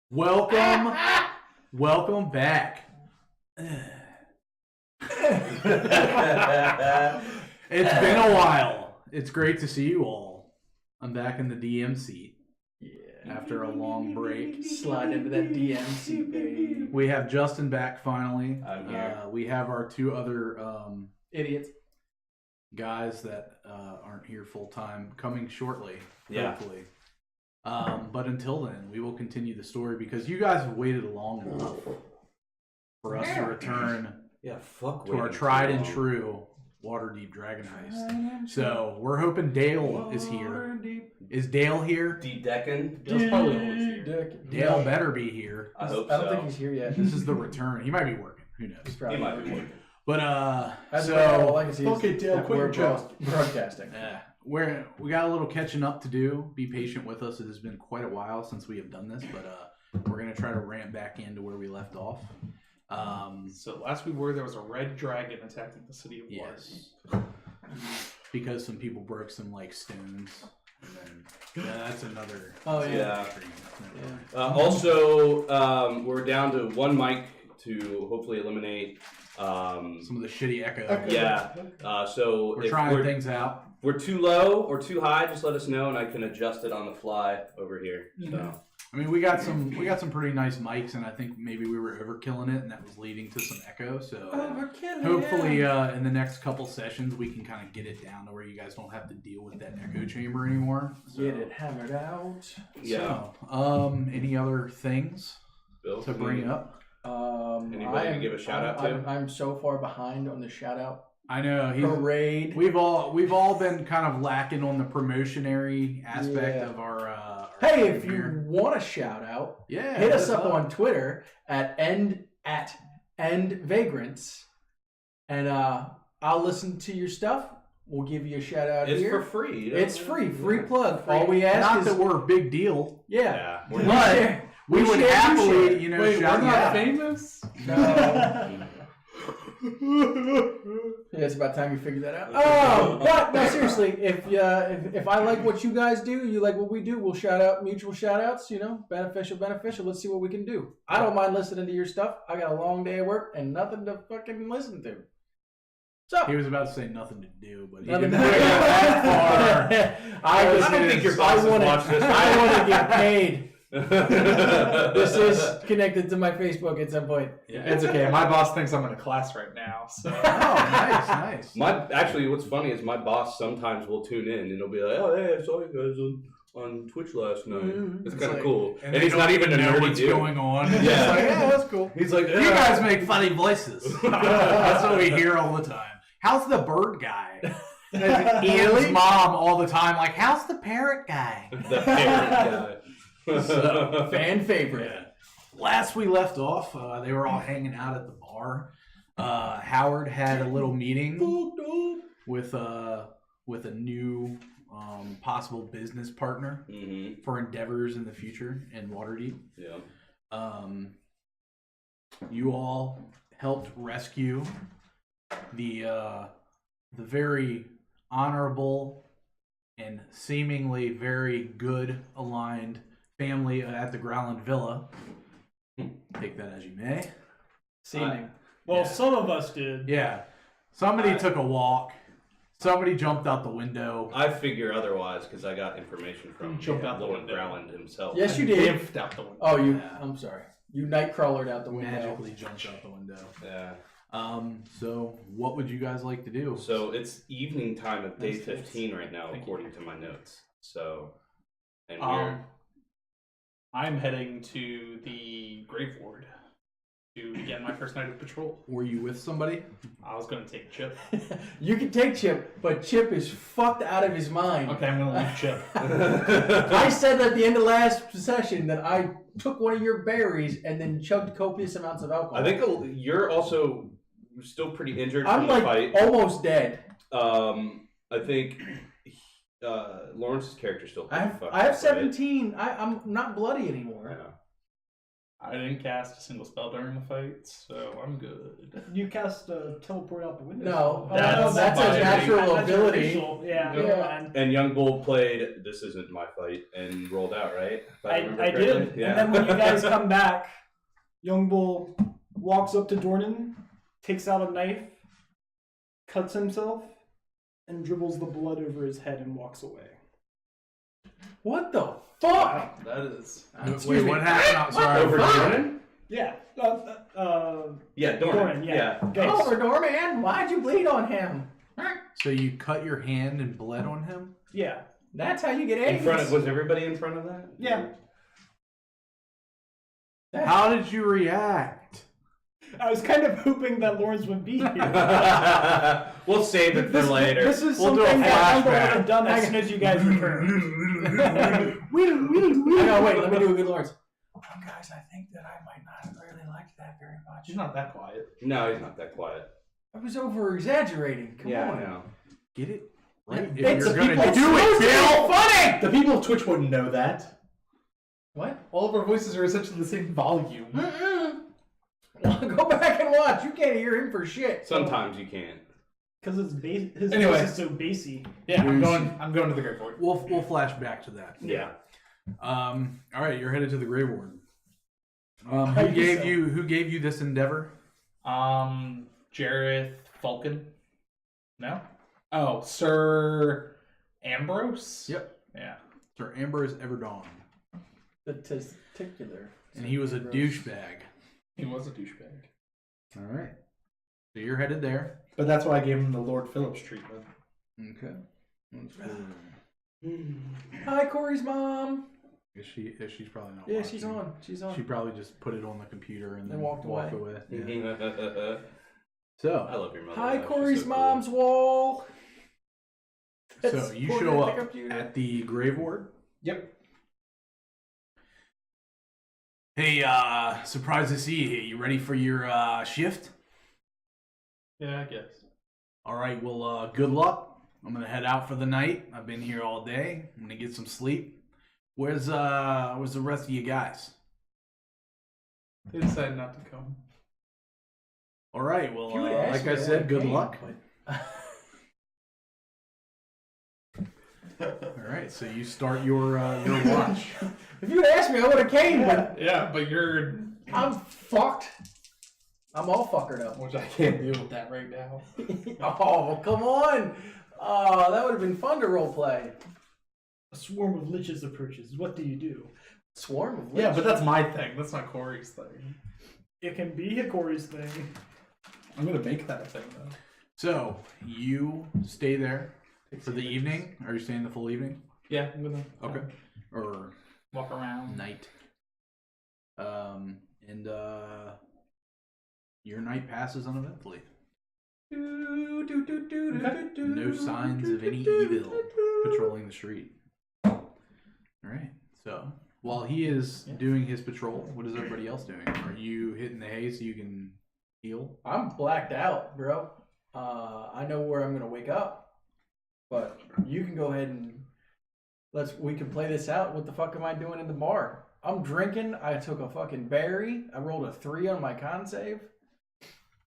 Welcome back. It's been a while. It's great to see you all. I'm back in the DM seat. Yeah. After a long break. Slide into that DM seat, baby. We have Justin back finally. I'm here. We have our two other Idiots. guys that aren't here full time coming shortly. Yeah. Hopefully. But until then, we will continue the story because you guys have waited long enough for us to return to our tried and true Waterdeep Dragon Heist. So we're hoping Dale is here. Is Dale here? D-Decken? Dale's probably always here. Dale better be here. I hope I don't so. think he's here yet. This is the return. He might be working. Who He's knows? probably He might be working. But That's all so I can see is Okay, Dale, that quit we're your job. broadcasting. we got a little catching up to do. Be patient with us. It has been quite a while since we have done this, but we're gonna try to ramp back into where we left off. So last we were, there was a red dragon attacking the city of Yes. Waterdeep. Because some people broke some like stones, and then that's another. Oh, yeah. Yeah. Also, we're down to one mic to hopefully eliminate. Some of the shitty echo. Okay. Yeah. So We're if trying things out. we're too low or too high, just let us know and I can adjust it on the fly over here. So I mean, we got some pretty nice mics, and I think maybe we were overkilling it, and that was leading to some echo. So hopefully, in the next couple sessions, we can kind of get it down to where you guys don't have to deal with that echo chamber anymore. So, Get it hammered out. yeah. So, any other things Bill, to bring up? Anybody to give a shout out to? I'm so far behind on the shout out I know parade. we've all been kind of lacking on the promotionary aspect Yeah. of our Hey, if here. you want a shout out, Yeah, hit us hit up on Twitter at vagrants, and I'll listen to your stuff. We'll give you a shout out It's here. for free. You know? It's free plug. Free. All we ask Not is that we're a big deal. yeah. We're But we would share, happily, share. you know, Wait, shout we're you not out. famous? No. Yeah, it's about time you figure that out. Oh, but no, seriously, if I like what you guys do, you like what we do, we'll shout out mutual shout outs, beneficial. Let's see what we can do. I don't mind listening to your stuff. I got a long day of work and nothing to fucking listen to. So He was about to say nothing to do, but he nothing didn't to bring it that far. I don't think your boss has watched this. I want to get paid. This is connected to my Facebook at some point. Yeah. It's okay. My boss thinks I'm in a class right now. So Oh, nice. Actually, what's funny is my boss sometimes will tune in and he'll be like, "Oh, hey, I saw you guys on Twitch last night. It's kind of cool." And they he's don't not even a know nerdy what's dude. going on. Yeah. It's just like, yeah, that's cool. He's like, You guys make funny voices. That's what we hear all the time. How's the bird guy? Ian's mom all the time, like, how's the parrot guy? the parent guy." So, Fan favorite. yeah. Last we left off, they were all hanging out at the bar. Howard had a little meeting with a new possible business partner Mm-hmm. for endeavors in the future in Waterdeep. Yeah. You all helped rescue the very honorable and seemingly very good aligned family at the Growland Villa. Take that as you may. Seeming. well, Yeah. some of us did. Yeah. Somebody took a walk. Somebody jumped out the window. I figure otherwise because I got information from Jumped out the Lord window. Growland himself. Yes, you did. Biffed out the window. Oh, you. Yeah. I'm sorry. You nightcrawlered out the window. Magically jumped out the window. Yeah. So what would you guys like to do? So it's evening time of day Nice, 15 right now, Thank according to my notes. So, and we're I'm heading to the Grave Ward to begin my first night of patrol. Were you with somebody? I was going to take Chip. You can take Chip, but Chip is fucked out of his mind. Okay, I'm going to leave Chip. I said at the end of last session that I took one of your berries and then chugged copious amounts of alcohol. I think you're also still pretty injured I'm from like the fight. almost dead. I think Lawrence's character's still pretty fucked I have up, right? 17. I'm not bloody anymore. Yeah. I didn't cast a single spell during the fight, so I'm good. You cast teleport out the window. No, That's that's a natural That's ability. racial. Yeah. Yeah. And Young Bull played "This Isn't My Fight" and rolled out, right? If remember I correctly? did. Yeah. And then when you guys come back, Young Bull walks up to Dornan, takes out a knife, cuts himself, and dribbles the blood over his head and walks away. What the fuck? That is. Wait, what happened? I'm sorry. Over Dornan? Yeah. Yeah, Dornan. Dornan, yeah. Oh, Dorman, why'd you bleed on him? So you cut your hand and bled on him? Yeah. That's how you get In AIDS. front of, was everybody in front of that? Yeah. How did you react? I was kind of hoping that Lawrence would be here. We'll save it for later. This is We'll do a something that Young Bull would flashback. have done as soon as you guys returned. No, wait, let me do a good Lawrence. Guys, I think that I might not have really liked that very much. He's not that quiet. No, he's not that quiet. I was over exaggerating. Come Yeah, on. I know. Get it? Right? Yeah, If it's you're the gonna people- do it, it's Bill! funny! The people of Twitch wouldn't know that. What? All of our voices are essentially the same volume. Go back and watch. You can't hear him for shit. Sometimes you can't. Because his Anyway. voice is so bassy. Yeah, I'm going to the Great Fort. We'll flash back to that. Yeah. All right, you're headed to the Grey Ward. How Who you gave so? you Who gave you this endeavor? Jareth Falcon. No? Oh, Sir Ambrose? Yep. Yeah. Sir Ambrose Everdawn. The testicular. And he was a douchebag. He was a douchebag. All right. So you're headed there. But that's why I gave him the Lord Phillips treatment. Okay. Hi, Corey's mom. She's probably not Yeah, watching. she's on. She's on. She probably just put it on the computer and then walked away. Yeah. I So, love your mother. Hi, She's Corey's so cool. mom's wall. so you Pointed show at the up computer. at the Grave Ward. Yep. Hey, surprised to see you here. You ready for your shift? Yeah, I guess. All right, well, good luck. I'm gonna head out for the night. I've been here all day. I'm gonna get some sleep. Where's the rest of you guys? They decided not to come. All right, well, If you would ask like me, I I said, would've good came, luck. but- All right, so you start your watch. If you'd asked me, I would have came, but Yeah, but you're. I'm fucked. I'm all fuckered up. Which I can't deal with that right now. Oh, come on. Oh, that would have been fun to roleplay. A swarm of liches approaches. What do you do? Swarm of Yeah, lich. but that's my thing. That's not Corey's thing. It can be Hikori's thing. I'm gonna make that a thing though. So you stay there for the evening. Are you staying the full evening? Yeah, I'm gonna. Okay. Or Walk around. night. And your night passes uneventfully. No signs of any evil patrolling the street. All right. So while he is doing his patrol, what is everybody else doing? Are you hitting the hay so you can heal? I'm blacked out, bro. I know where I'm gonna wake up, but you can go ahead and we can play this out. What the fuck am I doing in the bar? I'm drinking. I took a fucking berry. I rolled a 3 on my con save.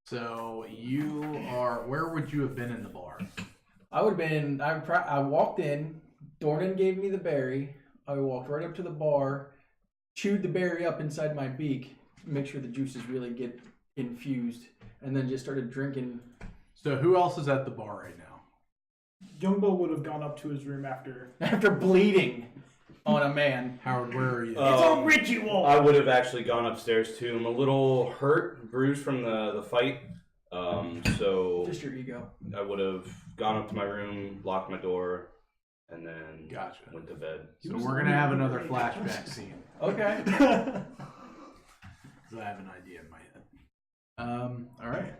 So you are. Where would you have been in the bar? I would have been. I walked in. Dornan gave me the berry. I walked right up to the bar, chewed the berry up inside my beak, make sure the juices really get infused, and then just started drinking. So who else is at the bar right now? Youngbo would have gone up to his room after. After bleeding on a man. Howard, where are you? It's a ritual! I would have actually gone upstairs too. I'm a little hurt, bruised from the fight. So Just your ego. I would have gone up to my room, locked my door, and then Gotcha. went to bed. So we're gonna have another flashback scene Okay. because I have an idea in my head. All right.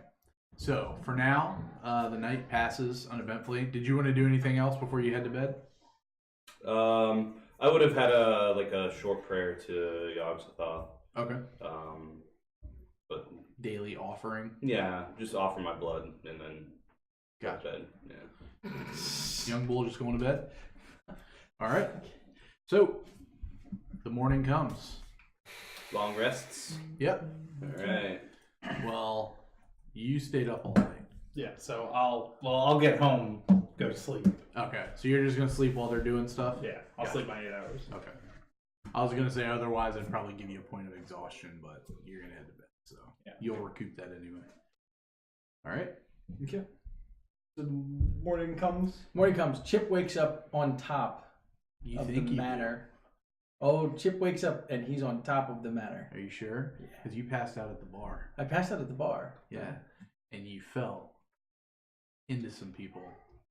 So for now, the night passes uneventfully. Did you want to do anything else before you head to bed? I would have had a short prayer to Yog-Sothoth. Okay. But Daily offering. yeah, just offer my blood and then go to bed. Yeah. Young bull just going to bed. All right. So the morning comes. Long rests. Yep. All right. Well, you stayed up all night. Yeah, so I'll get home, go to sleep. Okay, so you're just gonna sleep while they're doing stuff? Yeah, I'll sleep my 8 hours. Okay. I was gonna say otherwise I'd probably give you a point of exhaustion, but you're gonna head to bed, so yeah. You'll recoup that anyway. All right. Okay. The morning comes. Morning comes. Chip wakes up on top You of the think you manor. Oh, Chip wakes up and he's on top of the manor. Are you sure? Yeah. Because you passed out at the bar. I passed out at the bar. Yeah. And you fell into some people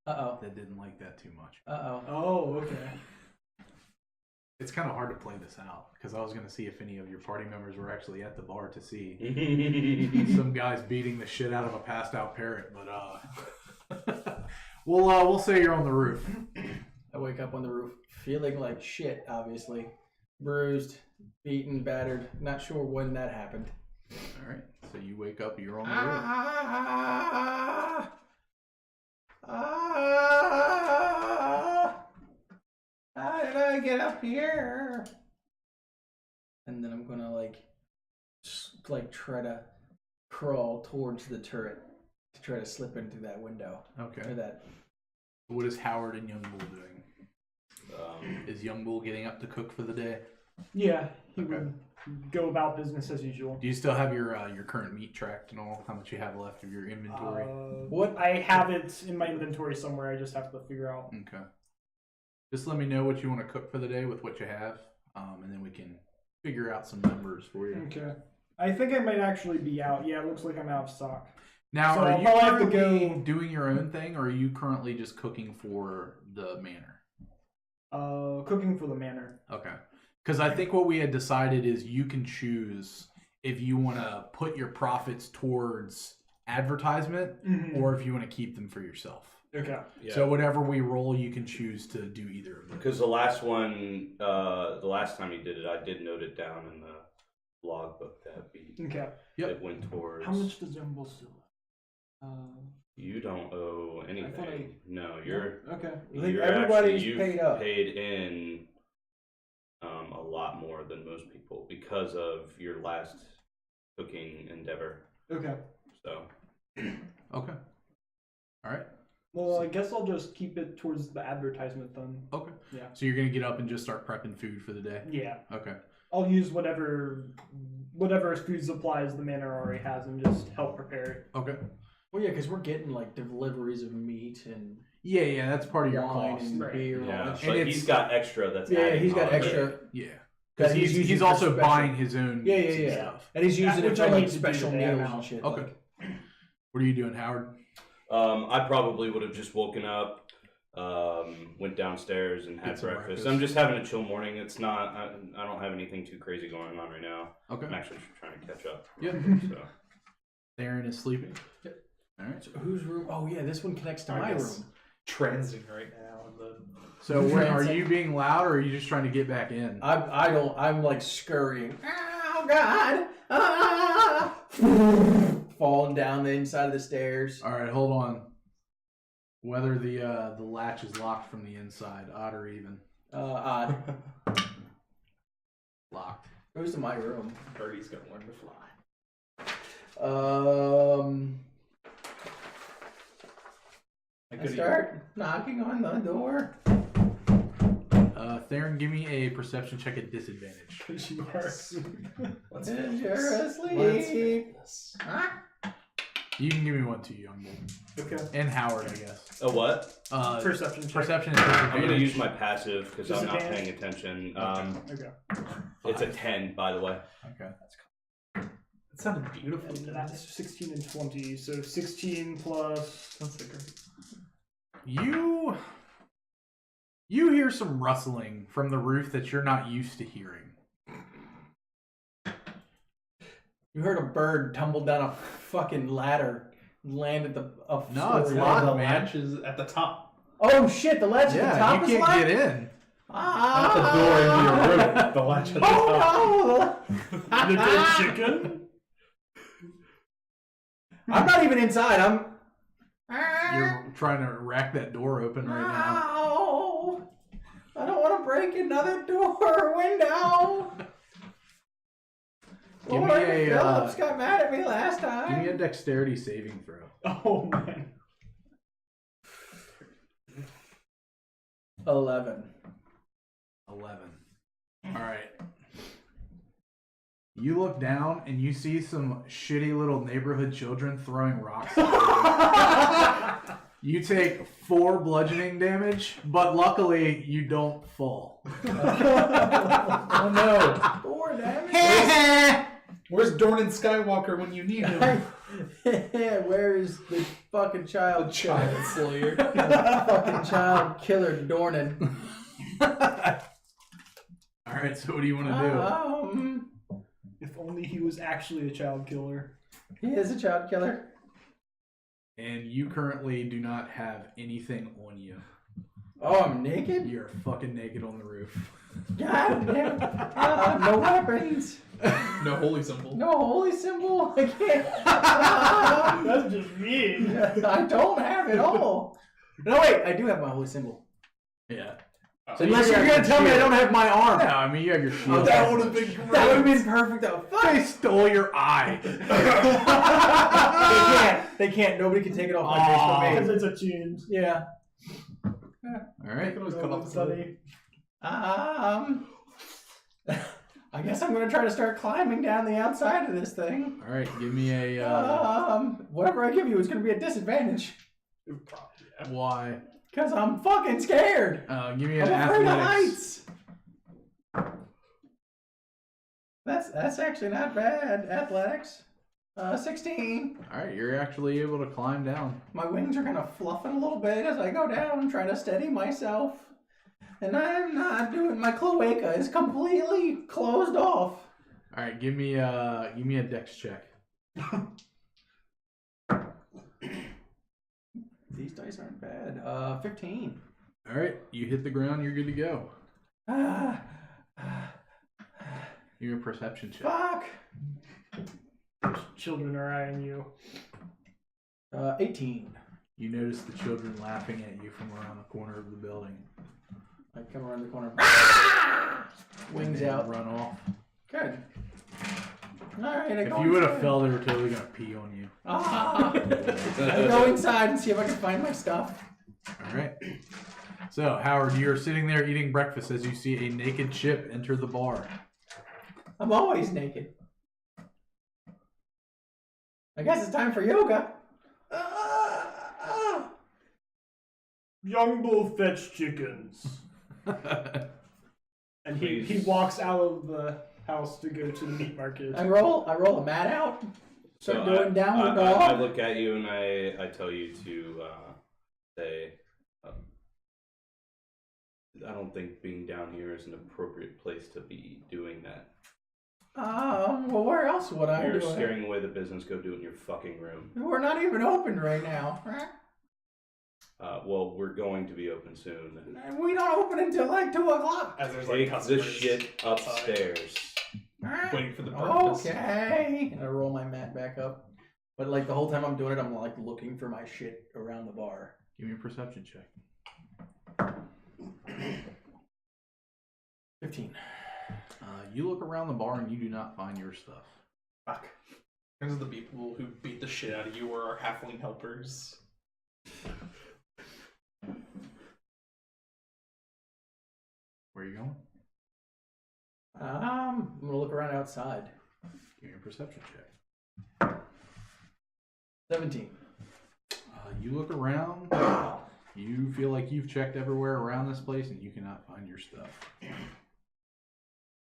that didn't like that too much. Oh, okay. It's kind of hard to play this out because I was going to see if any of your party members were actually at the bar to see some guys beating the shit out of a passed out parrot, but we'll say you're on the roof. I wake up on the roof feeling like shit, obviously. Bruised, beaten, battered. Not sure when that happened. All right. So you wake up, you're on the roof. How did I get up here? And then I'm gonna try to crawl towards the turret to try to slip into that window. Okay. Or that. What is Howard and Young Bull doing? Is Young Bull getting up to cook for the day? Yeah, he would go about business as usual. Do you still have your current meat tracked and all? How much you have left of your inventory? What I have it in my inventory somewhere. I just have to figure out. Okay. Just let me know what you want to cook for the day with what you have, and then we can figure out some numbers for you. Okay. I think I might actually be out. Yeah, it looks like I'm out of stock. Now, So are I'll you probably have to currently go- doing your own thing, or are you currently just cooking for the manor? Cooking for the manor. Okay. Because I think what we had decided is you can choose if you want to put your profits towards advertisement or if you want to keep them for yourself. Okay. Yeah. So whatever we roll, you can choose to do either of them. Because the last time you did it, I did note it down in the logbook that Okay. it went towards. How much does Jumbo still have? You don't owe anything. thought No, you're. Okay. I think You're everybody's you've paid up. paid in a lot more than most people because of your last cooking endeavor. Okay. So. Okay. All right. Well, I guess I'll just keep it towards the advertisement then. Okay. Yeah. So you're going to get up and just start prepping food for the day? Yeah. Okay. I'll use whatever food supplies the manor already has and just help prepare it. Okay. Well, yeah, because we're getting deliveries of meat and Yeah, that's part of your wine cost. and Right. beer. Yeah, And but it's- he's got extra. That's Yeah, adding he's got on. extra. Yeah. That Because he's using he's for also special. buying his own Yeah. stuff. And he's using it Which for I need to do special today, meals now. and shit. Okay. What are you doing, Howard? I probably would have just woken up, went downstairs and had Get some breakfast. breakfast. I'm just having a chill morning. It's not. I don't have anything too crazy going on right now. Okay. I'm actually trying to catch up. Yep. So. Theron is sleeping. Yep. All right. So whose room? Oh, yeah, this one connects to I my guess. room. Transiting right now. And the... So are you being loud or are you just trying to get back in? I'm scurrying. Oh, God. Ah! Falling down the inside of the stairs. All right, hold on. Whether the latch is locked from the inside, odd or even. Odd. Locked. Goes to my room. Birdie's gonna learn to fly. I start knocking on the door. Theron, give me a perception check at disadvantage. You are. Let's And you're Let's asleep. this. Huh? You can give me one too, young bull. Okay. And Howard, I guess. A what? Perception check. Perception and I'm disadvantage. gonna use my passive because I'm not Disadvantage? paying attention. Okay. It's a 10, by the way. Okay. It sounded beautiful. And that's 16 and 20. So 16 plus. That's so great. You hear some rustling from the roof that you're not used to hearing. You heard a bird tumble down a fucking ladder, land at the. No, it's floor. locked, The man. latch is at the top. Oh shit! The latch at the Yeah, top you is can't locked? get in. Not the door into your room. The latch at the top. Oh The no! dead chicken? I'm not even inside. I'm. You're trying to rack that door open right now. Ow! I don't want to break another door or window. Give me a Phillips got mad at me last time. give me a dexterity saving throw. Oh man. 11. 11. All right. You look down and you see some shitty little neighborhood children throwing rocks at you. You take 4 bludgeoning damage, but luckily you don't fall. Oh no. 4 damage? Where's Dornan Skywalker when you need him? Where is the fucking child? Child Slayer. Fucking child killer Dornan. Alright, so what do you want to do? If only he was actually a child killer. He is a child killer. And you currently do not have anything on you. Oh, I'm naked? You're fucking naked on the roof. God damn. No weapons. No holy symbol. No holy symbol. I can't. That's just mean. I don't have it all. No, wait. I do have my holy symbol. Yeah. So unless you're going to tell me I don't have my arm. No, I mean, you have your shield. That would have been great. That would have been perfect. Though. They stole your eye. They can't. Nobody can take it off my face but me. Because it's a change. Yeah. Alright. It was cut off the Sunny. I guess I'm gonna try to start climbing down the outside of this thing. Alright, give me a Whatever I give you is gonna be a disadvantage. why? Cause I'm fucking scared. Give me an I'm afraid of athletics. heights. That's actually not bad. Athletics. 16. Alright, you're actually able to climb down. My wings are kind of fluffing a little bit as I go down, trying to steady myself. And I'm not doing. My cloaca is completely closed off. Alright, give me a dex check. These dice aren't bad. 15. Alright, you hit the ground, you're good to go. Give me a perception check. Fuck. Children are eyeing you. 18. You notice the children laughing at you from around the corner of the building. I come around the corner. Wings And out. run off. Good. Alright, I If go you would have inside. fell, they were totally gonna pee on you. I go inside and see if I can find my stuff. Alright. So, Howard, you're sitting there eating breakfast as you see a naked Chip enter the bar. I'm always naked. I guess it's time for yoga. Young bull fetch chickens. And he walks out of the house to go to the meat market. I roll a mat out. Start doing downward I dog. look at you and I tell you to say, I don't think being down here is an appropriate place to be doing that. Well, where else would I You're do scaring away the business. Go do it in your fucking room. it? We're not even open right now. Well, we're going to be open soon. We don't open until like 2 o'clock. As there's like Take customers this shit outside upstairs. waiting for the breakfast. Okay. And I roll my mat back up. But like the whole time I'm doing it, I'm like looking for my shit around the bar. Give me a perception check. 15. You look around the bar and you do not find your stuff. Fuck. Because of the people who beat the shit out of you were our halfling helpers. Where are you going? I'm gonna look around outside. Give me a perception check. 17. You look around. You feel like you've checked everywhere around this place and you cannot find your stuff.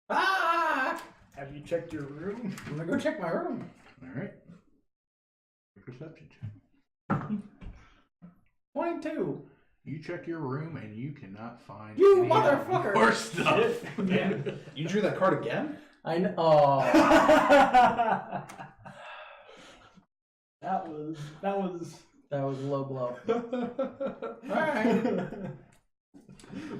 Ah! Have you checked your room? I'm gonna go check my room. Alright. Perception check. 22. You check your room and you cannot find You any motherfucker! of your stuff. Yeah. You drew that card again? I know. Oh. That was That was a low blow. Alright.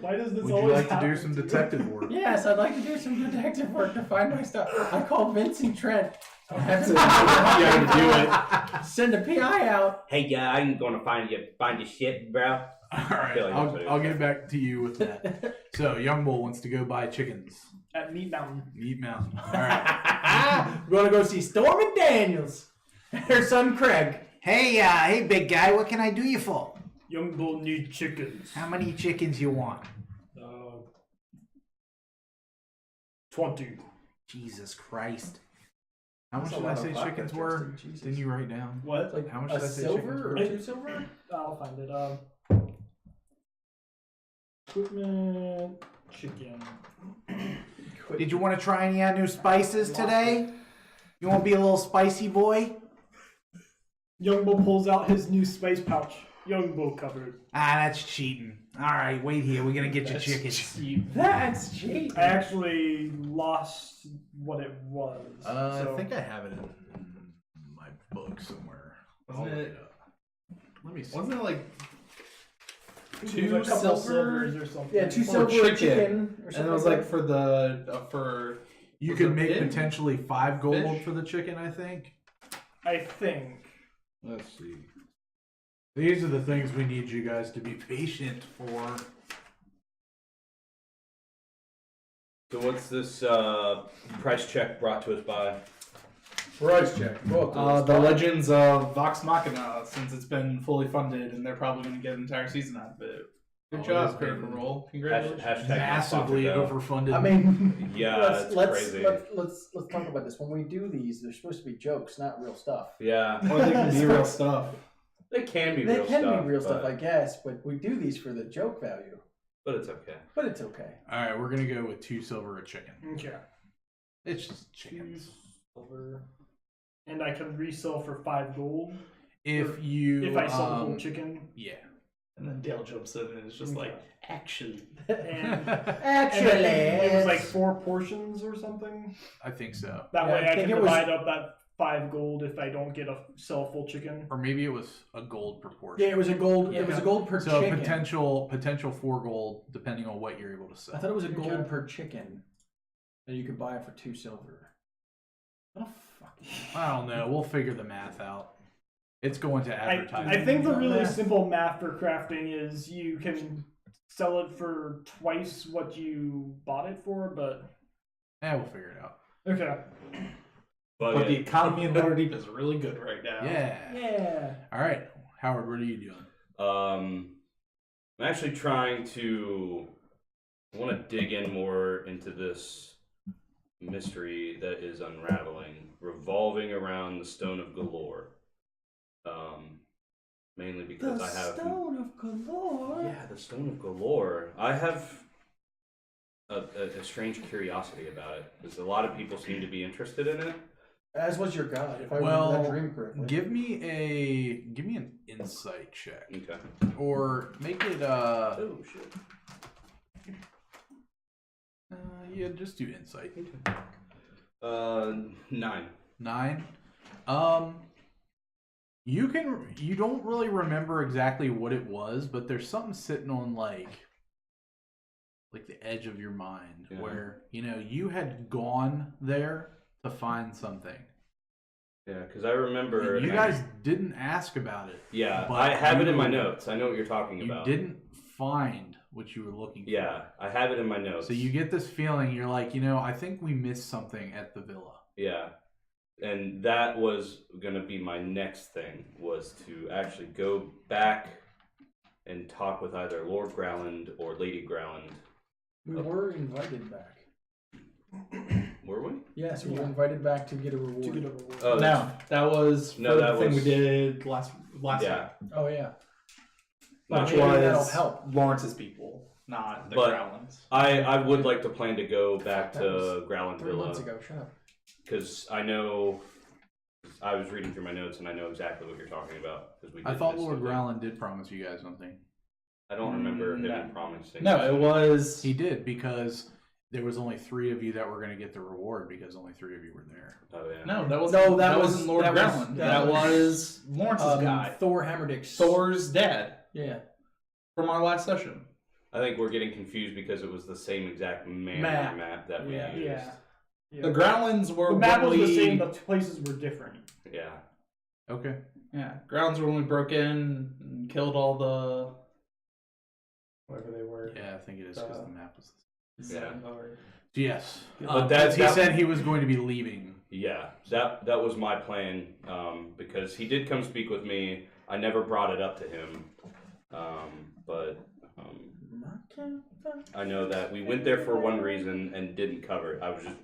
Why does this Would you always like to happen do some detective work? Yes, I'd like to do some detective work to find my stuff. I called Vincent Trent. I have to Yeah, do it. send a PI out. Hey, yeah, I'm gonna find your shit, bro. Alright, feel like that's what it I'll is. get back to you with that. So, Young Bull wants to go buy chickens. at Meat Mountain? Meat Mountain. Alright. We're gonna go see Stormy Daniels. Her son Craig. Hey, big guy, what can I do you for? Young bull need chickens. How many chickens you want? 20. Jesus Christ. How much That's a did I lot say of vodka, chickens were? Justin, Jesus. Didn't you write down? What? Like How much a did I say silver chickens or were? 2 silver? I'll find it. Equipment, chicken. Did you want to try any new spices today? You want to be a little spicy boy? Young bull pulls out his new spice pouch. Young bull covered. Ah, that's cheating. All right, wait here. We're going to get your That's chickens. cheap. That's cheap. I actually lost what it was. I think I have it in my book somewhere. Wasn't I'll look it- up. Let me see. Wasn't it like It was a couple silver? silvers or something. Yeah, 2 Or silver chicken. chicken or And something. it was like like for the for You was could it make pig? potentially 5 gold Fish? for the chicken, I think. I think. Let's see. These are the things we need you guys to be patient for. So what's this price check brought to us by? price check. the Legends of Vox Machina, since it's been fully funded and they're probably going to get an entire season out of it. Good Oh, job, that's Critical been- Role. Congratulations. Hashtag Massively not sponsored, overfunded. I mean, Yeah, let's that's crazy. let's talk about this. When we do these, they're supposed to be jokes, not real stuff. Yeah, Or they can be real stuff. they can be They real can stuff. be real stuff, but, I guess, but we do these for the joke value. but it's okay. But it's okay. Alright, we're going to go with 2 silver a chicken. Okay. It's just chickens. Silver. And I can resell for 5 gold If you. if I sell the whole chicken. Yeah. And then Dale jumps in and is just like, actually. And Actually, it was like 4 portions or something. I think so. That Yeah, way I I think can it was- divide up that 5 gold if I don't get a sell full chicken. Or maybe it was a gold proportion. yeah, it was a gold. It was a gold per So chicken. potential 4 gold depending on what you're able to sell. I thought it was a gold Okay. per chicken, and you could buy it for 2 silver. Oh fuck! I don't know. We'll figure the math out. It's going to advertising. I think the really Math. simple math for crafting is you can sell it for twice what you bought it for, but We'll figure it out. okay. But the economy in Waterdeep is really good right now. Yeah. Yeah. All right, Howard. What are you doing? I'm actually trying to. I want to dig in more into this mystery that is unraveling, revolving around the Stone of Galore. Mainly because I have Stone of Galore. Yeah, the Stone of Galore. I have a strange curiosity about it because a lot of people seem to be interested in it. As was your god, if I Well, remember that dream correctly. Give me an insight check, Okay. or make it Oh shit. yeah, just do insight. 9. 9. You don't really remember exactly what it was, but there's something sitting on like the edge of your mind where you had gone there to find something. Yeah, because I remember You guys didn't ask about it. Yeah, but I have it in my you- notes. I know what you're talking You about. didn't find what you were looking for. Yeah, I have it in my notes. So you get this feeling, you're like, I think we missed something at the villa. Yeah, and that was going to be my next thing, was to actually go back and talk with either Lord Growland or Lady Growland. We were invited back. Were we? Yes, we were invited back to get a reward. To get a reward. Oh, No, that was No, that the thing was- we did last yeah. Oh yeah. Not which Maybe sure. that'll was help. Lawrence's people, not the But- Growlands. I would like to plan to go back That to was Growland 3 months Villa ago. Shut up. because I know. I was reading through my notes and I know exactly what you're talking about because we. I did thought miss Lord something. Growland did promise you guys something. I don't remember him No. promising. No, it was. He did, because there was only 3 of you that were going to get the reward because only 3 of you were there. Oh yeah. No, that was No, that wasn't was- Lord that was- Growland. that That was- was Lawrence's guy. Thor Hammerdix. Thor's dad Yeah. from our last session. I think we're getting confused because it was the same exact map that we Yeah. used. Yeah. The Growlands were The map was when the we- same, but places were different. Yeah. Okay. Yeah, Growlands were when we broke in and killed all the whatever they were. Yeah, I think it is because the map was. Yeah. Yes. But that- he that- said he was going to be leaving. Yeah, that was my plan, because he did come speak with me. I never brought it up to him, but I know that we went there for one reason and didn't cover it. I was just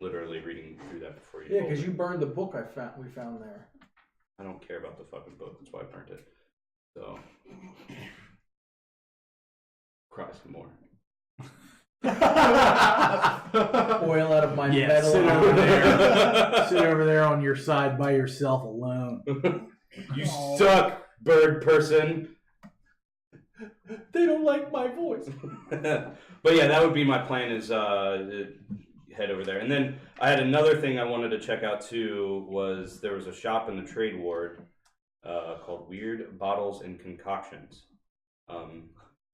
literally reading through that before you. Yeah, because you burned the book we found there. I don't care about the fucking book. That's why I burnt it. So, cry some more. Oil out of my metal. Sit over there. Sit over there on your side by yourself alone. You suck, bird person. They don't like my voice. But yeah, that would be my plan is head over there. And then I had another thing I wanted to check out too was there was a shop in the trade ward called Weird Bottles and Concoctions.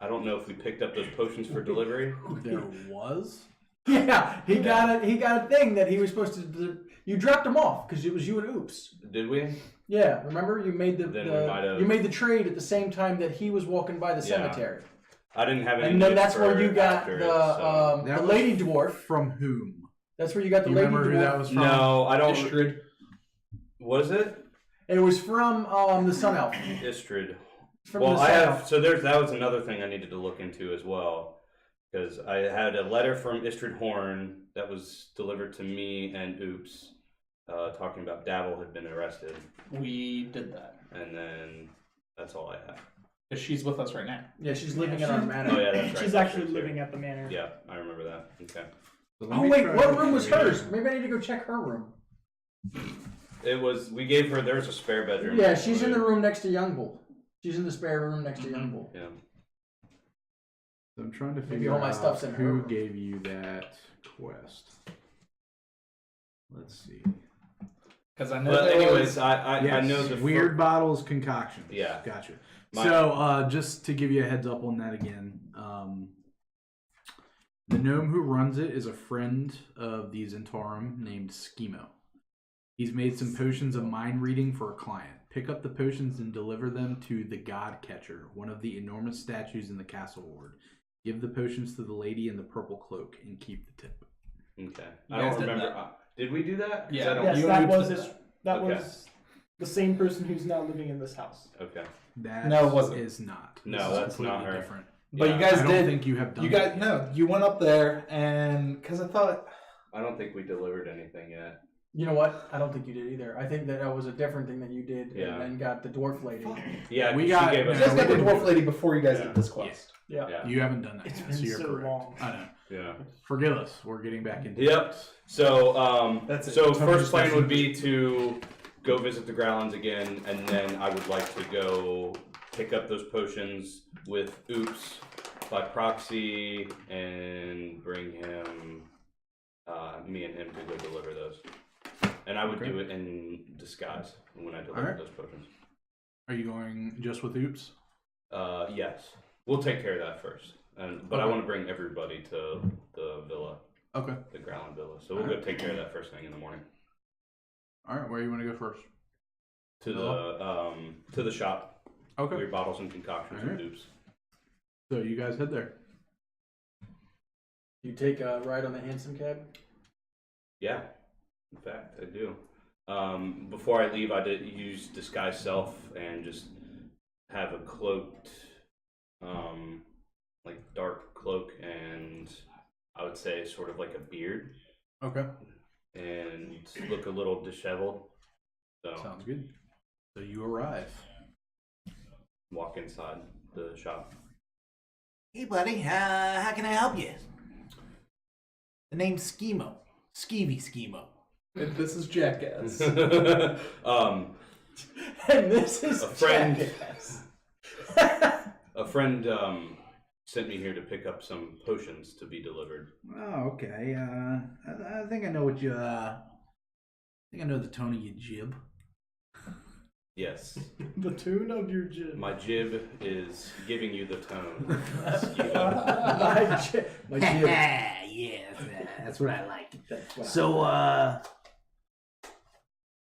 I don't know if we picked up those potions for delivery. There was? Yeah, he got a thing that he was supposed to. You dropped him off because it was you and Oops. Did we? Yeah, remember you made you made the trade at the same time that he was walking by the cemetery. I didn't have any. And then that's where you got the lady dwarf. From whom? That's where you got the You lady remember dwarf. who that was from? No, I don't. Istrid. Was it? It was from the Sun Elf. Istrid. From Well, the I Sun have. Elf. So that was another thing I needed to look into as well, because I had a letter from Istrid Horn that was delivered to me and Oops, talking about Dabble had been arrested, We did that. and then that's all I have. Because she's with us right now. Yeah, she's living in our manor. Oh yeah, that's right. She's that's actually true, too. living at the manor. Yeah, I remember that. Okay. So let Oh me wait, try what to room was read hers? it. Maybe I need to go check her room. It was. We gave her. There's a spare bedroom. Yeah, she's in the room next to Young Bull. She's in the spare room next to Young Bull. Yeah. So I'm trying to Maybe figure all my out stuff's in her who room. gave you that quest. Let's see. Because I know But there anyways, was... I Yes, know the Weird Bottles Concoctions. Yeah. Gotcha. My- So just to give you a heads up on that again, the gnome who runs it is a friend of the Zentarum named Schemo. He's made some potions of mind reading for a client. Pick up the potions and deliver them to the God Catcher, one of the enormous statues in the castle ward. Give the potions to the lady in the purple cloak and keep the tip. Okay. You I guys don't did remember. that. Did we do that? 'Cause Yeah. I don't- Yes, You that and was Oops- it. That Okay. was the same person who's now living in this house. Okay. That No, it wasn't. is not. No, This is that's not completely her. different. But Yeah, you guys I don't did... think you have done You that guys... yet. No, you went up there and... Because I thought... I don't think we delivered anything yet. You know what? I don't think you did either. I think that was a different thing that you did Yeah. and then got the dwarf lady. Yeah, We she got- gave You us. guys we got the didn't dwarf do lady before you guys Yeah. did this quest. Yeah. Yeah. You haven't done that It's yet, been so you're so correct. long. I know. Yeah. Forgive us. We're getting back into Yep. it. So, That's it. so Tell me first the plan special- would be to go visit the Growlins again, and then I would like to go pick up those potions with Oops by proxy and bring him, me and him to go deliver those. And I would Okay. do it in disguise when I deliver Alright. those potions. Are you going just with Oops? Yes, we'll take care of that first. But I Okay. want to bring everybody to the villa, Okay. the Growlin villa. So we'll go take care of that first thing in the morning. All right. Where you want to go first? To the shop. Okay. Weird Bottles and Concoctions and Alright. Oops. So you guys head there. You take a ride on the hansom cab? Yeah, in fact, I do. Before I leave, I did use disguise self and just have a cloaked, like dark cloak, and I would say sort of like a beard, Okay. and look a little disheveled. So Sounds good. So you arrive. walk inside the shop. Hey, buddy, how can I help you? The name's Schemo. Skeevy Schemo. And this is Jackass. And this is A friend. Jackass. A friend sent me here to pick up some potions to be delivered. Oh, okay. I think I know what you. I think I know the tone of your jib. Yes, The tune of your jib. my jib is giving you the tone. My jib. Yes, that's what I like. That's what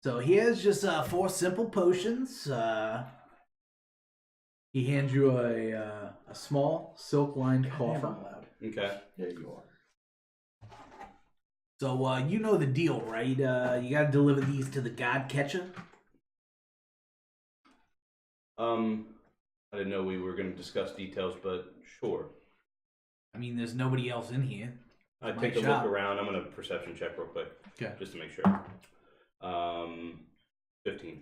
So here's just 4 simple potions. He hands you a small silk-lined Damn, coffer. I'm loud. Okay. Yeah, you are. So, you know the deal, right? You gotta deliver these to the God Catcher. I didn't know we were going to discuss details, but sure. I mean, there's nobody else in here. I My take a shop. look around. I'm going to perception check real quick. Okay. Just to make sure. 15.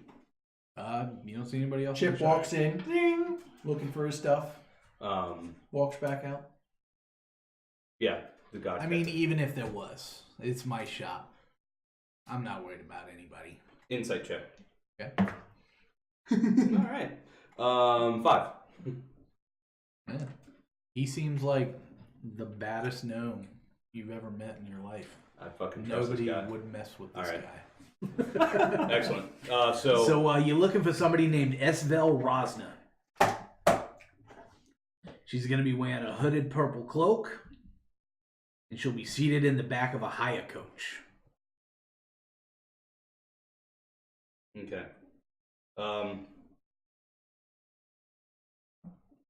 You don't see anybody else? Chip walks in, ding, looking for his stuff. Walks back out. Yeah, the God. I mean, even if there was, it's my shop. I'm not worried about anybody. Insight check. Okay. All right. 5. Yeah. He seems like the baddest gnome you've ever met in your life. I fucking trust Nobody this guy. would mess with this All right. guy. Excellent. So you're looking for somebody named Esvel Rosna. She's going to be wearing a hooded purple cloak, and she'll be seated in the back of a hire coach. Okay.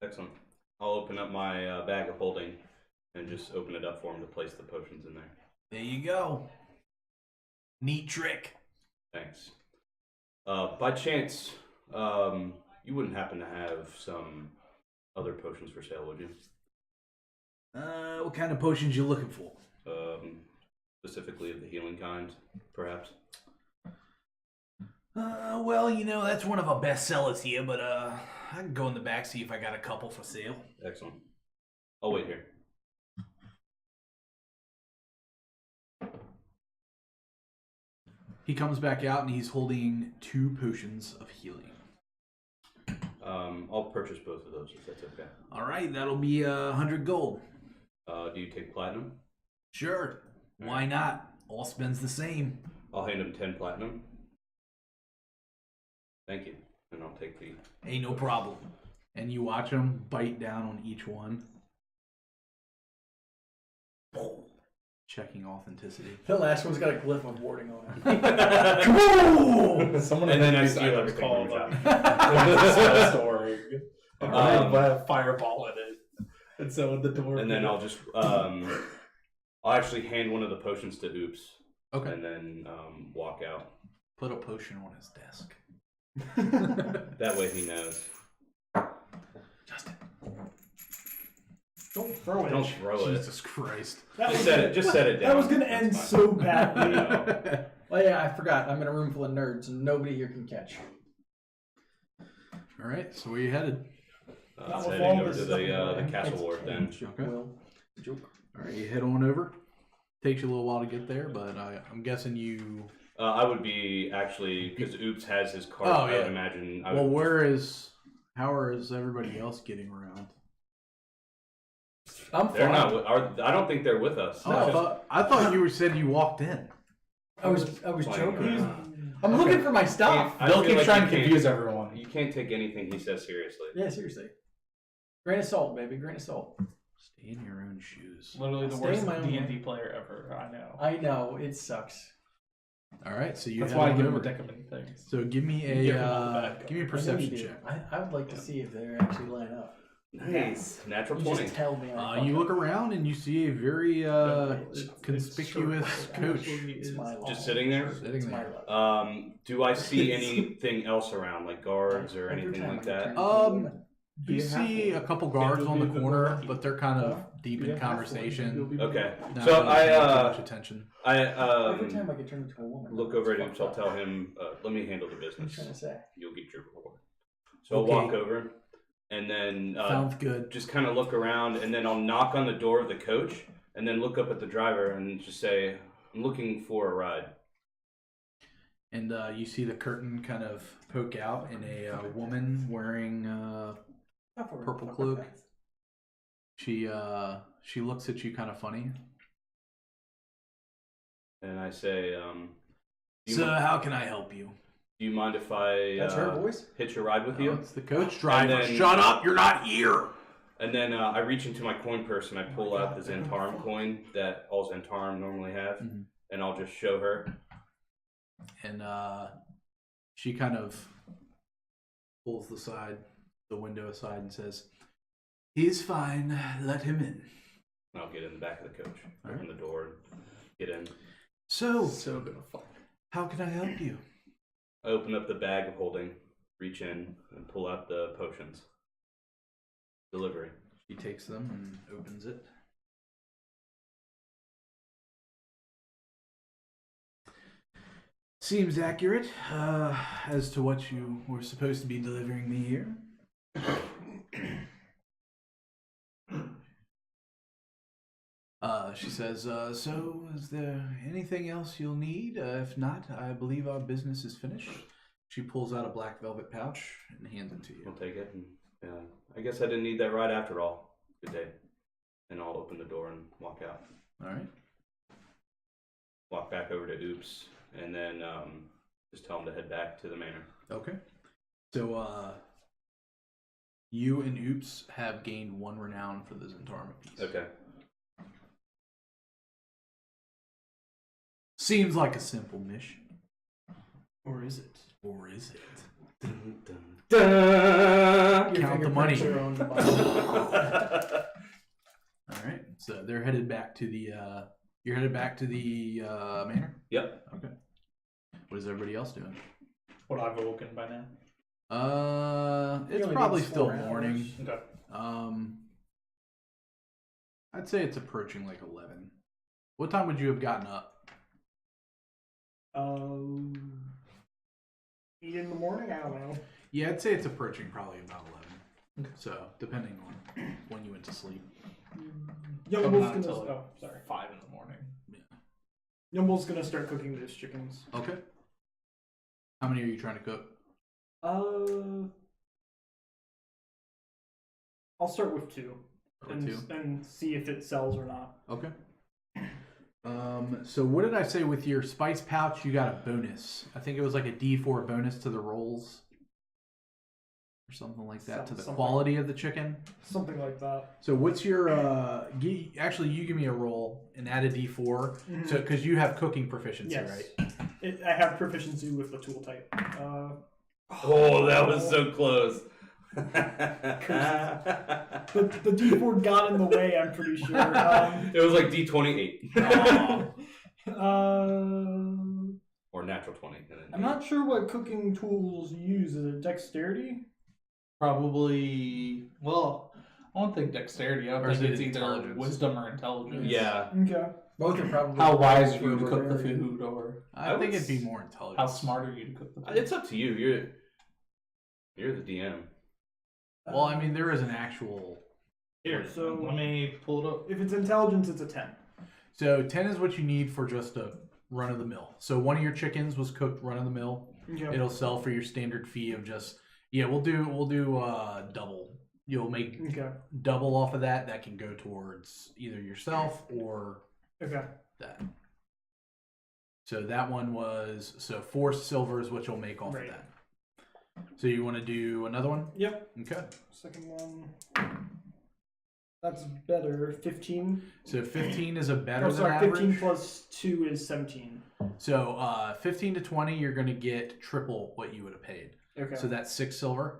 Excellent. I'll open up my bag of holding and just open it up for him to place the potions in there. There you go. Neat trick. Thanks. By chance, you wouldn't happen to have some other potions for sale, would you? What kind of potions you looking for? Specifically of the healing kind, perhaps? Well, you know, that's one of our best sellers here, but I can go in the back, see if I got a couple for sale. Excellent. I'll wait here. He comes back out and he's holding 2 potions of healing. I'll purchase both of those if that's okay. All right, that'll be 100 gold. Do you take platinum? Sure. Why not? All spends the same. I'll hand him 10 platinum. Thank you. And I'll take the... Hey, no problem. And you watch him bite down on each one. Checking authenticity. The last one's got a glyph of warding on it. Someone And then I these steal items everything called from storing. And a fireball in it. And so when the door. And then I'll just... I'll actually hand one of the potions to Oops. Okay. And then walk out. Put a potion on his desk. That way he knows. Justin. Don't throw it. Don't throw it. Jesus Christ. That Just was set gonna- it. Just set it down. That was gonna end That's so badly. fine. Oh yeah, I forgot. I'm in a room full of nerds, and nobody here can catch. All right, so where you headed? Let's Not with heading all over this to stuff the going. castle ward then. Okay. Will, joke. All right, you head on over. Takes you a little while to get there, but I'm guessing you. I would be actually because Oops has his cart. Oh, I yeah. would imagine. Well, how is everybody else getting around? I'm They're fine. not. I don't think they're with us. Oh, I thought you said you walked in. I was Playing joking. around. I'm looking for my stuff. I Bill feel keeps like trying you to can't- confuse everyone. You can't take anything he says seriously. Yeah, seriously. Grain of salt, baby. Grain of salt. Stay in your own shoes. Literally the Stay worst in my own D&D player ever. I know. I know it sucks. All right, so you. That's head why I on give him a over. deck of many things. So give me You give him all the a bad give me a I know perception you do. check. I would like to see if they actually line up. Nice. Natural You 20. just tell me. You look around and you see a very It's conspicuous true. coach Actually, It's is- my luck. Just sitting there? sitting It's my there. luck. Do I see anything else around, like guards or Every anything time like I that? turn into a woman. You see a couple guards on the corner, but they're kind of deep in Yeah, conversation. Okay. Not So really paying too I much attention. Every time I get turned into a woman. look over at it's Oops. I'll fucked tell up. him, let me handle the What are you business. trying to say? You'll get your reward. So Okay. I'll walk over and then Sounds good. just kind of look around, and then I'll knock on the door of the coach and then look up at the driver and just say, I'm looking for a ride. And you see the curtain kind of poke out, and a woman wearing purple cloak. She looks at you kind of funny. And I say, do So how can I help you? you mind if I That's her voice? hitch a ride with Oh, you? it's the coach driver. then- Shut up! You're not here. And then I reach into my coin purse and I pull out the Xantarum coin that all Xantarum normally have, Mhm. and I'll just show her. And she kind of pulls the window aside, and says, "He's fine. Let him in." And I'll get in the back of the coach, All open the door, get in. So gonna fuck. how can I help you? I open up the bag of holding, reach in, and pull out the potions. Delivery. She takes them and opens it. Seems accurate as to what you were supposed to be delivering me here. She says, so is there anything else you'll need? If not, I believe our business is finished. She pulls out a black velvet pouch and hands it to you. I'll take it. And, I guess I didn't need that ride after all. Good day. And I'll open the door and walk out. All right. Walk back over to Oops, and then just tell him to head back to the manor. Okay. So, you and Oops have gained 1 renown for the Zentarma piece. Okay. Seems like a simple mission. Or is it? Or is it? Dun, dun, dun. Count the money. Your own body. Alright. So they're headed back to the you're headed back to the manor? Yep. Okay. What is everybody else doing? Would I've awoken by now? It's only probably needs still 4 hours. morning. Okay. I'd say it's approaching like 11. What time would you have gotten up? 8 in the morning? I don't know. Yeah, I'd say it's approaching probably about 11. So, depending on when you went to sleep. Young But Bull's not gonna. until, like, Oh, sorry. 5 in the morning. Young Bull's gonna start cooking those chickens. Okay. How many are you trying to cook? I'll start with 2 Or 2? and see if it sells or not. Okay. So what did I say with your spice pouch? You got a bonus. I think it was like a D4 bonus to the rolls. Or something like that, to the Something. quality of the chicken. Something like that. So what's your, actually you give me a roll and add a D4. Mhm. So, because you have cooking proficiency, Yes. right? I have proficiency with the tool type. Oh, that was so close. The D4 got in the way, I'm pretty sure. It was like D28. Or natural 20. And then I'm not sure what cooking tools you use. Is it dexterity? Probably. Well, I don't think dexterity. I Or don't is think it it's either intelligence? wisdom or intelligence. Yeah. Okay. Both are probably. How wise are you to for cook the rarity. food, or I think it'd be more intelligent. how smart are you to cook the food? It's up to you. You're the DM. Well, I mean, there is an actual... Here, So- let me pull it up. If it's intelligence, it's a 10. So 10 is what you need for just a run-of-the-mill. So one of your chickens was cooked run-of-the-mill. Okay. It'll sell for your standard fee of just... Yeah, we'll do double. You'll make Okay. double off of that. That can go towards either yourself or Okay. that. So that one was... So 4 silver is what you'll make off Right. of that. So you want to do another one? Yep. Okay. Second one. That's better. 15. So 15 is a better Oh, than sorry. average. 15 plus 2 is 17. So 15 to 20, you're going to get triple what you would have paid. Okay. So that's 6 silver.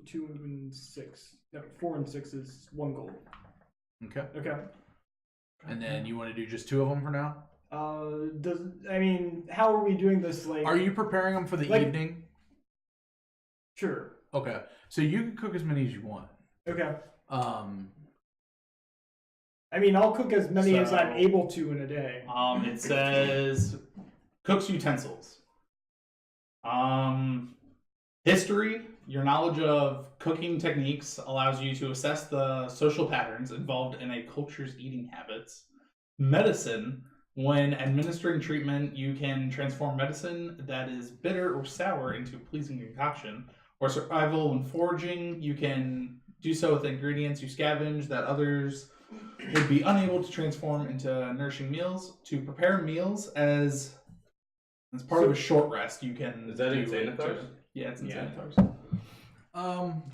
2 and 6. No, 4 and 6 is 1 gold. Okay. Okay. And then you want to do just 2 of them for now? How are we doing this? Like, Are you preparing them for the Like- evening? sure? Okay. So you can cook as many as you want. Okay. Um, I'll cook as many as So- I'm able to in a day. It says cooks utensils. History. Your knowledge of cooking techniques allows you to assess the social patterns involved in a culture's eating habits. Medicine. When administering treatment, you can transform medicine that is bitter or sour into a pleasing concoction. Or survival and foraging, you can do so with ingredients you scavenge that others would be unable to transform into nourishing meals. To prepare meals as part of a short rest, you can. Is that do in Xanathars? Yeah, it's in Yeah. Xanathars.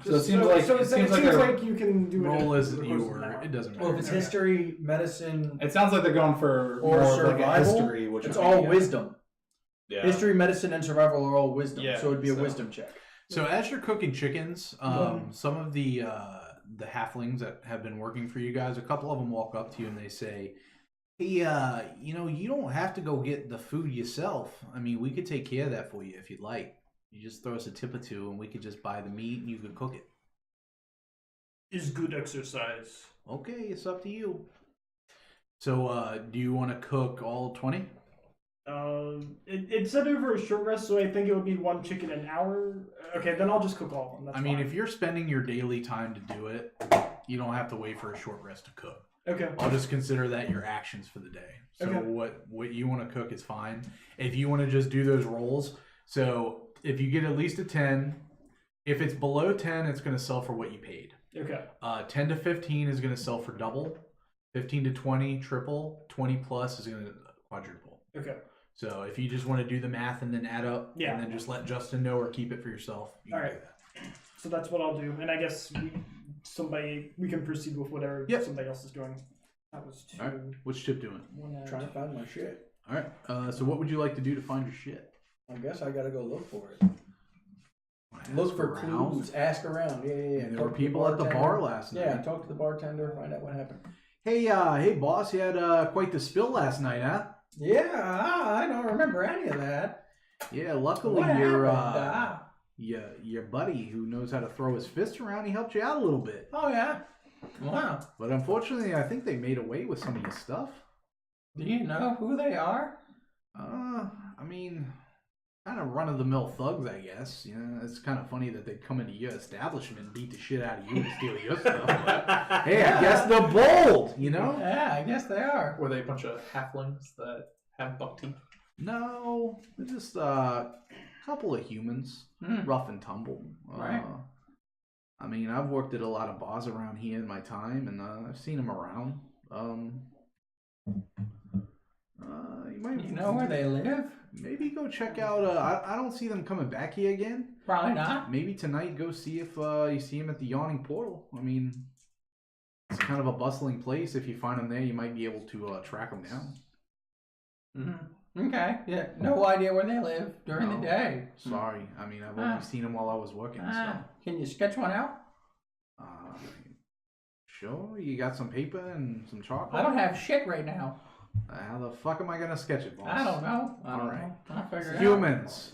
so it seems like it seems like you can do it. roll in as the you course of were. an hour. It doesn't matter. Well, if it's history, medicine, It sounds like they're going for or more of like a survival, history, which it's would be, all wisdom. Yeah. History, medicine, and survival are all wisdom. Yeah, so it'd be a so- wisdom check. So as you're cooking chickens, some of the halflings that have been working for you guys, a couple of them walk up to you and they say, Hey, you don't have to go get the food yourself. I mean, we could take care of that for you if you'd like. You just throw us a tip or two, and we could just buy the meat, and you could cook it. Is good exercise. Okay, it's up to you. So, do you want to cook all 20? It said over a short rest, so I think it would be 1 chicken an hour. Okay, then I'll just cook all of them. That's I mean, fine. if you're spending your daily time to do it, you don't have to wait for a short rest to cook. Okay. I'll just consider that your actions for the day. So Okay. what you want to cook is fine. If you want to just do those rolls, so if you get at least a 10, if it's below 10, it's going to sell for what you paid. Okay. 10 to 15 is going to sell for double. 15 to 20, triple. 20 plus is going to quadruple. Okay. So if you just want to do the math and then add up, Yeah. and then just let Justin know or keep it for yourself, you can All right. do that. So that's what I'll do, and I guess we can proceed with whatever Yep. somebody else is doing. That was 2. All right. What's Chip doing? Trying to find my shit. All right. So what would you like to do to find your shit? I guess I gotta go look for it. Look for clues. Ask around. Yeah. There Talk were to people at the bartender. bar last night. Yeah, talk to the bartender. Find out what happened. Hey, boss, you had quite the spill last night, huh? Yeah, I don't remember any of that. Yeah, luckily What your happened? your buddy who knows how to throw his fist around, he helped you out a little bit. Oh yeah. Wow. But unfortunately, I think they made away with some of your stuff. Do you know who they are? I mean, kind of run-of-the-mill thugs, I guess. You know, it's kind of funny that they'd come into your establishment and beat the shit out of you and steal your stuff. But, hey, I guess they're bold, you know? Yeah, I guess they are. Were they a bunch of halflings that have buck teeth? No, they're just a couple of humans, rough and tumble. Right. I mean, I've worked at a lot of bars around here in my time, and I've seen them around. You know where they live? Maybe go check out. I don't see them coming back here again. Probably not. Maybe tonight go see if you see them at the Yawning Portal. I mean, it's kind of a bustling place. If you find them there, you might be able to track them down. Mm-hmm. Okay. Yeah. No idea where they live during the day. Sorry. I mean, I've only seen them while I was working. Can you sketch one out? Sure. You got some paper and some chocolate? I don't have shit right now. How the fuck am I gonna sketch it, boss? I don't know. All right. I'll figure it out. Humans,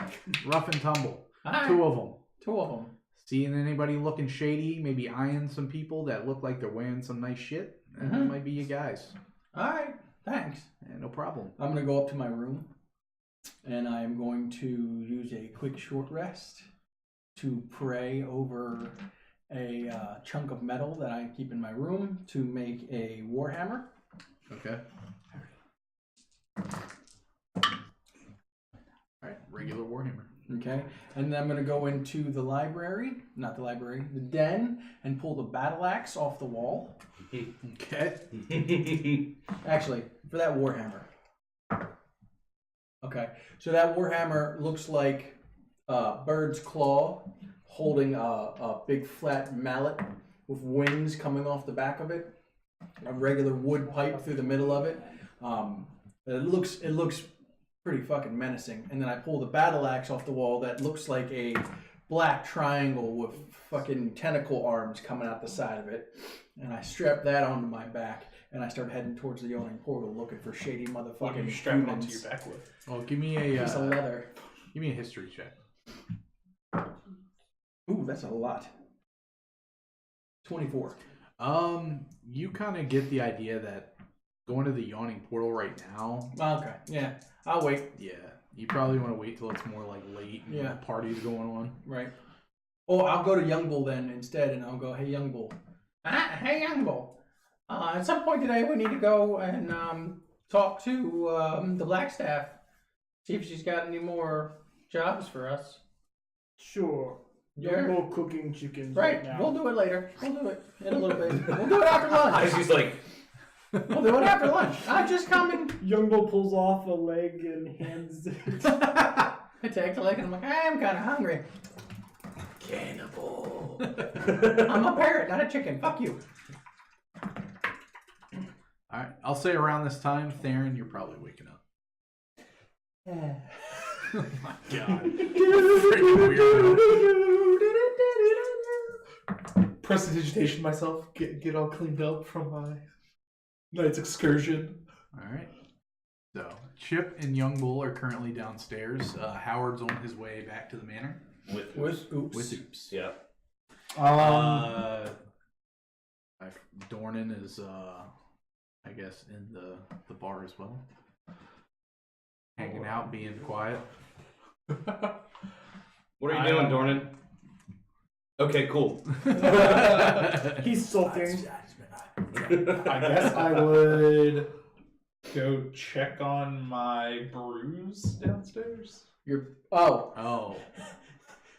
rough and tumble. Right. 2 of them. 2 of them. Seeing anybody looking shady, maybe eyeing some people that look like they're wearing some nice shit, that might be you guys. All right. Thanks. Yeah, no problem. I'm going to go up to my room, and I'm going to use a quick short rest to pray over a chunk of metal that I keep in my room to make a warhammer. Okay. Alright, regular Warhammer. Okay, and then I'm going to go into the the den, and pull the battle axe off the wall. Okay. Actually, for that warhammer. Okay, so that warhammer looks like a bird's claw holding a big flat mallet with wings coming off the back of it. A regular wood pipe through the middle of it. It looks pretty fucking menacing. And then I pull the battle axe off the wall that looks like a black triangle with fucking tentacle arms coming out the side of it. And I strap that onto my back, and I start heading towards the Yawning Portal looking for shady motherfucking What do you strap it humans. onto your back with? Well, give me a Piece of leather. give me a history check. Ooh, that's a lot. 24. You kind of get the idea that going to the Yawning Portal right now. Okay, yeah. I'll wait. Yeah, you probably want to wait till it's more like late. And Yeah. the party's going on. Right. Oh, I'll go to Young Bull then instead, and I'll go, hey, Young Bull. Hey, Young Bull. At some point today, we need to go and talk to the Blackstaff. See if she's got any more jobs for us. Sure. Yeah. You're both cooking chickens Right. now. We'll do it later. We'll do it in a little bit. We'll do it after lunch. She's like, We'll do it after lunch. I'm just coming. Youngbo pulls off a leg and hands it. I take the leg and I'm like, I'm kind of hungry. Cannibal. I'm a parrot, not a chicken. Fuck you. All right, I'll say around this time, Theron, you're probably waking up. Oh my god. Freaking weirdo. Prestidigitation myself, get all cleaned up from my night's excursion. All right. So Chip and Young Bull are currently downstairs. Howard's on his way back to the manor With Oops. with Oops. yeah. Dornan is, I guess, in the bar as well, hanging out, being quiet. What are you doing, Dornan? Okay, cool. He's sulking. I guess I would go check on my bruise downstairs. Oh.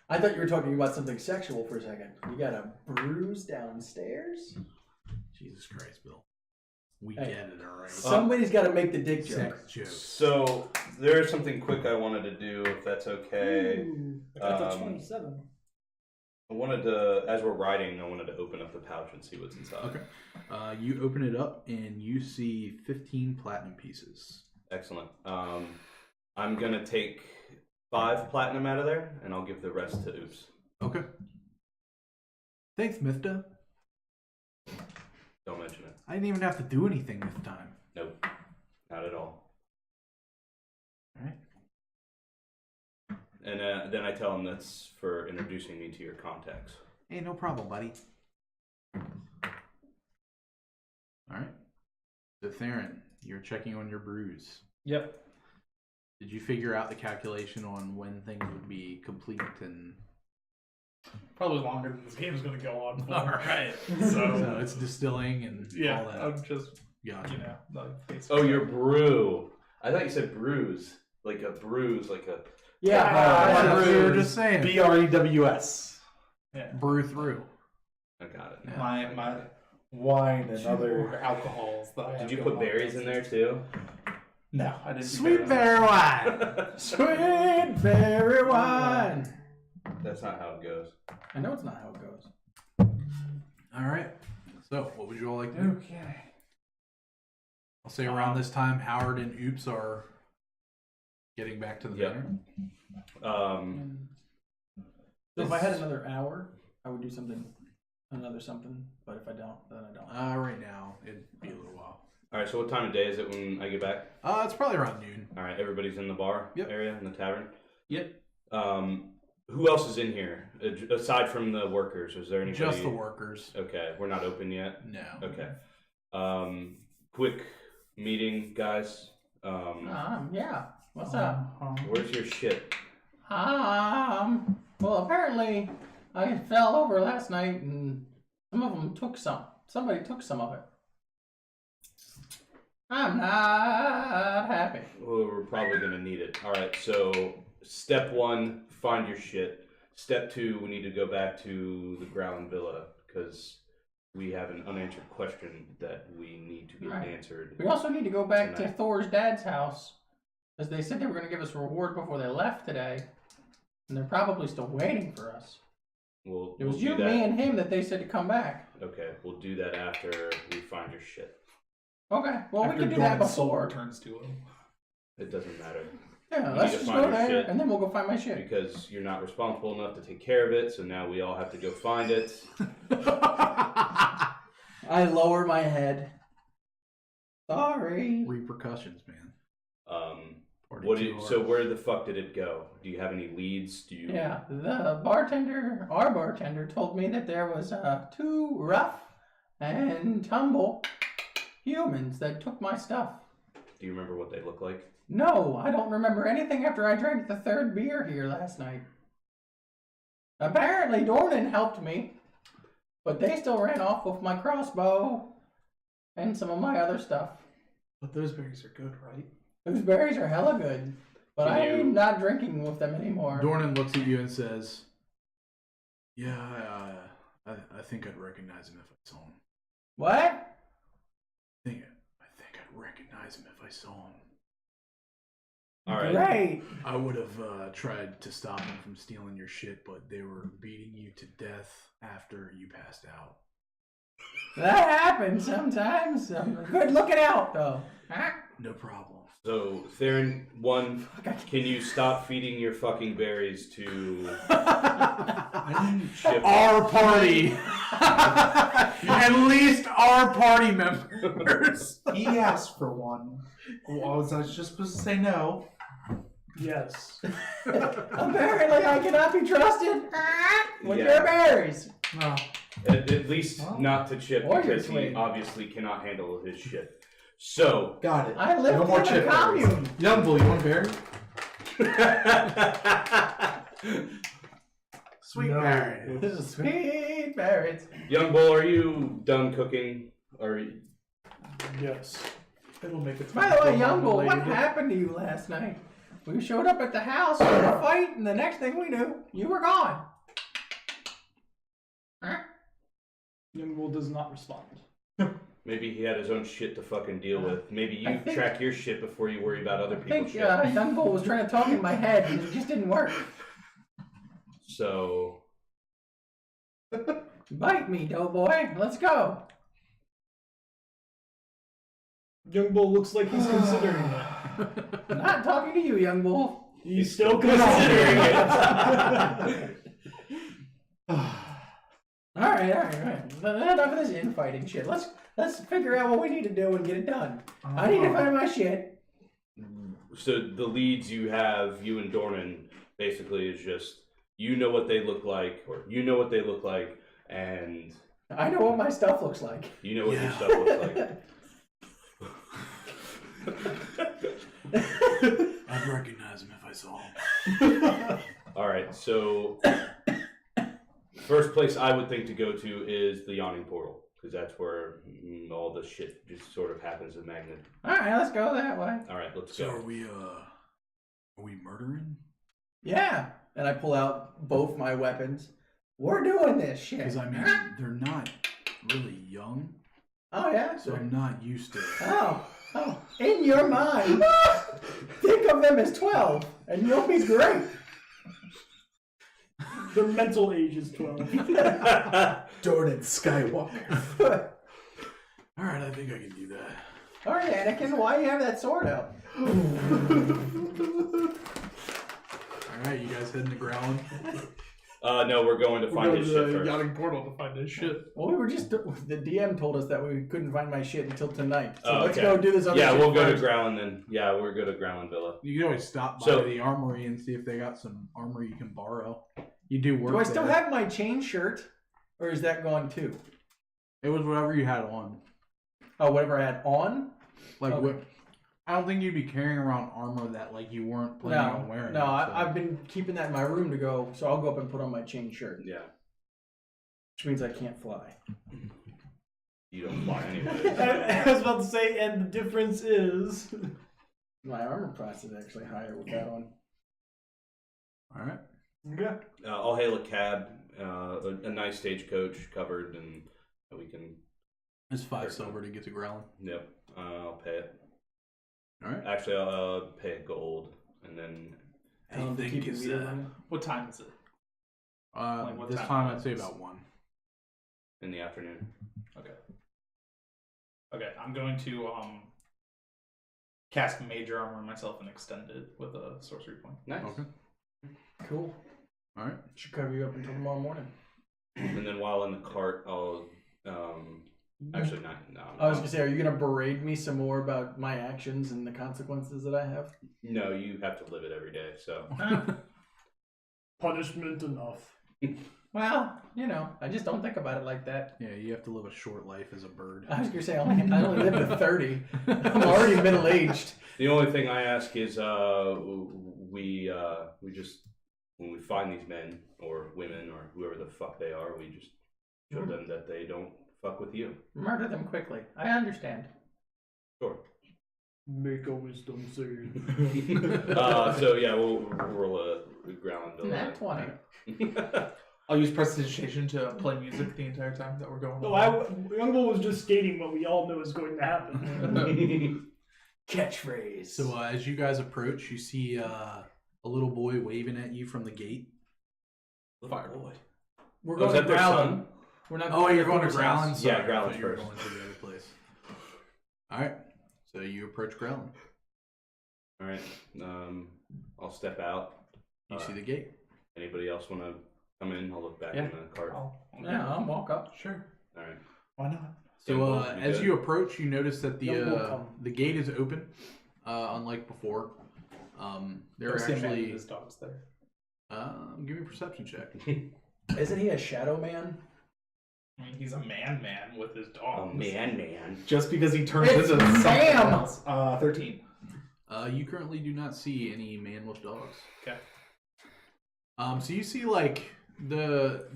I thought you were talking about something sexual for a second. You got a bruise downstairs? Jesus Christ, Bill. We Hey. get it, all right. Somebody's got to make the dick joke. Sex jokes. So there's something quick I wanted to do, if that's okay. Ooh, I got the 27. I wanted to, as we're riding, I wanted to open up the pouch and see what's inside. Okay. You open it up and you see 15 platinum pieces. Excellent. I'm gonna take 5 platinum out of there, and I'll give the rest to Oops. Okay. Thanks, Mifta. Don't mention it. I didn't even have to do anything this time. Nope, not at all. All right. And then I tell him that's for introducing me to your contacts. Hey, no problem, buddy. All right. So, Theron, you're checking on your bruise. Yep. Did you figure out the calculation on when things would be complete and... Probably longer than this game's going to go on for. All right. So, So it's distilling and yeah, all that. I'm just, Gotcha. you know, like, Oh, your brew. I thought you said bruise. Like a bruise, like a... Yeah, That's what we were bruise. just saying. BREWS. yeah. Brew through. I got it. Yeah. My Wine and other alcohols that I have Did you going put on. berries in there too? No, I didn't. do Sweet berries. berry wine. Sweet berry wine. That's not how it goes. I know it's not how it goes. All right. So, what would you all like to do? Okay. I'll say around this time, Howard and Oops are getting back to the Yep. manor. So if I had another hour, I would do another something. But if I don't, then I don't. Right now, it'd be a little while. All right, so what time of day is it when I get back? It's probably around noon. All right, everybody's in the bar Yep. area, in the tavern? Yep. Who else is in here? Aside from the workers, is there anybody? Just the workers. Okay, we're not open yet? No. Okay. Quick meeting, guys. Yeah. What's up? Where's your shit? Well, apparently I fell over last night and some of them took some. Somebody took some of it. I'm not happy. Well, we're probably going to need it. All right, so step 1, find your shit. Step 2, we need to go back to the Growling Villa because we have an unanswered question that we need to get answered. We also need to go back tonight. to Thor's dad's house because they said they were going to give us a reward before they left today. And they're probably still waiting for us. It was you, me, and him that they said to come back. Okay, we'll do that after we find your shit. Okay, well, After we can do that Dorman's soul before. returns to him. It doesn't matter. Yeah, You let's need to just find go your there shit. and then we'll go find my shit. Because you're not responsible enough to take care of it, so now we all have to go find it. I lower my head. Sorry. Repercussions, man. So where the fuck did it go? Do you have any leads? Do you? Yeah, our bartender told me that there was 2 rough and tumble humans that took my stuff. Do you remember what they look like? No, I don't remember anything after I drank the 3rd beer here last night. Apparently Dornan helped me, but they still ran off with my crossbow and some of my other stuff. But those berries are good, right? Those berries are hella good, but Can you- I'm not drinking with them anymore. Dornan looks at you and says, "Yeah, I think I'd recognize him if I saw him. What? I think I'd recognize him if I saw him. All right. Great. I would have tried to stop him from stealing your shit, but they were beating you to death after you passed out." That happens sometimes. Good looking out, though. Huh? No problem. So, Theron, one, can you stop feeding your fucking berries to ship? Our party. At least our party members. He asked for one. Was I just supposed to say no? Yes. Apparently, I cannot be trusted with Yeah. your berries. No. At least not to Chip Or your because he twin. obviously cannot handle his shit. So, Got it. I live no more in a chip berries. commune. Young bull, you want a berry? Sweet No. berries. Sweet berries. Young Bull, are you done cooking? Or Yes. It'll make it. By the way, young bull, what happened to you last night? We showed up at the house for a fight, and the next thing we knew, you were gone. Huh? Young Bull does not respond. maybe he had his own shit to fucking deal with. Maybe I you think- track your shit before you worry about other I people's think shit. young bull was trying to talk in my head, and it just didn't work. So, Bite me, doughboy. Let's go. Young Bull looks like he's considering it. Not talking to you, young bull. He's still considering it. All right. Enough of this infighting shit. Let's figure out what we need to do and get it done. I need to find my shit. so the leads you have, you and Dornan, basically is just you know what they look like, or you know what they look like, and I know what my stuff looks like. you know what your stuff looks like. I'd recognize him if I saw him. All right, so first place I would think to go to is the Yawning Portal, because that's where all the shit just sort of happens in Magnet. All right, let's go that way. All right, let's So go. are we murdering? Yeah. And I pull out both my weapons. We're doing this shit. Because I mean, they're not really young, Oh yeah. so I'm not used to it. Oh. In your mind, think of them as 12, and you'll be great. Their mental age is 12. Jordan Skywalker. All right, I think I can do that. All right, Anakin, why do you have that sword out? All right, you guys heading to Growling? No, we're going to We're find going his to shit the first. yachting portal to find his shit. Well, we were just the DM told us that we couldn't find my shit until tonight. So Oh, let's okay. go do this other Yeah, shit we'll go to first. Growlin then. Yeah, we'll go to Growlin Villa. You can always stop by So- the armory and see if they got some armor you can borrow. You do work Do I still there. have my chain shirt, or is that gone too? It was whatever you had on. Oh, whatever I had on? Like, Okay. what? I don't think you'd be carrying around armor that like you weren't planning on wearing. No, so. I've been keeping that in my room to go, so I'll go up and put on my chain shirt, Yeah, which means I can't fly. you don't fly anyway. I was about to say, and the difference is. My armor class is actually higher with that on. All right. Okay. I'll hail a cab, a nice stagecoach covered, and we can. It's 5 silver to get to Growling. Yep, I'll pay it. All right. Actually, I'll pay it gold, and then Tell them to keep the meter running. What time is it? Like, what This time time is I'd say it? about 1. in the afternoon. Okay, I'm going to cast Major Armor on myself and extend it with a sorcery point. Nice. Okay. Cool. All right. Should cover you up until tomorrow morning. And then while in the cart, I'll actually not. No, I was gonna say, are you gonna berate me some more about my actions and the consequences that I have? no, you have to live it every day. So Punishment enough. Well, you know, I just don't think about it like that. Yeah, you have to live a short life as a bird. I was gonna say, I only live to 30. I'm already middle aged. the only thing I ask is, we just when we find these men or women or whoever the fuck they are, we just show them that they don't fuck with you. Murder them quickly. I understand. Sure. Make a wisdom save. So yeah, we'll roll a ground. Nat 20. I'll use prestidigitation to play music the entire time that we're going. No, Young Bull was just stating what we all know is going to happen. Catchphrase. So as you guys approach, you see a little boy waving at you from the gate. Fire. We're Oh, going is to that their Growlin. son? We're not Oh, you're going to Thor's house. Growling? Yeah, Sorry, I Growlin's thought you were first. going to the other place. All right. So you approach Grellin. All right. I'll step out. You see the gate. Anybody else want to come in? I'll look back in the cart. I'll walk up. Sure. All right. Why not? So as you approach, you notice that the gate is open, unlike before. There are actually his dogs there. give me a perception check. Isn't he a shadow man? I mean, he's a man with his dogs. Man. Just because he turns It's into something Sam! else. 13. You currently do not see any man with dogs. Okay. So you see like the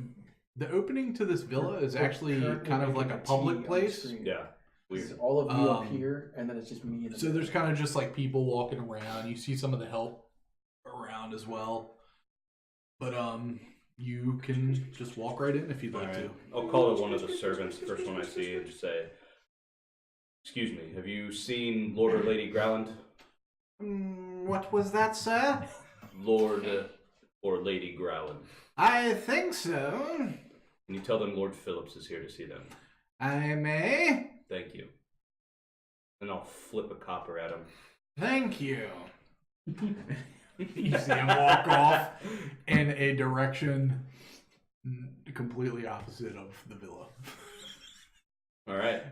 opening to this villa is actually kind of like a public place. Yeah. Weird. It's all of you up here, and then it's just me. So there's kind of just like people walking around. You see some of the help around as well, but you can just walk right in if you'd like to. I'll call it one of the servants, the first one I see, and just say, "Excuse me, have you seen Lord or Lady Growland?" What was that, sir? Lord or Lady Growland. I think so. Can you tell them Lord Phillips is here to see them? I may. Thank you. And I'll flip a copper at him. Thank you. You see him walk off in a direction completely opposite of the villa. All right.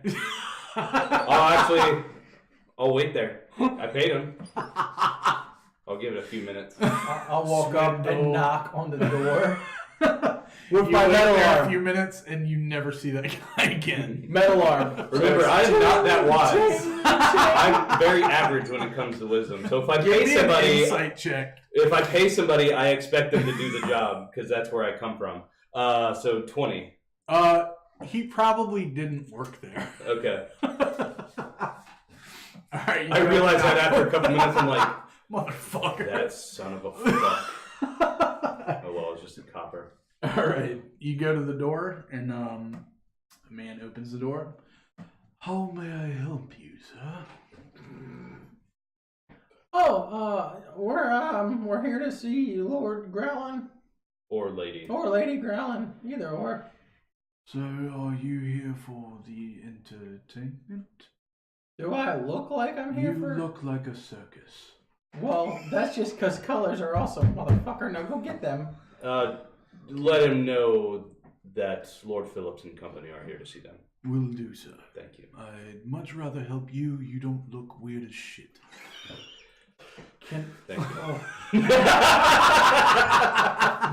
I'll wait there. I paid him. I'll give it a few minutes. I'll walk up and knock on the door. With my metal a arm. few minutes and you never see that guy again. Metal arm. Remember, I'm not that wise. I'm very average when it comes to wisdom. So if I pay somebody, insight check. if I pay somebody, I expect them to do the job because that's where I come from. So 20. He probably didn't work there. Okay. All right. I realized that after a couple minutes, I'm like, motherfucker. that son of a fuck. Oh well, it's just a copper. All right. You go to the door, and a man opens the door. How may I help you, sir? Oh, we're here to see Lord Growlin Or lady. or Lady Growlin, either or. So, are you here for the entertainment? Do I look like I'm here for? You look like a circus. Well, that's just because colors are awesome, motherfucker. Now go get them. Let him know that Lord Phillips and company are here to see them. Will do, sir. Thank you. I'd much rather help you. You don't look weird as shit. Thank you.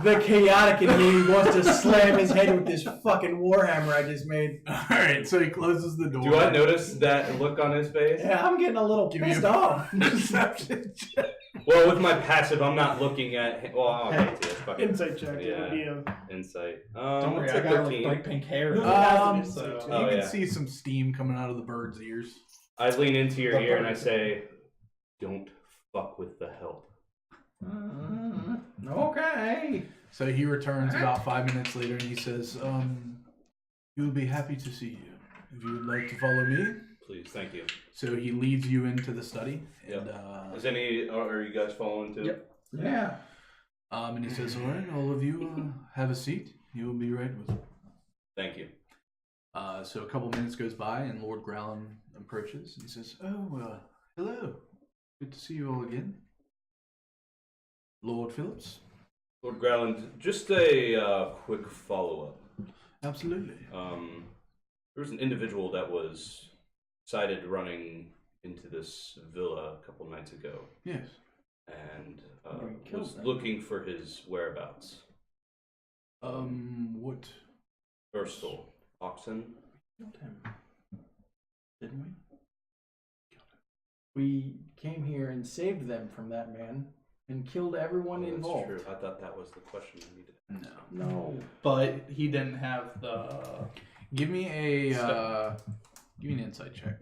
The chaotic in me wants to slam his head with this fucking warhammer I just made. All right, so he closes the door. Do I notice that look on his face? Yeah, I'm getting a little pissed off. Perception check. Well, with my passive, I'm not looking at him. Well, I'll get to it. Fuck it. Insight check. It would be a Insight. Don't worry, It's I a got like 13. bright pink hair. No, So, You Oh, can yeah. see some steam coming out of the bird's ears. I lean into your ear and I say, "Don't fuck with the help." Okay. So he returns about 5 minutes later and he says, "You'll be happy to see you. If you would like to follow me." Please, thank you. So he leads you into the study. And, Are you guys following too? Yep. Yeah. and he says, "All right, all of you have a seat. You will be right with me." Thank you. So a couple minutes goes by and Lord Growlin approaches and he says, "Oh, hello. Good to see you all again. Lord Phillips?" Lord Growland, just a quick follow-up. Absolutely. There was an individual that was sighted running into this villa a couple nights ago, Yes. and We killed was them. looking for his whereabouts. What? Ursel Oxen. Killed him. Didn't we? We came here and saved them from that man and killed everyone That's involved. true. I thought that was the question I needed. No. No. but he didn't have the. Give me an insight check.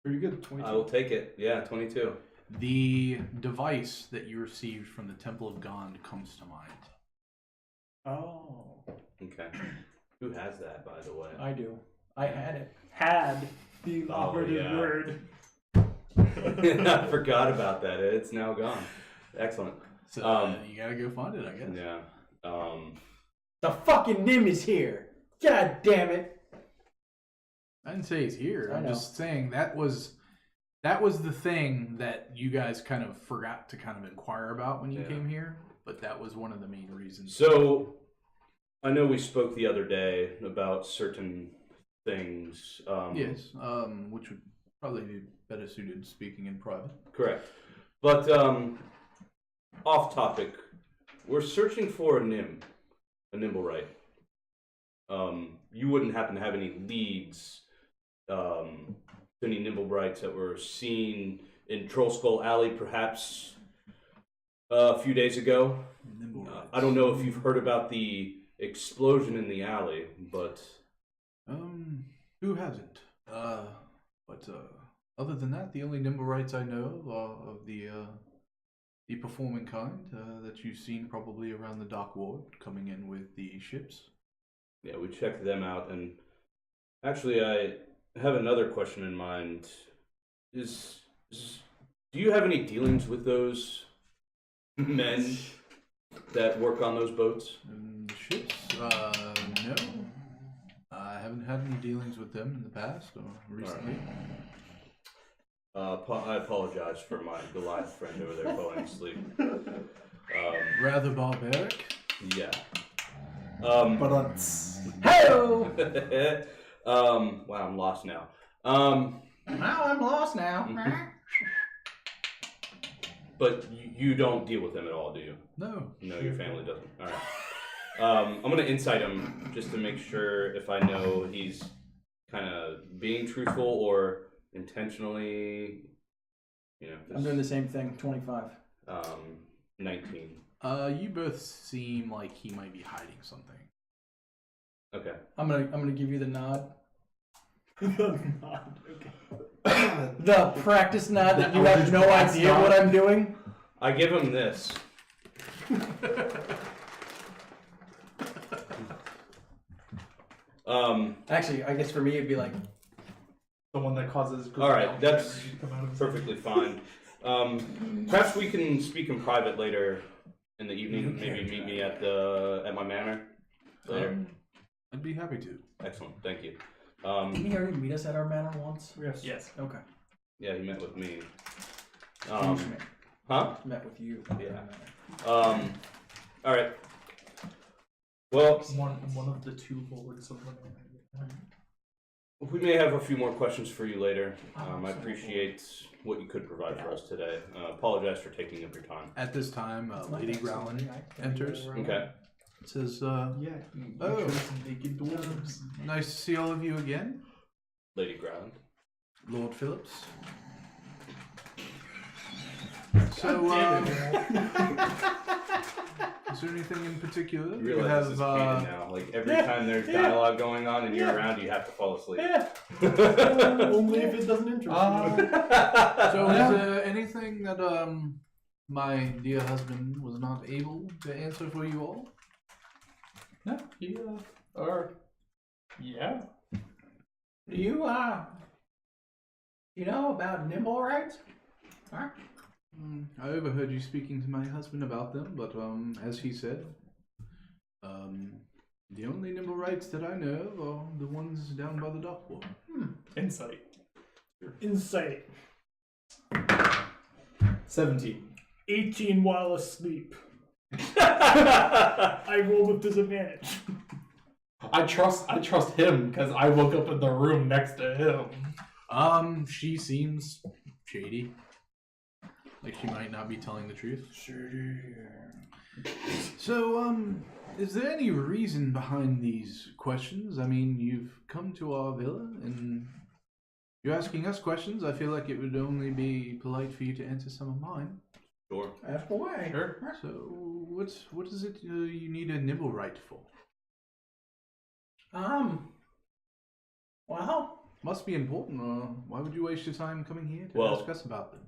pretty good. 22. I will take it. Yeah, 22. The device that you received from the Temple of Gond comes to mind. Oh. Okay. Who has that, by the way? I do. I had it. Had the Oh, operative yeah. word. I forgot about that. It's now gone. Excellent. So you gotta go find it, I guess. Yeah. The fucking Nim is here. God damn it. I didn't say he's here. I I'm know. just saying that was the thing that you guys kind of forgot to kind of inquire about when you came here. But that was one of the main reasons. So, I know we spoke the other day about certain things. Yes, which would probably be better suited speaking in private. Correct. But, off topic, we're searching for a Nimblewright. You wouldn't happen to have any leads, any Nimblewrights that were seen in Troll Skull Alley, perhaps a few days ago? I don't know if you've heard about the explosion in the alley, but who hasn't? But other than that, the only Nimblewrights I know are of the performing kind that you've seen probably around the dock ward coming in with the ships. yeah, we checked them out, and actually, I have another question in mind. Do you have any dealings with those men that work on those boats? Ships? No. I haven't had any dealings with them in the past or recently. I apologize for my Goliath friend over there falling asleep. Rather barbaric. Yeah. But Hello. Wow, I'm lost now. Now I'm lost now. But you don't deal with them at all, do you? No. No, your family doesn't. All right. I'm gonna insight him just to make sure if I know he's kind of being truthful or intentionally. You know. I'm doing the same thing. 25. 19. You both seem like he might be hiding something. Okay. I'm gonna give you the nod. Okay. The practice nod that you have no idea what I'm doing. I give him this. Actually, I guess for me it'd be like the one that causes. All right, that's perfectly fine. Perhaps we can speak in private later in the evening. Maybe meet me at my manor later. I'd be happy to. Excellent, thank you. didn't he already meet us at our manor once? Yes. Okay. Yeah, he met with me. Met Huh? with you. Yeah. All right. Well, one of the two lords of the manor. we may have a few more questions for you later. I appreciate what you could provide for us today. Apologize for taking up your time. At this time, Lady Growlin enters. Okay. It says, Yeah. Oh. Naked dwarves. nice to see all of you again. Lady Ground. Lord Phillips. So, is there anything in particular? You realize this is canon now. Like every time there's dialogue going on and you're around, you have to fall asleep. Yeah. Only if it doesn't interest you. So, is there anything that my dear husband was not able to answer for you all? No, yeah. Do you know about Nimblewrights? Huh? I overheard you speaking to my husband about them, but as he said, the only Nimblewrights that I know of are the ones down by the dock wall. Insight. Insight. 17. 18 while asleep. I rolled with disadvantage. I trust him because I woke up in the room next to him. She seems shady. Like she might not be telling the truth. So, is there any reason behind these questions? I mean, you've come to our villa and you're asking us questions. I feel like it would only be polite for you to answer some of mine. Sure. Ask away. Sure. So, what is it you need a Nimblewright for? Well, Must be important, or why would you waste your time coming here to Well- ask us about them?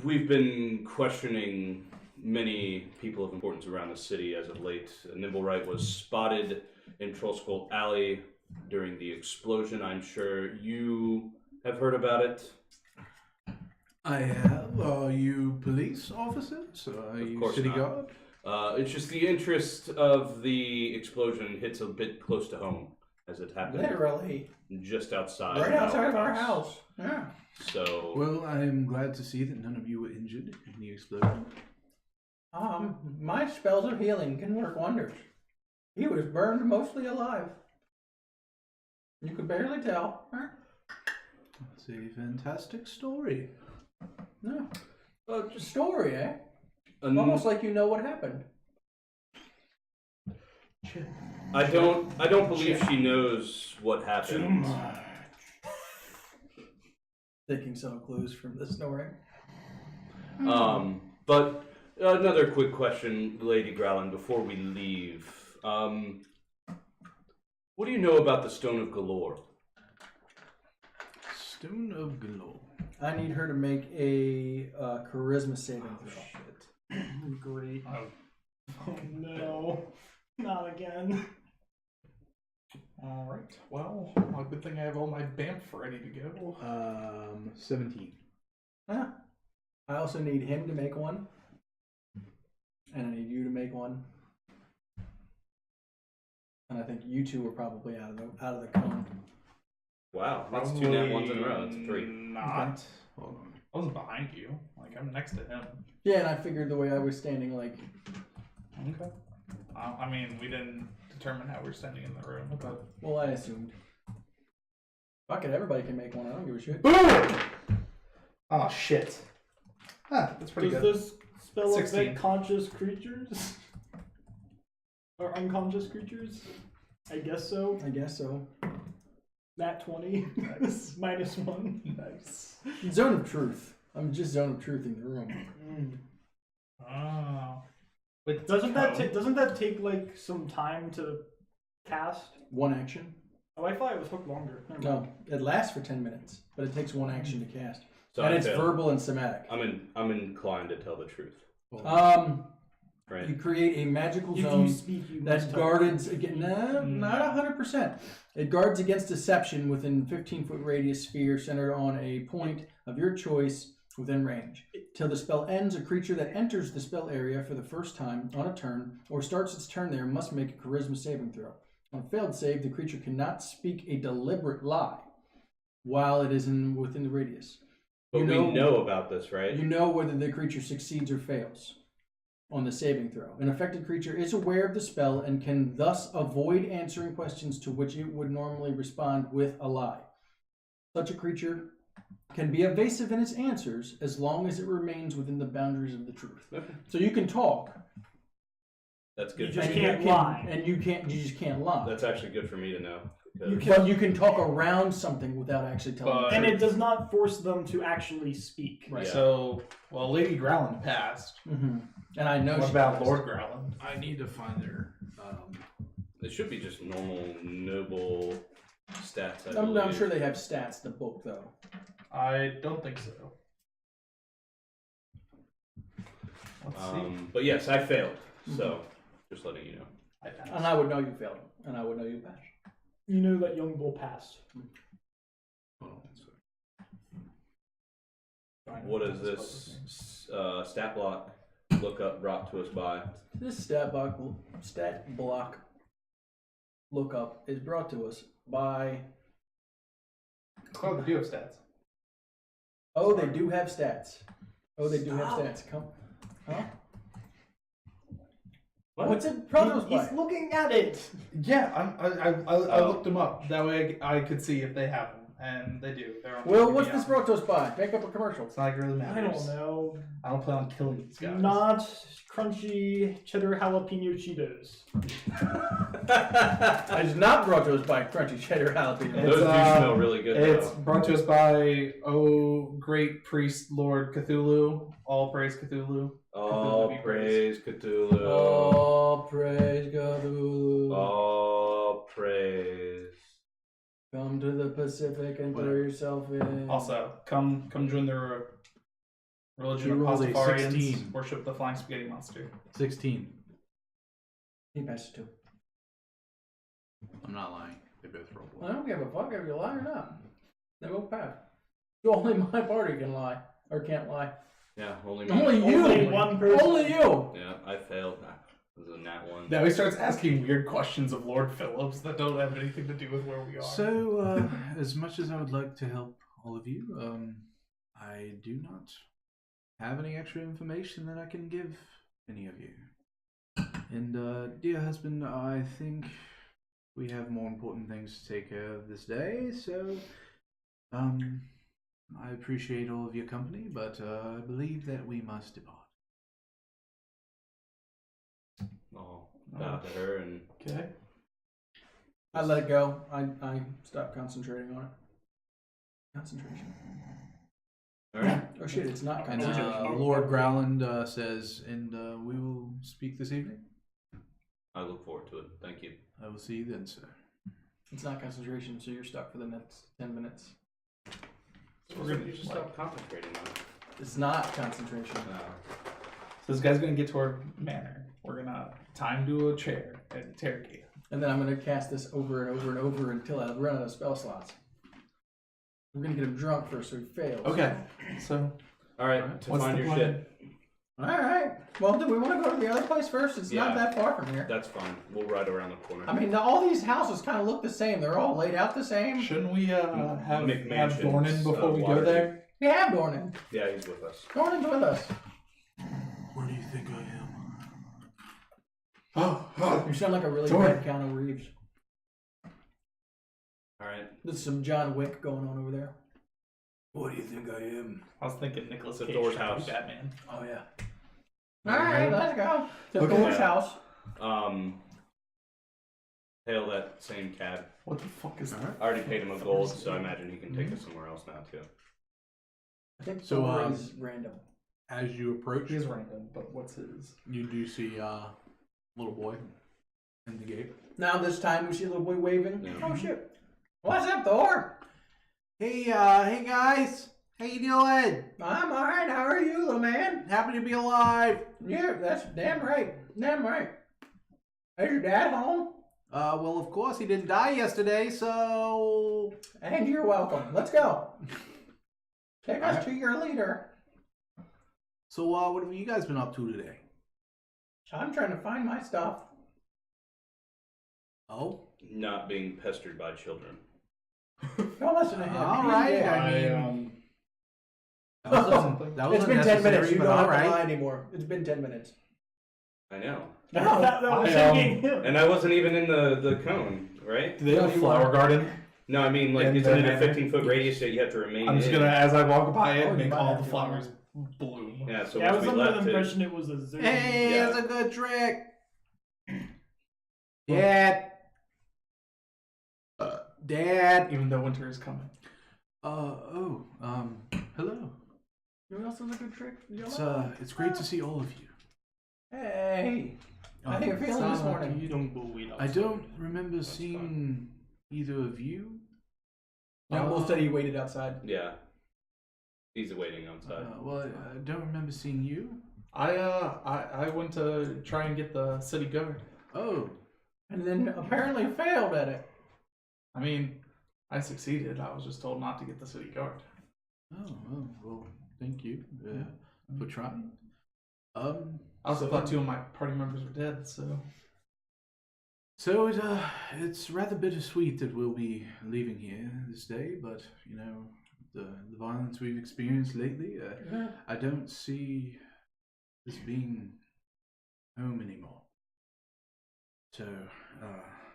We've been questioning many people of importance around the city as of late. Nimblewright was spotted in Troll Skull Alley during the explosion. I'm sure you have heard about it. I have. Are you police officers? Are Of you course city not. guard? It's just the interest of the explosion hits a bit close to home, as it happened Literally. just outside. Right outside of our house. Yeah. So Well, I'm glad to see that none of you were injured in the explosion. My spells of healing can work wonders. He was burned mostly alive. You could barely tell. That's a fantastic story. No. just Story, eh? Almost like you know what happened. I don't believe she knows what happened. Taking some clues from the story. But another quick question, Lady Growlin, before we leave. What do you know about the Stone of Galore? Stone of Galore. I need her to make a charisma saving throw. Great. Oh, Oh no. Not again. all right. Well, a good thing I have all my BAMF ready to go. 17. Ah. I also need him to make one. And I need you to make one. And I think you two are probably out of the cone. Wow, that's 2 nat ones in a row. That's 3. Not. Hold on. I wasn't behind you. Like, I'm next to him. Yeah, and I figured the way I was standing, like, Okay. I mean, we didn't determine how we're standing in the room, but... well, I assumed. Fuck it, everybody can make one. I don't give a shit. Boom! Oh, shit. Ah, that's pretty Does good. this spell 16. affect conscious creatures? Or unconscious creatures? I guess so. I guess so. Nat 20. Nice. -1. Nice. Zone of truth. I'm just zone of truth in the room. Oh. Wait, Doesn't that take like some time to cast? One action. Oh, I thought it was hooked longer. Never No, mind. it lasts for 10 minutes, but it takes one action to cast. So And I it's failed. verbal and somatic. I'm inclined to tell the truth. You Right? create a magical If zone you speak, you that's must tell guarded against, not 100%. It guards against deception within 15-foot radius sphere centered on a point of your choice within range. Till the spell ends, a creature that enters the spell area for the first time on a turn or starts its turn there must make a charisma saving throw. On a failed save, the creature cannot speak a deliberate lie while it is within the radius. But You we know about this, right? You know whether the creature succeeds or fails on the saving throw. An affected creature is aware of the spell and can thus avoid answering questions to which it would normally respond with a lie. Such a creature can be evasive in its answers as long as it remains within the boundaries of the truth. Okay. So you can talk. That's good. You for just me. can't lie. And you just can't lie. That's actually good for me to know. But you can talk around something without actually telling But- the And truth. it does not force them to actually speak. Right. Yeah. So, well, Lady Growlin passed. Mm-hmm. And I know What she about does. Lord Growlin? I need to find their. It should be just normal, noble stats. I I'm believe. sure they have stats, the book, though. I don't think so. Let's see. But yes, I failed. So, just letting you know. I passed. And I would know you failed. And I would know you passed. You know that young bull passed. Hold on one second. What is this stat block lookup brought to us by? This stat block lookup is brought to us by. Oh, the do have stats. Oh, they do have stats. Oh, they do have stats. Come, huh? What's it brought to us He's by? looking at it. Yeah, I looked them up. That way I could see if they have them, and they do. They're on Well, Wikipedia. what's this brought to us by? Make up a commercial. It's not like it really I matters. don't know. I don't plan on killing these guys. Not crunchy cheddar jalapeno Cheetos. It's not brought to us by Crunchy Cheddar Jalapeno. It's, Those do smell really good. It's though. brought to us by great priest Lord Cthulhu. All praise Cthulhu. All Cthulhu be praise Cthulhu. All praise Cthulhu. All praise. Come to the Pacific and throw yourself in. Also, come join the religion He of rolled a Pastafarians. 16. Worship the flying spaghetti monster. 16. He passed it too. I'm not lying. They both rolled I well. don't give a fuck if you lie or not. They both pass. Only my party can lie. Or can't lie. Yeah, only me. Only you! Only one person. Only you! Yeah, I failed. This is a nat 1. Now he starts asking weird questions of Lord Phillips that don't have anything to do with where we are. So, as much as I would like to help all of you, I do not have any extra information that I can give any of you. And, dear husband, I think we have more important things to take care of this day, so, I appreciate all of your company, but, I believe that we must depart. I'll bow to her and... Okay. I let it go. I stopped concentrating on it. Concentration. Alright. Oh shit, it's not And concentration. Lord Growland says, and we will speak this evening. I look forward to it. Thank you. I will see you then, sir. It's not concentration, so you're stuck for the next 10 minutes. So we're gonna just stop concentrating on it. It's not concentration. So this guy's gonna get to our manor. We're gonna tie him to a chair and interrogate him. And then I'm going to cast this over and over and over until I run out of spell slots. We're going to get him drunk first so he fails. Okay. So Alright, to what's find the your plan? shit. Alright. Well, do we want to go to the other place first? It's not Yeah. that far from here. That's fine. We'll ride around the corner. I mean, all these houses kind of look the same. They're all laid out the same. Shouldn't we have McMansions, Dornan before we go Waterdeep. there? We have Dornan. Yeah, he's with us. Dornan's with us. Where do you think I am? You sound like a really Dornan. bad Keanu Reeves. Alright. There's some John Wick going on over there. What do you think I am? I was thinking Nicholas The Cage Thor's trying to house. be Batman. Oh, yeah. Alright, let's go. To Okay. Thor's Yeah. house. Hail that same cab. What the fuck is that? I already paid him a gold, so I imagine he can take us somewhere else now too. I think So, Thor is random. As you approach, He is random, but what's his? you do see little boy in the gate. Now this time we see a little boy waving. Yeah. Oh, shit. What's up, Thor? Hey guys, how you doing? I'm alright. How are you, little man? Happy to be alive. Yeah, that's damn right. Damn right. Is your dad home? Well, of course he didn't die yesterday, so And you're welcome. Let's go. Take us to your leader. So, what have you guys been up to today? I'm trying to find my stuff. Oh, Not being pestered by children. Don't listen to him. All He's right, dead. I mean, that was, that was It's been 10 minutes. unnecessary, You but don't have all to right. lie anymore. It's been 10 minutes. I know. No, that was I, shaking him. And I wasn't even in the cone, right? Do they have a flower garden? No, I mean, like, And isn't it a then- 15-foot radius that you have to remain I'm just in? gonna, as I walk by it, Oh, you make might all have the to. flowers bloom. Yeah, so Yeah, I once was we under left the it... impression it was a zoo. hey, Yeah. that's a good trick. Dad. Dad. Even though winter is coming. Hello. You know what else is a good trick? It's great to see all of you. Hey. How are you feeling this morning? You don't believe I don't remember seeing either of you. Yeah, Will said he waited outside. Yeah. He's waiting outside. Well, I don't remember seeing you. I went to try and get the city guard. Oh, And then apparently failed at it. I mean, I succeeded. I was just told not to get the city guard. well, thank you for trying. I also thought 2 of my party members were dead, so... So it's rather bittersweet that we'll be leaving here this day, but you know, the violence we've experienced lately, I don't see this being home anymore. So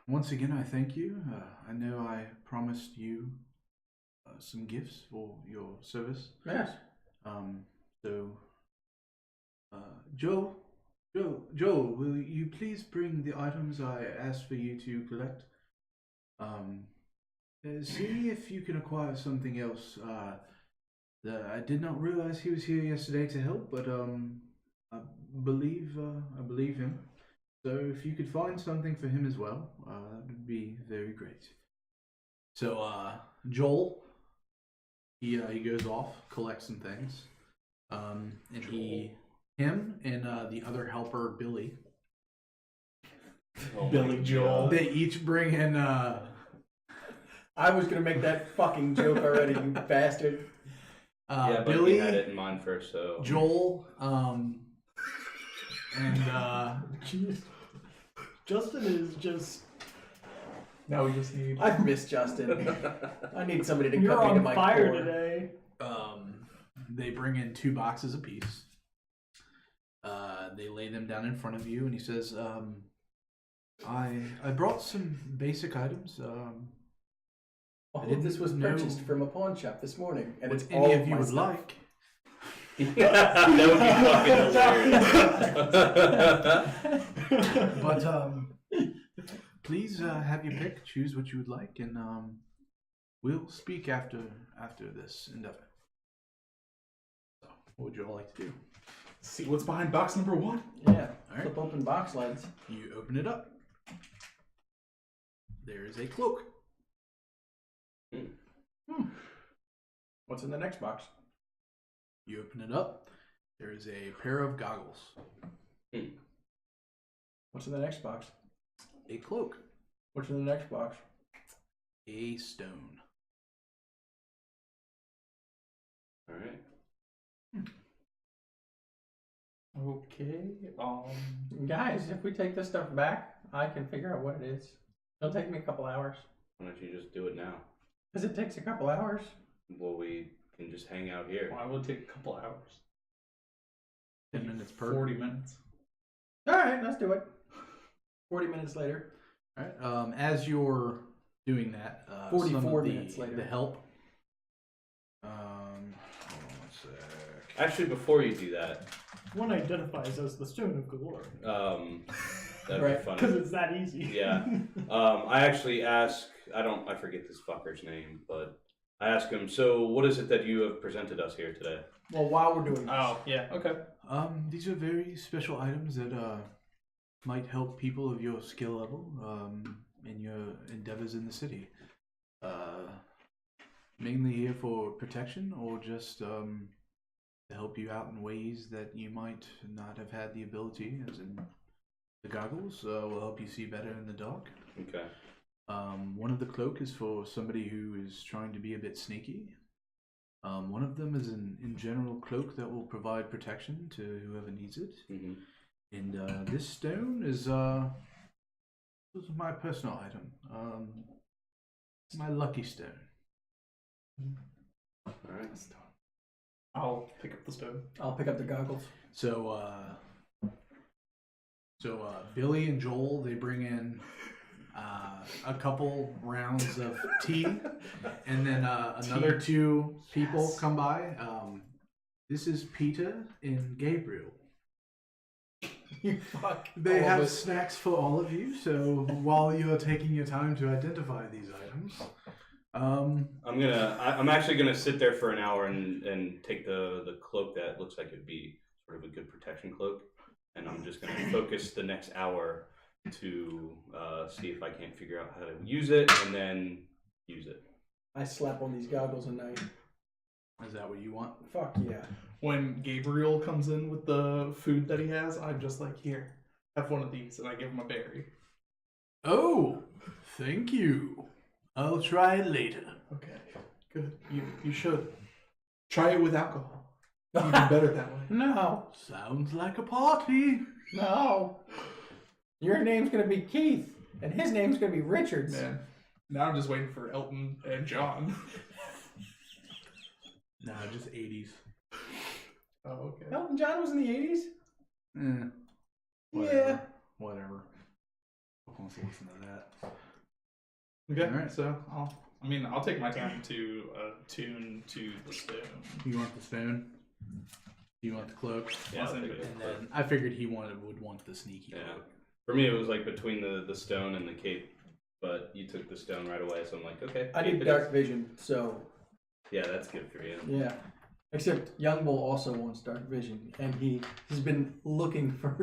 once again, I thank you. I know I promised you some gifts for your service. Yes. So Joel, will you please bring the items I asked for you to collect? See if you can acquire something else. I did not realize he was here yesterday to help, but I believe him. So if you could find something for him as well, that would be very great. So Joel, he goes off, collects some things, and him and the other helper Billy. Oh Billy my Joel. God. They each bring in. I was gonna make that fucking joke already, you bastard. Yeah, but Billy, he had it in mind first, so... Joel, and Justin is just. Now we just need. I've missed Justin. I need somebody to You're cut me to on my fire core. today. They bring in 2 boxes apiece. They lay them down in front of you, and he says, I brought some basic items. All of this was purchased from a pawn shop this morning, and it's What all any of of you my would stuff. like. That would be fucking hilarious. But please have your pick. Choose what you would like, and we'll speak after this endeavor. So, what would you all like to do? See what's behind box number 1. Yeah, All right. flip open box lids. You open it up. There is a cloak. What's in the next box? You open it up. There is a pair of goggles. What's in the next box? A cloak. What's in the next box? A stone. All right. Okay. Guys, if we take this stuff back, I can figure out what it is. It'll take me a couple hours. Why don't you just do it now? Because it takes a couple hours. Well, we can just hang out here. Well, I would take a couple hours. 10 minutes per. 40 minutes. All right, let's do it. 40 minutes later. All right. As you're doing that, 44 some of minutes later. the help. Hold on one sec. Actually, before you do that, One identifies as the Stone of Galore. that'd Right, be funny. Because it's that easy. Yeah. I actually ask, I forget this fucker's name, but I ask him, so what is it that you have presented us here today? Well, while we're doing this. Oh, yeah. Okay. These are very special items that might help people of your skill level in your endeavors in the city. Mainly here for protection, or just to help you out in ways that you might not have had the ability, as in the goggles will help you see better in the dark. Okay. One of the cloak is for somebody who is trying to be a bit sneaky. One of them is an in general cloak that will provide protection to whoever needs it. Mm-hmm. And this stone is my personal item. My lucky stone. All right. I'll pick up the stone. I'll pick up the goggles. So Billy and Joel, they bring in a couple rounds of tea, and then another 2 people come by. This is Peter and Gabriel. You fuck. They all of have us. snacks for all of you, so while you are taking your time to identify these items, I'm actually gonna sit there for an hour and take the cloak that looks like it'd be sort of a good protection cloak, and I'm just gonna focus the next hour to see if I can't figure out how to use it, and then use it. I slap on these goggles at night. is that what you want? Fuck yeah. When Gabriel comes in with the food that he has, I'm just like, here, have one of these, and I give him a berry. Oh, thank you. I'll try it later. Okay, good. You should. Try it with alcohol. Even better that way. No. Sounds like a party. No. Your name's going to be Keith, and his name's going to be Richards. Man, now I'm just waiting for Elton and John. Nah, just 80s. Oh, okay. Elton John was in the 80s? Whatever. Whatever. Who wants to listen to that? Okay, Alright. so I'll take my time to tune to the stone. You want the stone? You want the cloak? Yeah, I'll take And it. And then I figured he would want the sneaky Yeah. cloak. For me, it was like between the stone and the cape, but you took the stone right away, so I'm like, okay. I cape did it dark is. vision, so Yeah, that's good for you. yeah. Except Young Bull also wants dark vision, and he's been looking for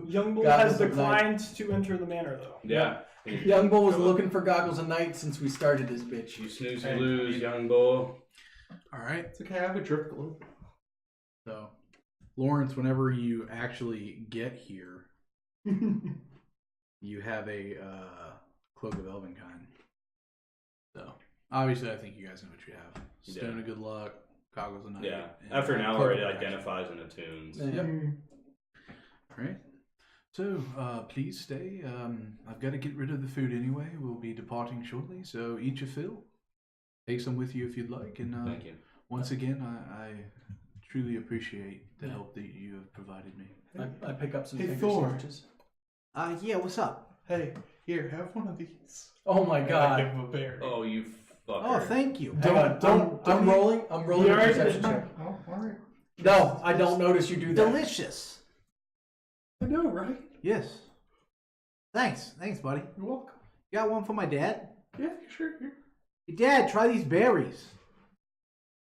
Young Bull goggles has at night. declined to enter the manor, though. Yeah. Young Bull was looking for goggles at night since we started this bitch. You snooze, Hey, you lose, young bull. All right. It's okay, I have a drift globe. So, Lawrence, whenever you actually get here, you have a cloak of Elvenkind. So, obviously, I think you guys know what you have. Stone of Good Luck, goggles of night. Yeah. and After an Cloak hour, of it Protection. identifies and attunes. Yep. All right. So, please stay. I've got to get rid of the food anyway. We'll be departing shortly, so eat your fill. Take some with you if you'd like. And Thank you. once again, I truly appreciate the help that you have provided me. I pick up some Hey, finger Thor. sandwiches. Yeah, what's up? Hey, here, have one of these. Oh my And I god. give him a berry. Oh, you fucker. Oh, thank you. Hang on, I'm rolling. I'm rolling You a alright? perception check. Oh, all right. No, I don't notice you do that. Delicious. I know, right? Yes. Thanks, buddy. You're welcome. You got one for my dad? Yeah, sure. Here. Hey, Dad, try these berries.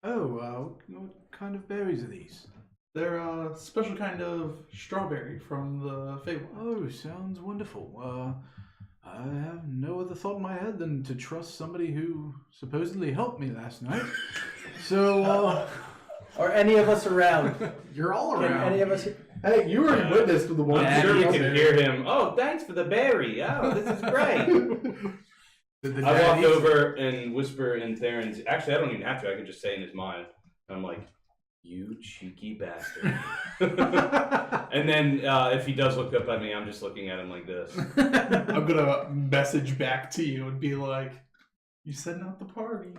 Oh, what kind of berries are these? They're a special kind of strawberry from the Fable. Oh, sounds wonderful. I have no other thought in my head than to trust somebody who supposedly helped me last night. So, Are any of us around? you're all Can around. any of us? Hey, you already witnessed the one. I'm sure you can hear him. Oh, thanks for the berry. Oh, this is great. Did the I walk daddies- over and whisper in Theron's. Actually, I don't even have to. I could just say in his mind. I'm like, "You cheeky bastard." And then if he does look up at me, I'm just looking at him like this. I'm gonna message back to you and be like, "You said not the party."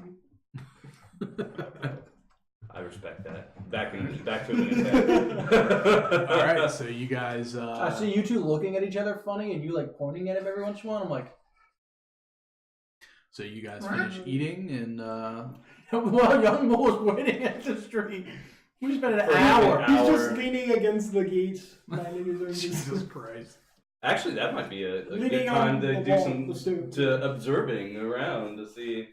I respect that. Back to him in his head. All right, so you guys. I see you two looking at each other funny, and you like pointing at him every once in a while. I'm like, So you guys finish eating, and well, young Bull was waiting at the street. We spent an For hour. an He's hour. just leaning against the gate, minding his own Jesus business. Christ. Actually, that might be a good Leaning time on to the do wall, some the stoop. to observing around to see,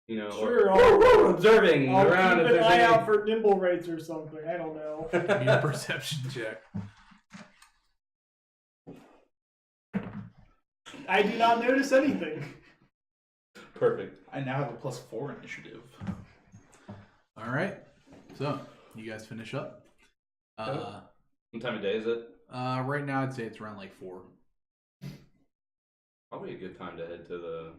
Sure, or observing I'll around keep if an there's eye any. out for nimble rights or something. I don't know. Give me a perception check. I do not notice anything. Perfect. I now have a +4 initiative. All right, so you guys finish up. What time of day is it? Right now, I'd say it's around like 4. Probably a good time to head to the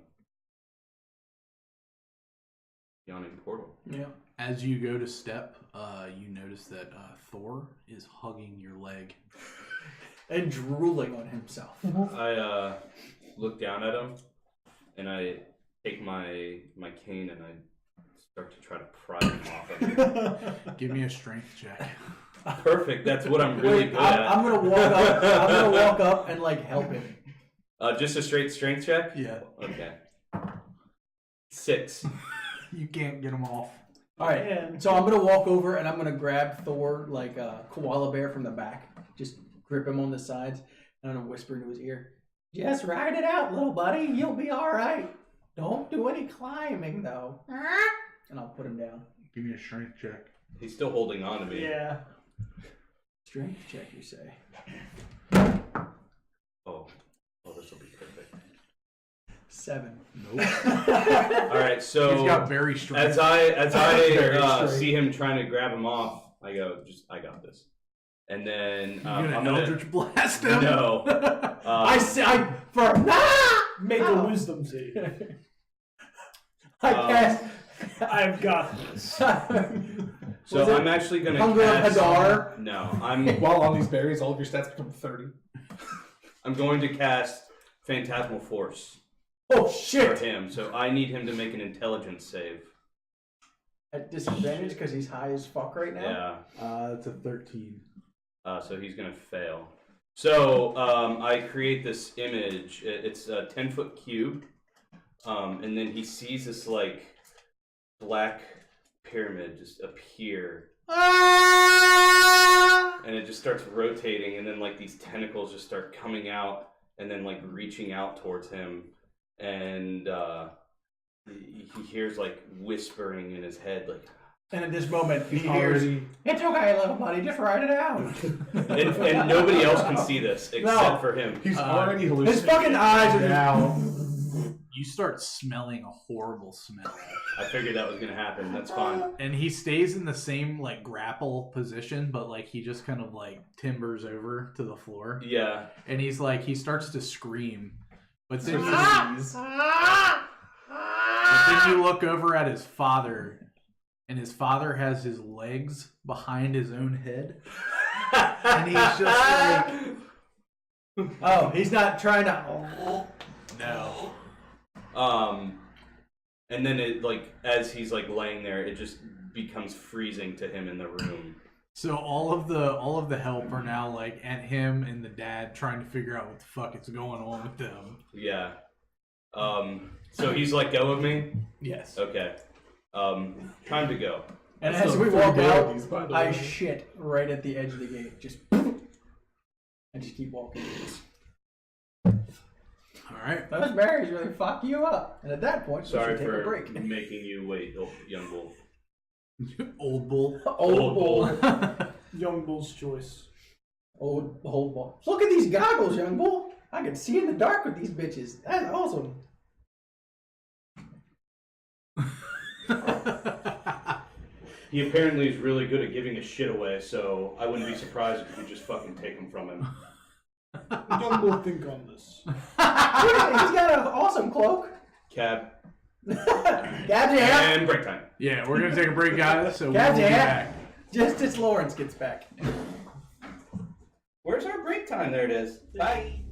yawning portal. Yeah. As you go to step, you notice that Thor is hugging your leg. And drooling on himself. I look down at him, and I take my cane and I start to try to pry him off of him. Give me a strength check. Perfect. That's what I'm really Wait, good at. I'm gonna walk up. I'm gonna walk up and like help him. Just a straight strength check. Yeah, Okay. 6. you can't get him off. All right. Man. So I'm gonna walk over and I'm gonna grab Thor like a koala bear from the back. Just grip him on the sides and I'm gonna whisper into his ear. Just ride it out, little buddy. You'll be all right. Don't do any climbing though. And I'll put him down. Give me a strength check. He's still holding on to me. Yeah. Strength check, you say? Oh, this will be perfect. 7. Nope. All right, so He's got very strength. as I Very straight. see him trying to grab him off, I go, I got this. And then You're I'm gonna gonna Eldritch blast him. no. I say for Make a wisdom save. I cast. I've got this. So Was it I'm actually gonna Hunger of cast. Hadar? No, I'm While on these berries, all of your stats become 30. I'm going to cast Phantasmal Force Oh for shit! him. So I need him to make an intelligence save. At disadvantage because he's high as fuck right now. Yeah. It's a 13. So he's gonna fail. So I create this image. It's a 10-foot cube, and then he sees this like black pyramid just appear, and it just starts rotating, and then like these tentacles just start coming out, and then like reaching out towards him, and he hears like whispering in his head, like. And at this moment, he hears, Already. "It's okay, little buddy. Just ride it out." And nobody else can see this except for him. He's already His hallucinating. fucking eyes are just. now. You start smelling a horrible smell. I figured that was gonna happen. That's fine. And he stays in the same like grapple position, but like he just kind of like timbers over to the floor. Yeah. And he's like he starts to scream. But then, you look over at his father, and his father has his legs behind his own head. And he's just like Oh, he's not trying to. No. And then it as he's laying there, it just becomes freezing to him in the room. So all of the help are now at him and the dad trying to figure out what the fuck is going on with them. Yeah. So he's let go of me? Yes. Okay. Time to go. And That's as a we free walk out, royalties, by the I way. shit right at the edge of the gate. Just. I just keep walking. All right. Those berries really fuck you up. And at that point, Sorry we should take a for break. making you wait, young bull. Old bull. Old bull. Young Bull's choice. Old bull. Look at these goggles, young bull. I can see in the dark with these bitches. That's awesome. He apparently is really good at giving his shit away, so I wouldn't be surprised if you could just fucking take him from him. Young Bull, think on this. He's got an awesome cloak. Cab. Gabs, yeah. And break time. Yeah, we're gonna take a break, guys. So we'll Gabs, be yeah. back. Just as Lawrence gets back. Where's our break time? There it is. Bye.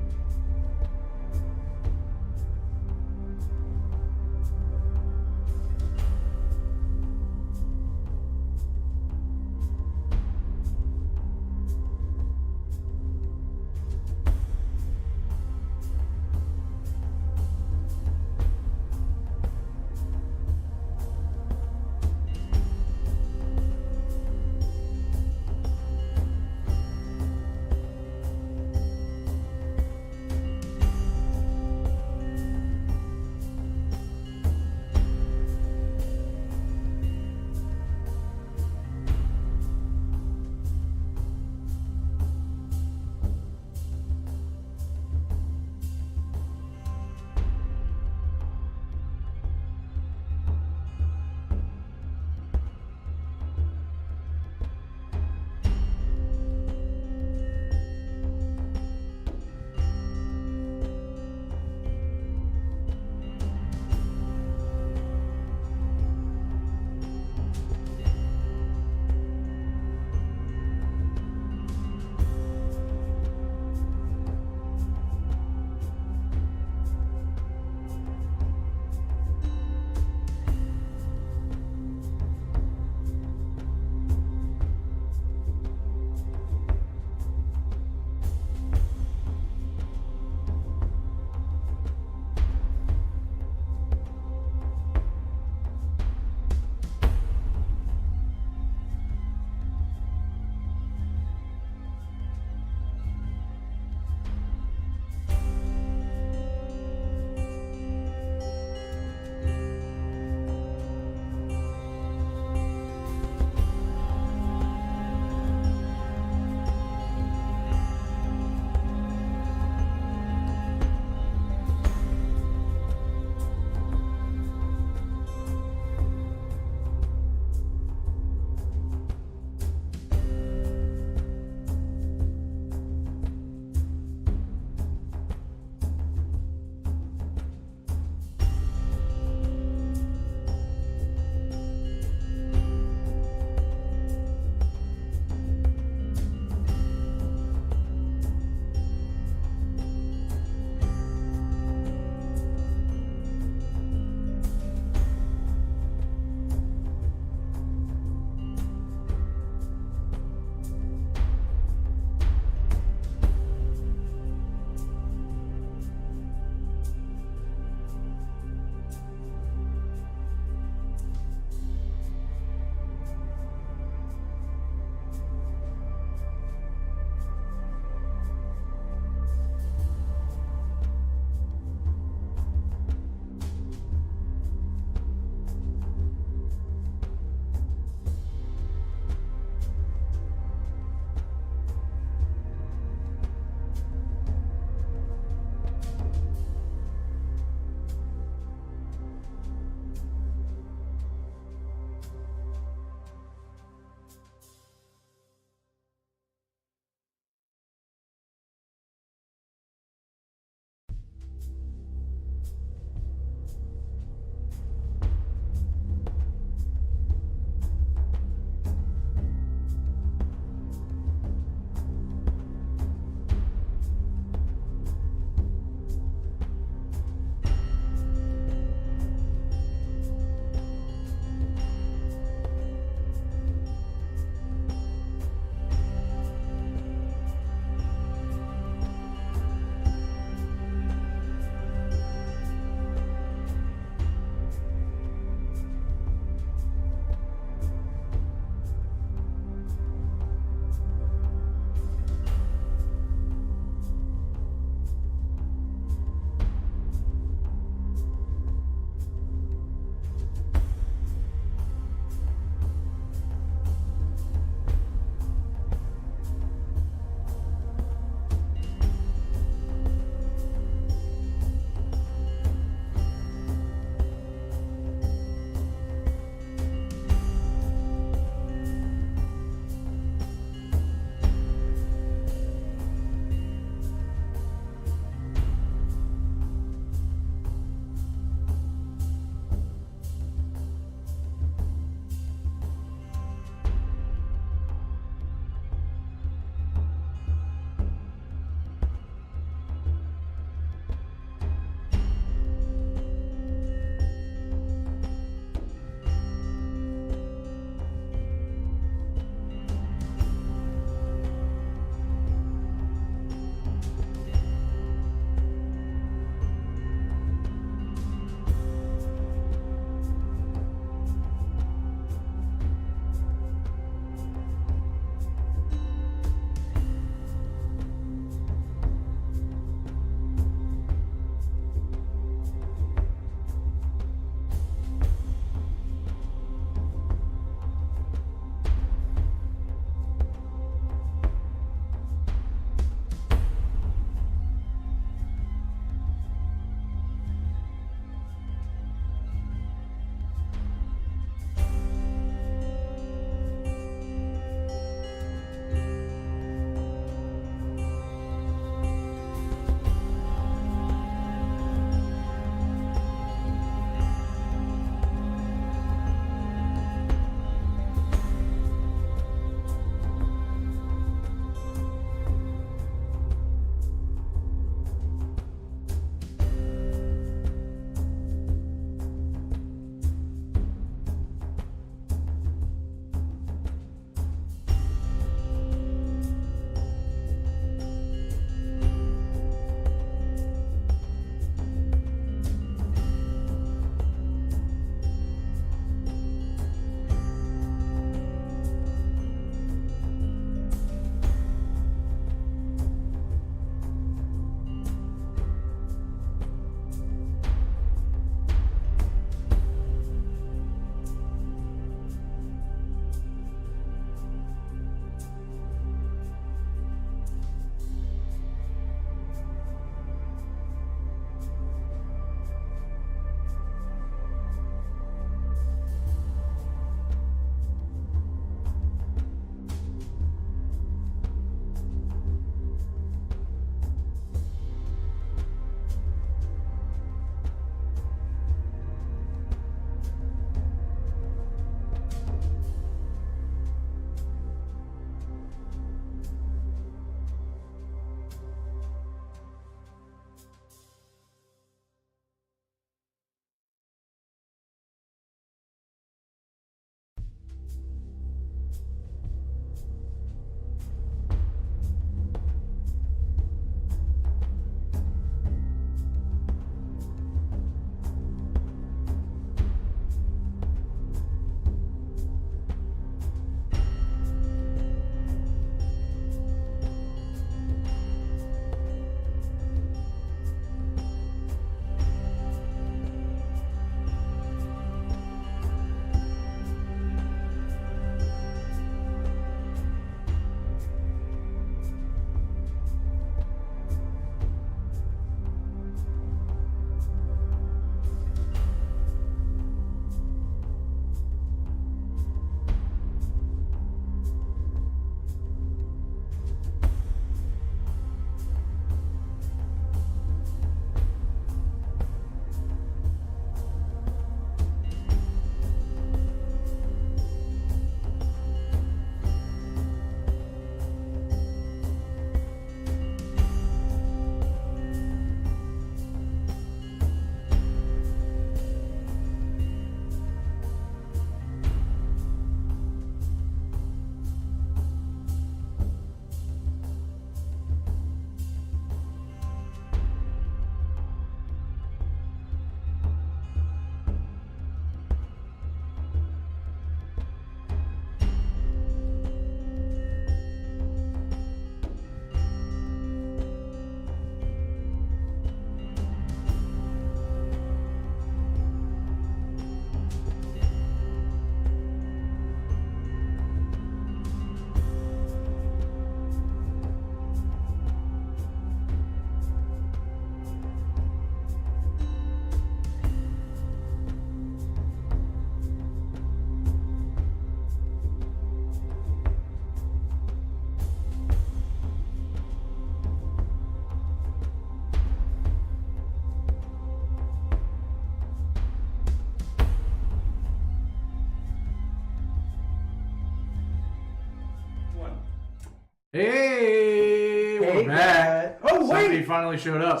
Hey, we're back. Oh, wait! Somebody finally showed up.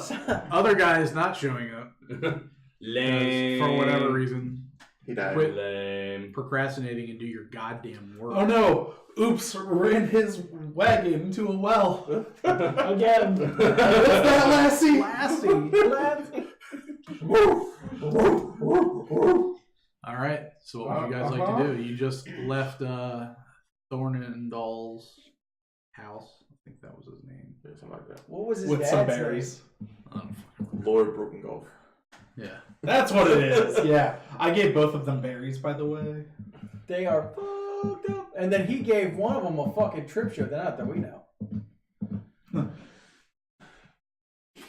Other guy is not showing up. Lame. For whatever reason. He died. Quit Lame. procrastinating and do your goddamn work. Oh no! Oops! Ran his wagon into a well. Again. What's that, Lassie? Lassie. All right. So what would you guys like to do? You just left Thornendal's house. I think that was his name. Yeah, something like that. What was his With dad's some name? berries. Lord Broken Golf. Yeah. That's what it is. Yeah, I gave both of them berries, by the way. They are fucked up. And then he gave one of them a fucking trip show. Not that we know.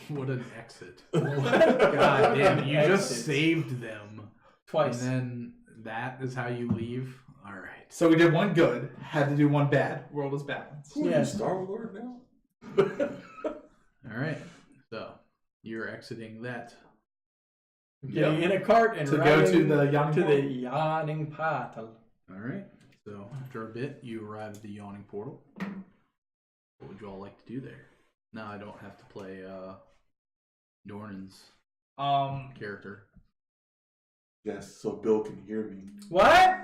What an exit. God damn it. You just Exit. saved them. Twice. And then that is how you leave? All right. So we did one good, had to do one bad. World is balanced. Who are Yeah. you, Star Lord now? All right. So you're exiting that. Getting in a cart and To go riding to the yawning to the portal. yawning portal. All right. So after a bit, you arrive at the yawning portal. What would you all like to do there? Now I don't have to play Dornan's character. Yes, so Bill can hear me. What?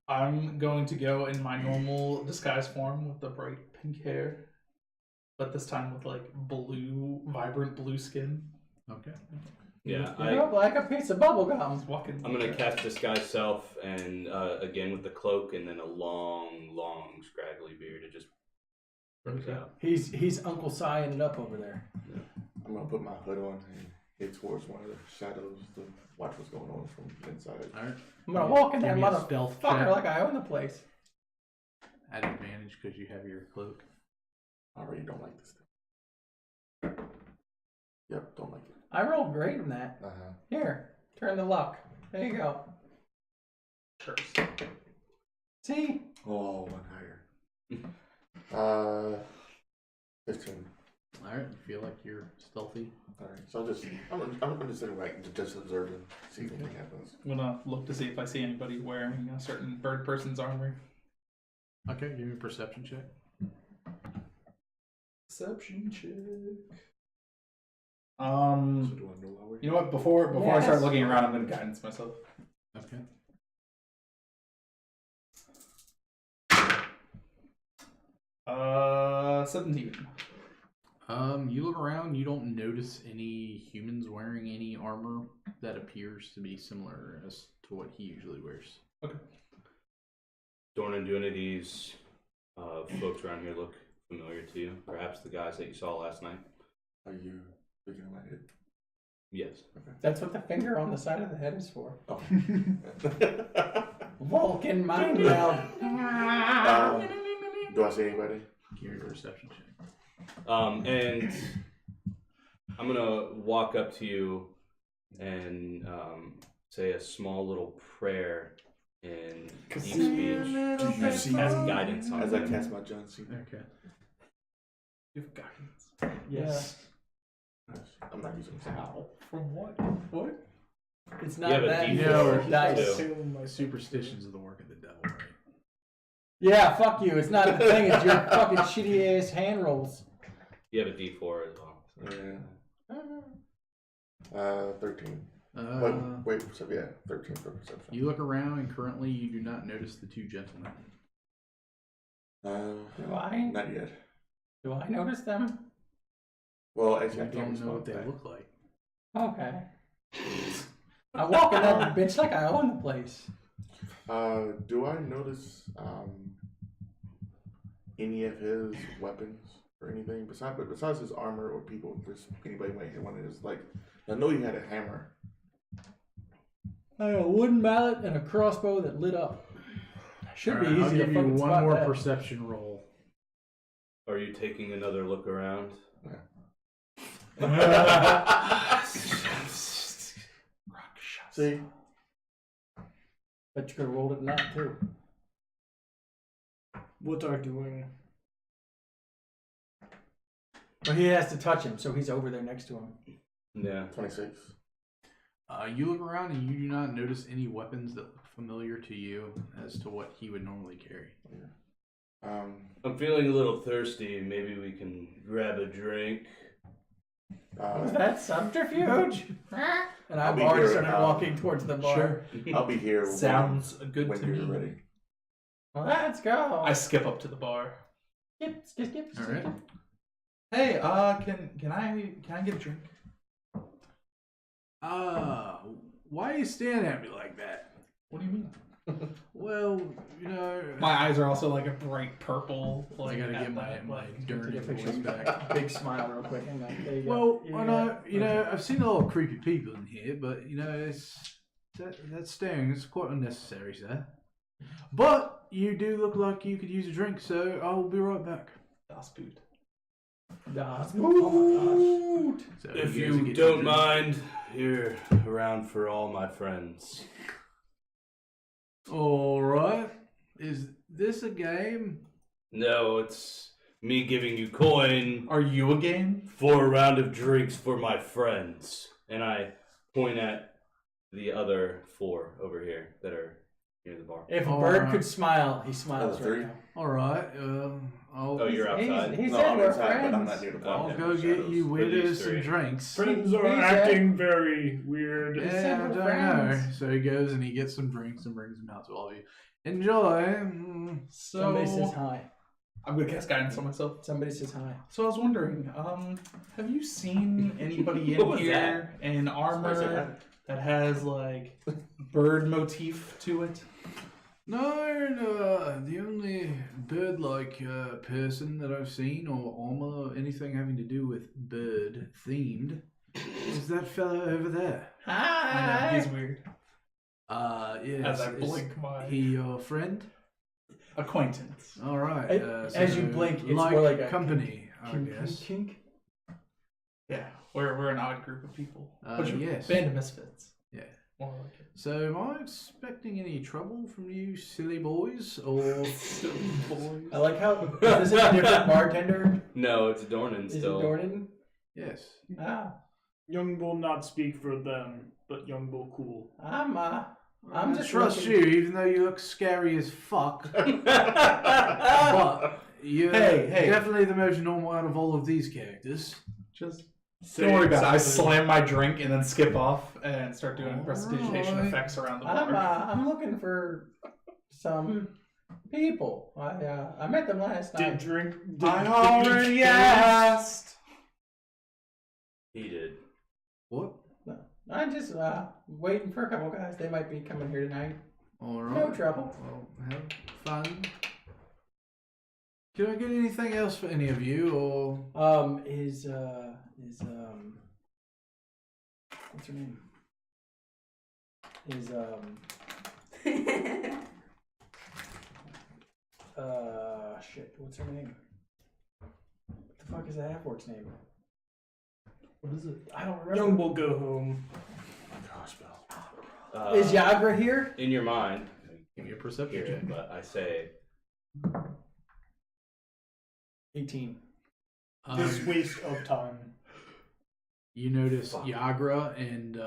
I'm going to go in my normal disguise form with the bright pink hair, but this time with like blue, vibrant blue skin. Okay. Yeah, You look like a piece of bubble I gum. was walking. I'm gonna cast Disguise Self, and again with the cloak, and then a long, scraggly beard. It just brings out. He's Uncle Sion it up over there. I'm gonna put my hood on and head towards one of the shadows to watch what's going on from inside. All right. I'm gonna walk in Give that me a stealth motherfucker check. like I own the place. At advantage because you have your cloak. I already don't like this thing. Yep, don't like it. I rolled great in that. Uh-huh. Here, turn the luck. There you go. See? Oh, one higher. 15. All right. You feel like you're stealthy. Alright, so I'm just sitting back and just observing, see if anything happens. I'm gonna look to see if I see anybody wearing a certain bird person's armor. Okay. Give me a perception check. Perception check. So do I know why we're You know what? Before I start looking around, I'm gonna guidance myself. Okay. Uh, 17. You look around. You don't notice any humans wearing any armor that appears to be similar as to what he usually wears. Dornan, do any of these folks around here look familiar to you? Perhaps the guys that you saw last night? Are you looking at my head? Yes. That's what the finger on the side of the head is for. Oh. Vulcan mind meld. Do I see anybody? Give me a perception check. And I'm gonna walk up to you and say a small little prayer in deep speech as guidance on As I them. cast my John Cena. Okay. You have guidance. Yes. I'm not using this. How? From what? What? It's You not have a that. D4 it's dice. too. Assume my Superstitions are the work of the devil, right? Yeah, fuck you. It's not a thing. It's your fucking shitty ass hand rolls. You have a D4 as well. Yeah. 13. Wait, so yeah, 13 for perception. You look around, and currently you do not notice the two gentlemen. Do I? Not yet. Do I notice them? Well, actually, You I can't don't know what respond they back. look like. Okay. I walk in that bitch like I own the place. Do I notice any of his weapons or anything besides his armor or people? If anybody might hit one of his, like, I know you had a hammer. I got a wooden mallet and a crossbow that lit up. Should be Alright, easy I'll to give you fucking one spot more that. perception roll. Are you taking another look around? See? Bet you could have rolled it not too. What are doing? But he has to touch him, so he's over there next to him. Yeah. 26. You look around and you do not notice any weapons that look familiar to you as to what he would normally carry. I'm feeling a little thirsty. Maybe we can grab a drink. Was that subterfuge? And I've be already here, started walking towards the bar. I'll be here. Sounds good when to you're me. ready. Let's go. I skip up to the bar. Skip. All right. Hey, can I get a drink? Why are you staring at me like that? What do you mean? Well, you know, My eyes are also like a bright purple. I Like gotta at get my that, like- dirty Take a voice picture. back. Big smile, real quick. Hang on. There you go. Well, Yeah. I know, you know, I've seen a lot of creepy people in here, but you know, that staring is quite unnecessary, sir. But you do look like you could use a drink, so I will be right back. Das Boot. Oh my gosh. So If guys you get don't your drink. mind, here around for all my friends. All right. Is this a game? No, it's me giving you coin Are you a game? for a round of drinks for my friends. And I point at the other 4 over here that are near the bar. If a bird could smile, he smiles Oh, right now. All right. Oh, you're outside? He No, said I'm we're inside, friends. but I'm not near the bar. I'll Okay. go get you For these widows some 3. drinks. Friends are He said- acting very weird. said Yeah, I we're don't friends. know. So he goes and he gets some drinks and brings them out to all of you. Enjoy. So Somebody says hi. I'm gonna cast guidance on myself. Somebody says hi. So I was wondering, have you seen anybody in What was here in Spicy armor hat. that has like bird motif to it? No, the only bird-like person that I've seen, or armor, anything having to do with bird-themed, is that fella over there. I Hi. know, he's weird. Yes. As I is blink my he your friend? acquaintance. All right. As you blink, it's more like a company, I Kink, guess. kink. Yeah, we're an odd group of people. Yes. Band of misfits. Yeah. More like it. So, am I expecting any trouble from you silly boys, or Silly boys. I like how is this a different bartender? No, it's Dornan Is still. it Dornan? yes? Ah, Young Bull not speak for them, but Young Bull cool. I'm I just trust looking- you, even though you look scary as fuck. But you're Hey. definitely the most normal out of all of these characters. Just don't worry about it. I exactly. slam my drink and then skip off and start doing prestidigitation Alright. effects around the bar. I'm looking for some people. I met them last Did night. drink? Did, I did already each asked. He did. What? I'm just waiting for a couple guys. They might be coming here tonight. All No right. trouble. Well, have fun. Can I get anything else for any of you, or Is what's her name? Is shit. What's her name? What the fuck is that half-orc's name? What is it? I don't remember. Young Bull go home. Gosh, Bill. Is Yagra here? In your mind, give me a perception hear it, check? but I say 18. This waste of time. You notice Yagra, and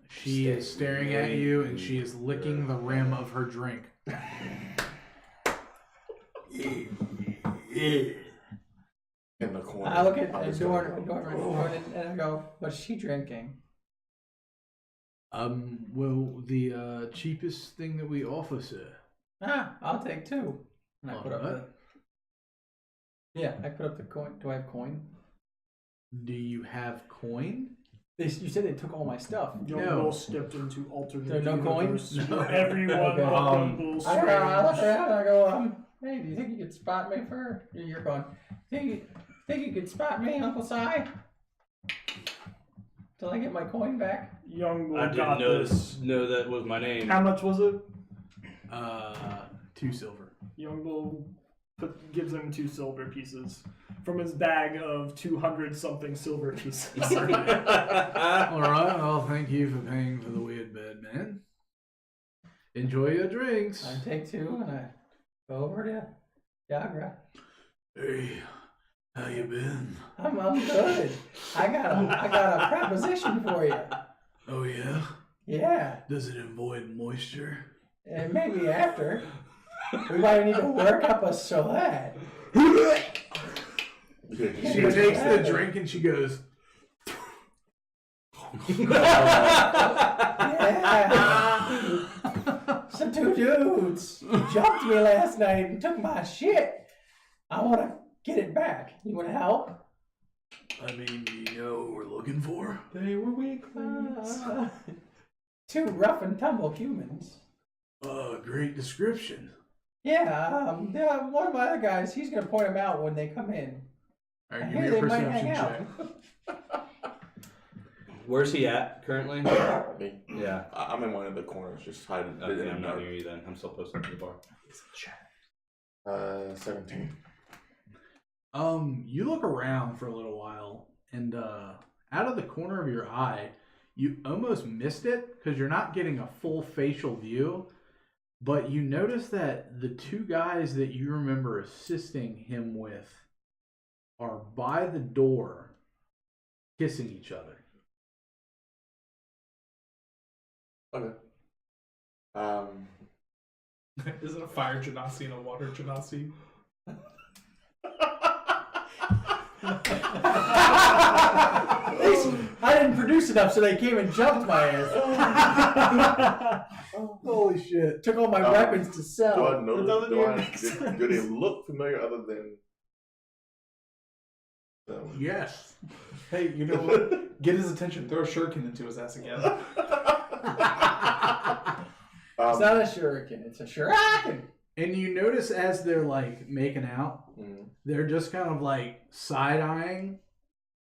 she is staring at you, and she is licking the rim of her drink. In the corner. I look at I'm just Dorn, gonna- and I go, "What's she drinking?" Well, the cheapest thing that we offer, sir. I'll take 2. And I put up Alright. I put up the coin. Do I have coin? Do you have coin? You said they took all my stuff. Young No. Bull stepped into alternate There are no coins? universe No. where everyone Okay. but Young Bull's I look strange. around and I go, hey, do you think you could spot me for? You're going. Think you could spot me, Uncle Si? Till I get my coin back. Young Bull I didn't got this. know that was my name. How much was it? 2 silver. Young Bull gives him 2 silver pieces from his bag of 200 something silver pieces. All right. Well, thank you for paying for the weird bird, man. Enjoy your drinks. I take 2 and I go over to Yagra. Hey, how you been? I'm good. I got a proposition for you. Oh yeah. Yeah, Does it avoid moisture? and maybe after. We might need to work up a sweat. She takes the drink and she goes. Yeah. Some two dudes jumped me last night and took my shit. I want to get it back. You want to help? I mean, do you know what we're looking for? They were weaklings. Two rough and tumble humans. Great description. Yeah, one of my other guys, he's going to point them out when they come in. All right, I give me hear a they might hang perception out. check. Where's he at currently? Me? Yeah. I'm in one of the corners, just hiding. Okay, I'm not near you then. I'm still posted to the bar. 17. You look around for a little while, and out of the corner of your eye, you almost missed it because you're not getting a full facial view, but you notice that the two guys that you remember assisting him with are by the door kissing each other. Okay. Is it a fire genasi and a water genasi? At least I didn't produce enough, so they came and jumped my ass. Holy shit. Took all my weapons to Do sell. I know? It doesn't Do, even I, make do they look familiar other than? Yes. Hey, you know what? Get his attention. Throw a shuriken into his ass again. It's not a shuriken, it's a shuriken. And you notice as they're like making out, they're just kind of like side-eyeing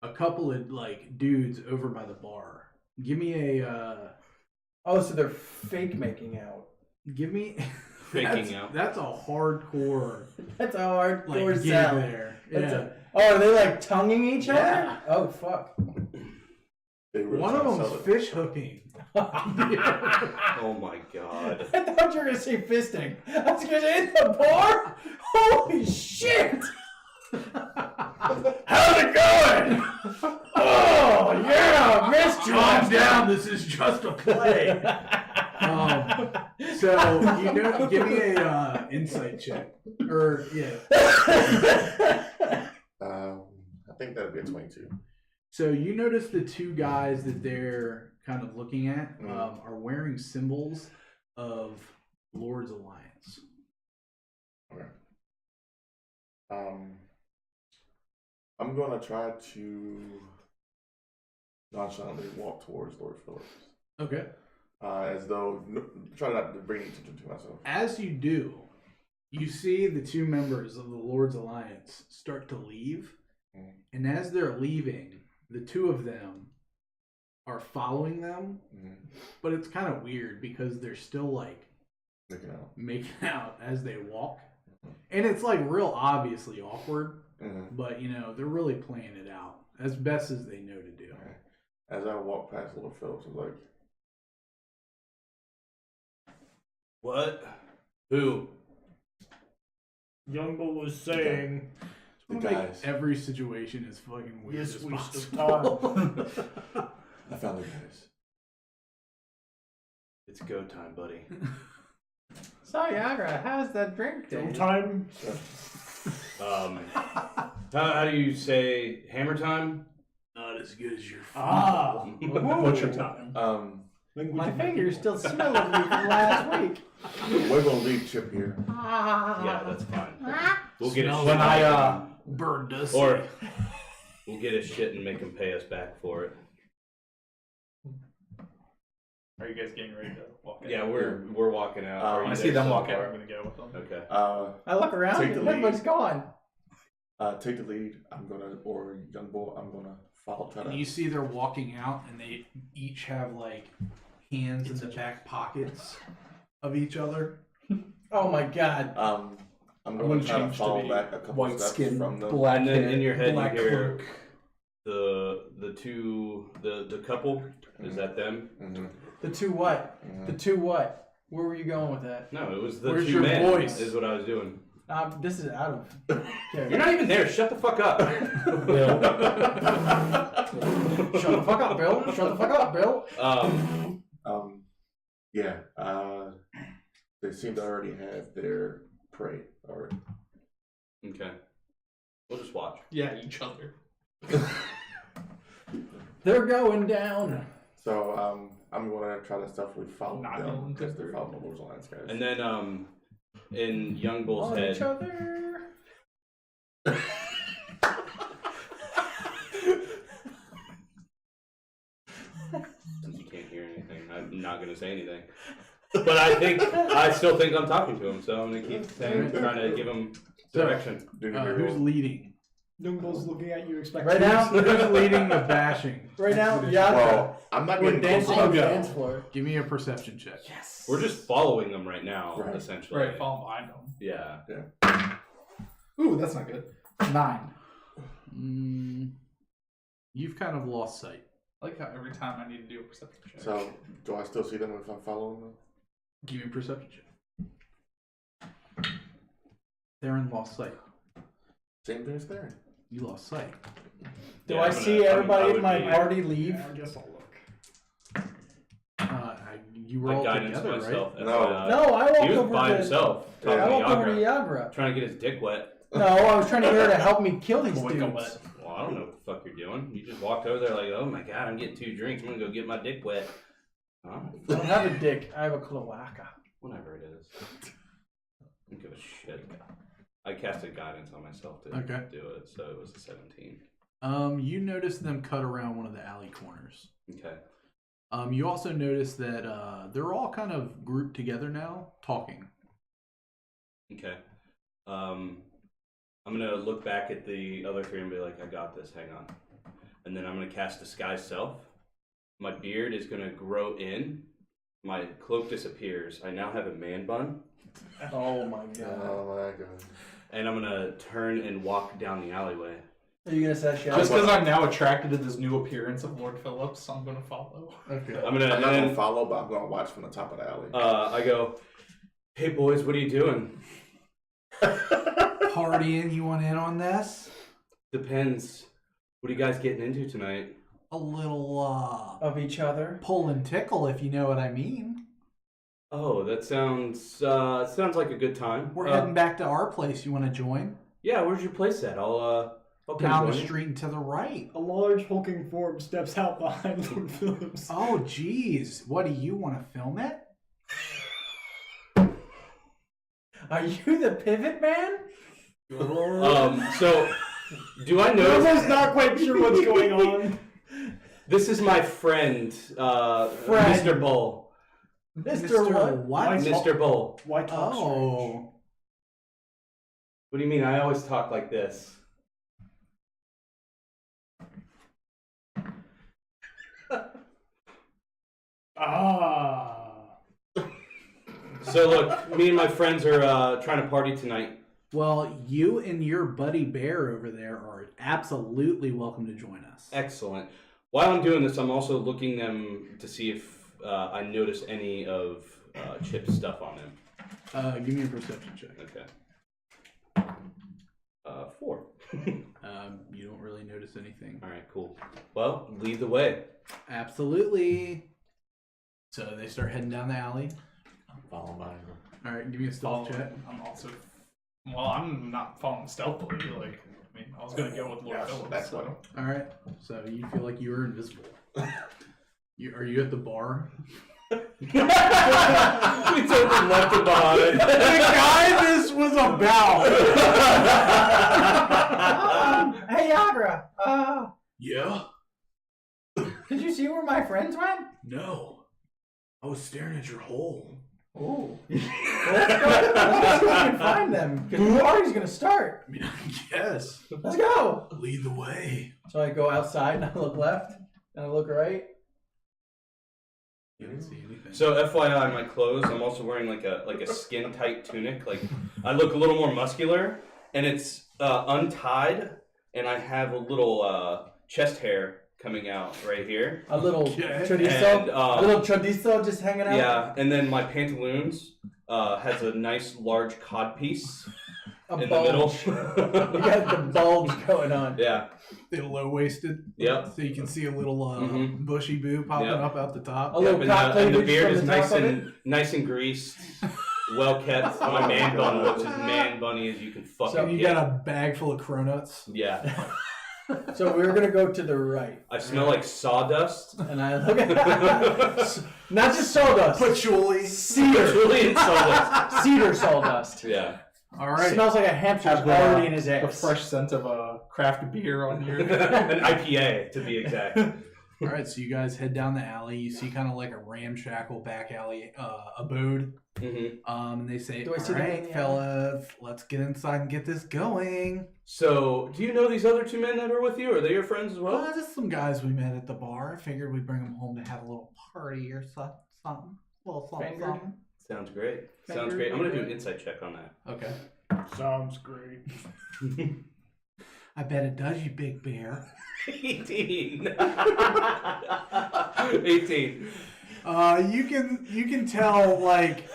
a couple of like dudes over by the bar. Give me a Oh, so they're fake making out. give me Faking out. That's a hardcore That's a hardcore like gig sell. there. That's Yeah. Oh, are they like tonguing each Yeah. other? Oh, fuck. They really One of trying to them's sell it. fish hooking. Oh my god. I thought you were gonna say fisting. I was gonna say in the bar? Holy shit! How's it going? Oh, yeah, missed you. Calm down. This is just a play. So you know, give me a insight check, or yeah. I think that'd be a 22. So you notice the two guys that they're kind of looking at are wearing symbols of Lord's Alliance. Okay. I'm gonna try to nonchalantly walk towards Lord Phillips. Okay. As though try not to bring attention to myself. As you do, you see the two members of the Lord's Alliance start to leave, and as they're leaving, the two of them are following them, but it's kind of weird because they're still like making out as they walk, and it's like real obviously awkward, but you know they're really playing it out as best as they know to do. As I walk past Lord Phillips, I was like, What? Who? Young Bull was saying, the Make guys. every situation as fucking weird yes, as we possible. I found the guys. It's go time, buddy. So, Yagra, how's that drink "Go taste? time." How do you say hammer time? Not as good as your Butcher time. My fingers still smell of me from last week. We're gonna leave Chip here. Yeah, that's fine. We'll get his Smell shit. when I burned us. Or we'll get his shit and make him pay us back for it. Are you guys getting ready to walk in? Yeah, we're walking out. Are When you I see there them so walk out, far? I'm gonna go with them. Okay. I look around Take the and lead. everybody's gone. Take the lead. I'm gonna, or Young Bull, I'm gonna follow. Try And to. you see they're walking out, and they each have like hands in the back pockets of each other. Oh my god. I'm gonna try to change to follow be back a couple white steps skin, from them. black And then hair, in your head black you hear cloak. the couple. Is that them? The two what? The two what? Where were you going with that? No, it was the Where's two your men. voice? Is what I was doing. This is out of You're not even there. Shut the fuck up. Shut the fuck up, Bill. Shut the fuck up, Bill. Yeah. They seem to already have their prey already. Okay. We'll just watch. Yeah, each other. They're going down. So I'm gonna try to stealthily follow Not them going because to. they're following the Lord's Alliance guys. And then in Young Bull's On each head, other. since you can't hear anything, I'm not gonna say anything. But I still think I'm talking to him, so I'm gonna keep saying, trying to give him direction. Who's leading? Youngbull's looking at you expecting. Right now, Who's leading the bashing? right now, Yaga. Well, I'm not We're getting dancing close on the enough. dance floor. Give me a perception check. Yes. We're just following them right now, Right. essentially. Right, fall behind them. Yeah. Ooh, that's not good. 9. You've kind of lost sight. I like how every time I need to do a perception check. So, do I still see them if I'm following them? Give me a perception check. Theron lost sight. Same thing as Theron. You lost sight. Do Yeah, I I'm see gonna- everybody I in would my be- party leave? I guess I'll look. You were I all guidance together, myself. right? No. No, I walked He was over by to. himself, talking I to walked over to Yagra, Yagra. trying to get his dick wet. No, I was trying to get her to help me kill these Boy, dudes. go wet. Well, I don't know what the fuck you're doing. You just walked over there like, oh my god, I'm getting 2 drinks. I'm gonna go get my dick wet. Huh? I don't have a dick. I have a cloaca. Whatever it is. I don't give a shit. I casted guidance on myself to Okay. do it, so it was a 17. You notice them cut around one of the alley corners. Okay. You also notice that they're all kind of grouped together now, talking. Okay. I'm gonna look back at the other 3 and be like, I got this, hang on. And then I'm gonna cast Disguise Self. My beard is gonna grow in. My cloak disappears. I now have a man bun. Oh my god. Oh my god. And I'm gonna turn and walk down the alleyway. Are you gonna say shit? Just because I'm now attracted to this new appearance of Lord Phillips, I'm going to follow. Okay. I'm gonna, I'm and not then, gonna follow, but I'm gonna watch from the top of the alley. I go, hey boys, what are you doing? Partying, you want in on this? Depends. What are you guys getting into tonight? A little, Of each other. pull and tickle, if you know what I mean. Oh, that sounds like a good time. We're heading back to our place. You want to join? Yeah, where's your place at? I'll come Down the join you. street and to the right. A large hulking form steps out behind Lord Phillips. Oh, geez. What do you want to film it? Are you the pivot man? So do I know Youngbull's not quite sure what's going on. this is my friend, Mr. Bull. Mr. What? What? Mr. Bull. Why talk strange? Oh. What do you mean? I always talk like this. Ah. So look, me and my friends are trying to party tonight. Well, you and your buddy Bear over there are absolutely welcome to join us. Excellent. While I'm doing this, I'm also looking them to see if I notice any of Chip's stuff on him. Give me a perception check. Okay. 4. You don't really notice anything. All right, cool. Well, lead the way. Absolutely. So they start heading down the alley. Follow behind them. All right, give me a stealth check. I'm also. Well, I'm not following stealthily. Like, I mean, I was going to go with Lord Yes, Phillips. that's So. what. All right, so you feel like you are invisible. Are you at the bar? We totally left it behind. The guy this was about. Hey, Yagra. Yeah. Did you see where my friends went? No. I was staring at your hole. Oh. Let's go see if we can find them. Because the party's gonna start. I mean, I guess. Let's go. Lead the way. So I go outside and I look left and I look right. You didn't see anything. So FYI, my clothes, I'm also wearing like a skin tight tunic. Like I look a little more muscular, and it's untied, and I have a little chest hair coming out right here. A little Okay. chorizo. And, a little chorizo just hanging out. Yeah, and then my pantaloons has a nice large cod piece, in bulge. the middle. You got the bulge going on. Yeah. They're low waisted. Yep. So you can see a little bushy boo popping Yep. up out the top. A little cock and the cleavage beard from is the nice top of and nice and greased, well kept. My man bun looks as man bunny as you can fucking So You get. got a bag full of cronuts. Yeah. So we're gonna go to the right, I smell like sawdust. and I look at not just sawdust, Patchouli. cedar, Julian sawdust. cedar sawdust. Yeah. All right. Smells like a hamster's Have already in his the ass. fresh scent of a craft beer on your. An IPA, to be exact. All right. So you guys head down the alley. You see kind of like a ramshackle back alley abode. Mm-hmm. And they say, Do I see "All them in right, the fellas, let's get inside and get this going." So, do you know these other two men that are with you? Are they your friends as well? Just some guys we met at the bar. I figured we'd bring them home to have a little party or something. A little something. Fingered? something. Sounds great. Sounds Finger great. I'm gonna do an finger. insight check on that. Okay. Sounds great. I bet it does, you big bear. 18. 18. You can tell like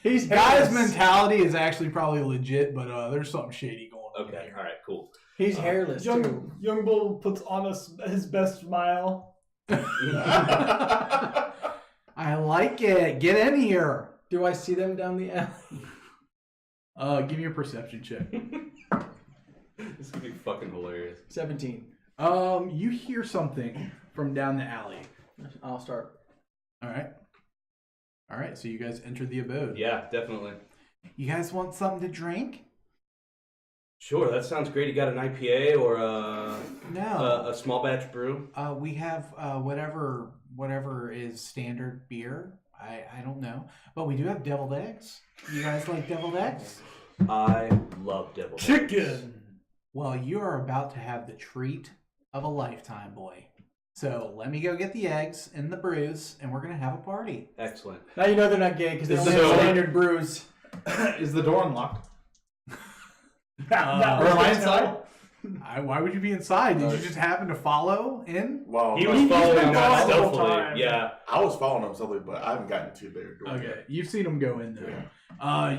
He's guy's hairless. mentality is actually probably legit, but there's something shady going on Okay. here. All right. Cool. He's hairless too. Young Bull puts on his best smile. I like it. Get in here. Do I see them down the alley? Give me a perception check. This could be fucking hilarious. 17. You hear something from down the alley. I'll start. All right. All right. So you guys enter the abode. Yeah, definitely. You guys want something to drink? Sure. That sounds great. You got an IPA or No. a small batch brew? We have whatever is standard beer. I don't know, but we do have deviled eggs. You guys like deviled eggs? I love deviled eggs. Chicken. Well, you are about to have the treat of a lifetime, boy. So let me go get the eggs and the brews, and we're gonna have a party. Excellent. Now you know they're not gay because they Is only so- have standard brews. Is the door unlocked? That Or was am I the inside? tell. Why would you be inside? Did you just happen to follow in? Well, He no, was following been us following the whole stealthily. time. Yeah. I was following them stealthily, but I haven't gotten to their door. Okay, you've seen them go in there.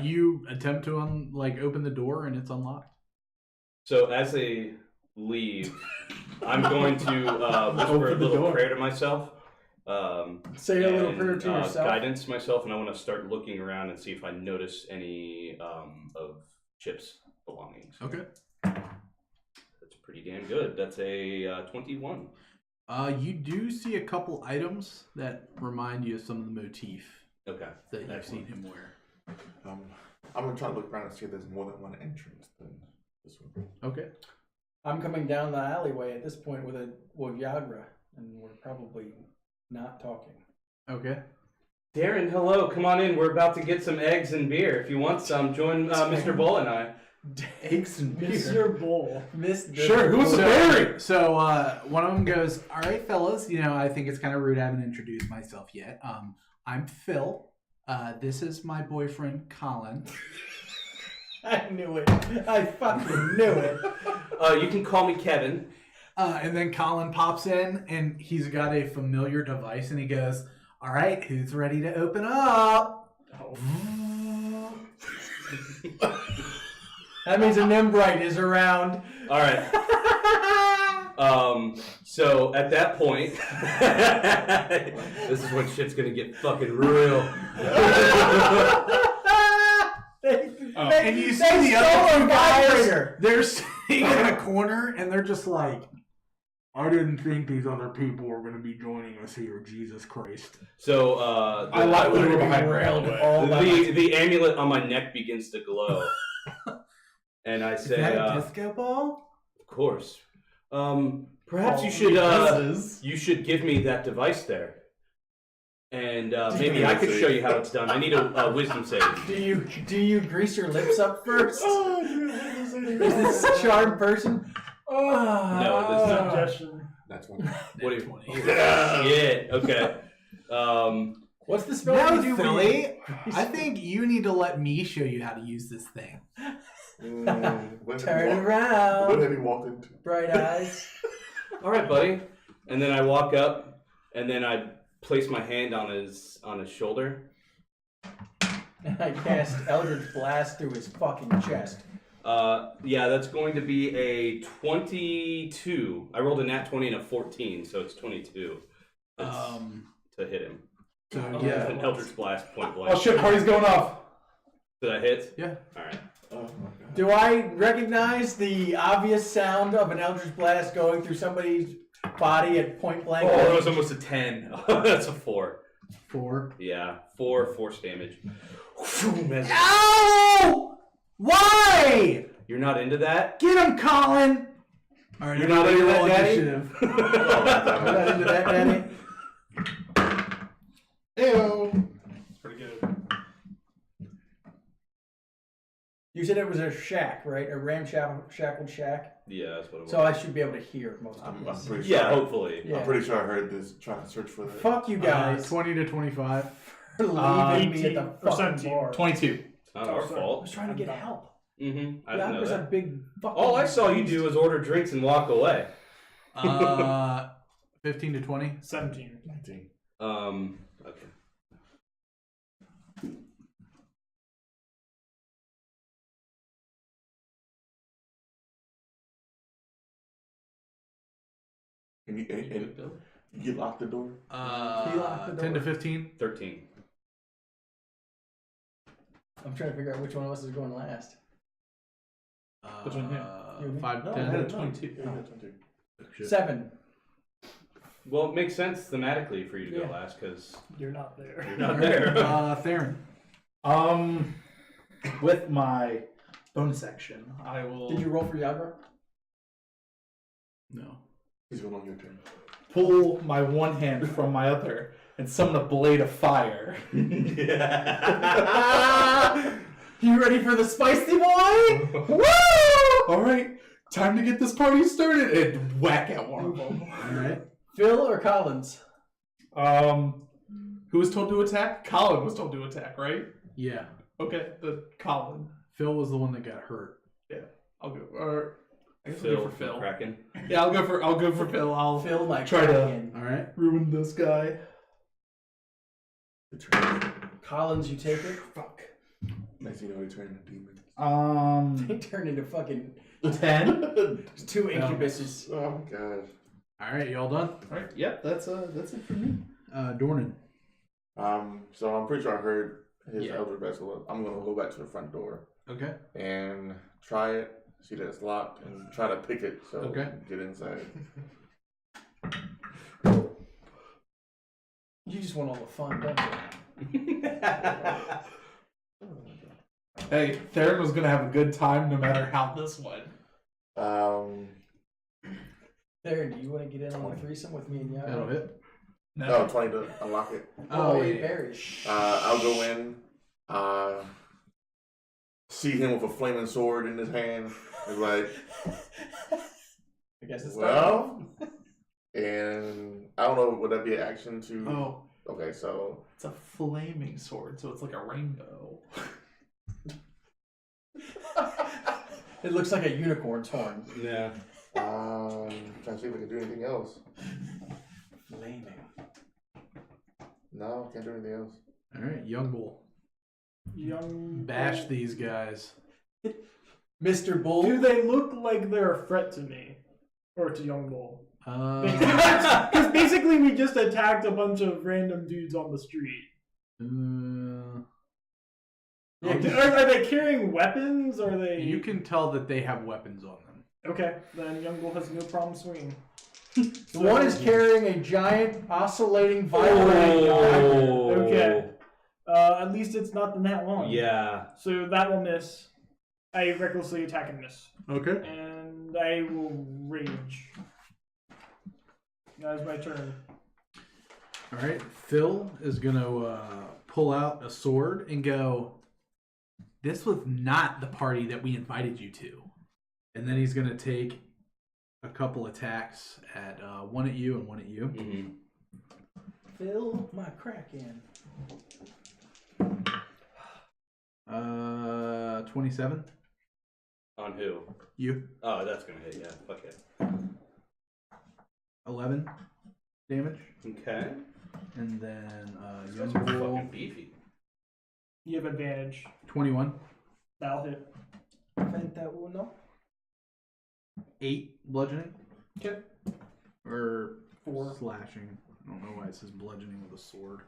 You attempt to open the door, and it's unlocked. So as they leave, I'm going to whisper a Open the little door. prayer to myself. Say a little and, prayer to yourself. Guidance to myself, and I want to start looking around and see if I notice any of Chip's belongings. Okay. That's pretty damn good. That's a 21. You do see a couple items that remind you of some of the motif Okay. that you've Excellent. seen him wear. I'm gonna try to look around and see if there's more than one entrance than this one. Okay. I'm coming down the alleyway at this point with a Viagra, and we're probably not talking. Okay. Darren, hello. Come on in. We're about to get some eggs and beer. If you want some, join Mr. Bull and I. Eggs and Mr. Bull. Sure. Who's the berry? So one of them goes, "All right, fellas. I think it's kind of rude I haven't introduced myself yet. I'm Phil. This is my boyfriend, Colin." I knew it. I fucking knew it. You can call me Kevin. And then Colin pops in, and he's got a familiar device, and he goes, "All right, who's ready to open up?" That means an Embright is around. All right. So at that point, this is when shit's gonna get fucking real. And you see the other two guys, they're sitting in a corner, and they're just like, "I didn't think these other people were going to be joining us here, Jesus Christ." So I like when we're being railed all the amulet on my neck begins to glow, and I Is say, that a disco ball? "Of course. Perhaps you should give me that device there, and maybe I could show you how it's done. I need a wisdom save." Do you grease your lips up first? Is this a charmed person? No, this is not. Suggestion. That's one. What do you? Yeah. Okay. What's the spell No, you do? Philly. I think you need to let me show you how to use this thing. Turn What around. have you walked into? Bright eyes. All right, buddy. And then I walk up, and then I place my hand on his shoulder. And I cast Eldritch Blast through his fucking chest. Yeah, that's going to be a 22. I rolled a nat 20 and a 14, so it's 22. To hit him. So An Eldritch Blast point blank. Oh shit, party's going off. Did I hit? Yeah. Alright. Oh my god. Do I recognize the obvious sound of an Eldritch Blast going through somebody's body at point blank? Oh, that was almost a 10. That's a 4. 4. Yeah, 4 force damage. Ow! Why? You're not into that? Get him, Colin! All right, You're not into that, Daddy? initiative. You're not into that, Danny? Ew. Pretty good. You said it was a shack, right? A ramshackled shack. Yeah, that's what it was. So I should be able to hear most of I'm this. pretty sure. Yeah, hopefully. Yeah. I'm pretty sure I heard this trying to search for that. Fuck you guys 20 to 25. for leaving me 18 at or the fucking 17. bar. 22. It's not our I fault. was trying to get help. Mm-hmm. I Yeah, didn't know was a that. big fucking. All I saw you do was order drinks and walk away. 15 to 20. 17. 19. Okay. And you locked the door? He locked the 10 to door. 15. 13. I'm trying to figure out which one of us is going last. Which one here? You? 5 to No, 10. I had a 22. Yeah, you had 22. Shit. 7. Well, it makes sense thematically for you to Yeah. go last because You're not there. you're not there. Theron. With my bonus action, I will Did you roll for Yagra? No. He's going on your turn. pull my one hand from my other and summon a blade of fire. You ready for the spicy boy? Woo! All right, time to get this party started and whack at one of them. All right. Phil or Collins? Who was told to attack? Colin was told to attack, right? Yeah. Okay, the Colin. Phil was the one that got hurt. I'll go. Or I guess I'll Phil go for Phil. Kraken. Yeah, I'll go for Phil. I'll Phil, my try to Kraken. All right. ruin this guy. Collins, you take it? Fuck. Next thing you know, he turned into demon. He turned into fucking 10. 2 incubuses. Oh my gosh. All right. Y'all done? All right. Yep. That's it for me. Dornan. So I'm pretty sure I heard his Yeah. elder vessel. I'm gonna go back to the front door Okay. and try it, see that it's locked, and try to pick it so Okay. we can get inside. You just want all the fun, don't you? Hey, Theron was gonna have a good time no matter how this went. There, do you want to get in on a threesome with me and That'll Yagra? hit. No, 20 to unlock it. Oh, wait, yeah. berries. I'll go in, see him with a flaming sword in his hand. It's like, I guess it's well, and I don't know, would that be an action to? Oh, Okay, so it's a flaming sword, so it's like a rainbow. It looks like a unicorn's horn. Yeah. trying to see if I can do anything else. Flaming. No, can't do anything else. All right. Young Bull. Young. Bash these guys. Mr. Bull. Do they look like they're a threat to me? Or to Young Bull? Uh, Because basically we just attacked a bunch of random dudes on the street. Yeah, Are they carrying weapons? Are they... you can tell that they have weapons on them. Okay, then Young Bull has no problem swinging. the one is carrying a giant oscillating vibrating dagger. Okay. At least it's not the nat one. Yeah. So that will miss. I recklessly attack and miss. Okay. And I will rage. That is my turn. All right. Phil is gonna pull out a sword and go, "This was not the party that we invited you to." And then he's gonna take a couple attacks at one at you and one at you. Mm-hmm. Fill my crack in. 27. On who? You. Oh, that's gonna hit. Yeah. Fuck it. 11 damage. Okay. And then These Young guys are Bull, fucking beefy. You have advantage. 21. That'll hit. 31. 8 bludgeoning. Okay. Or 4 slashing. I don't know why it says bludgeoning with a sword.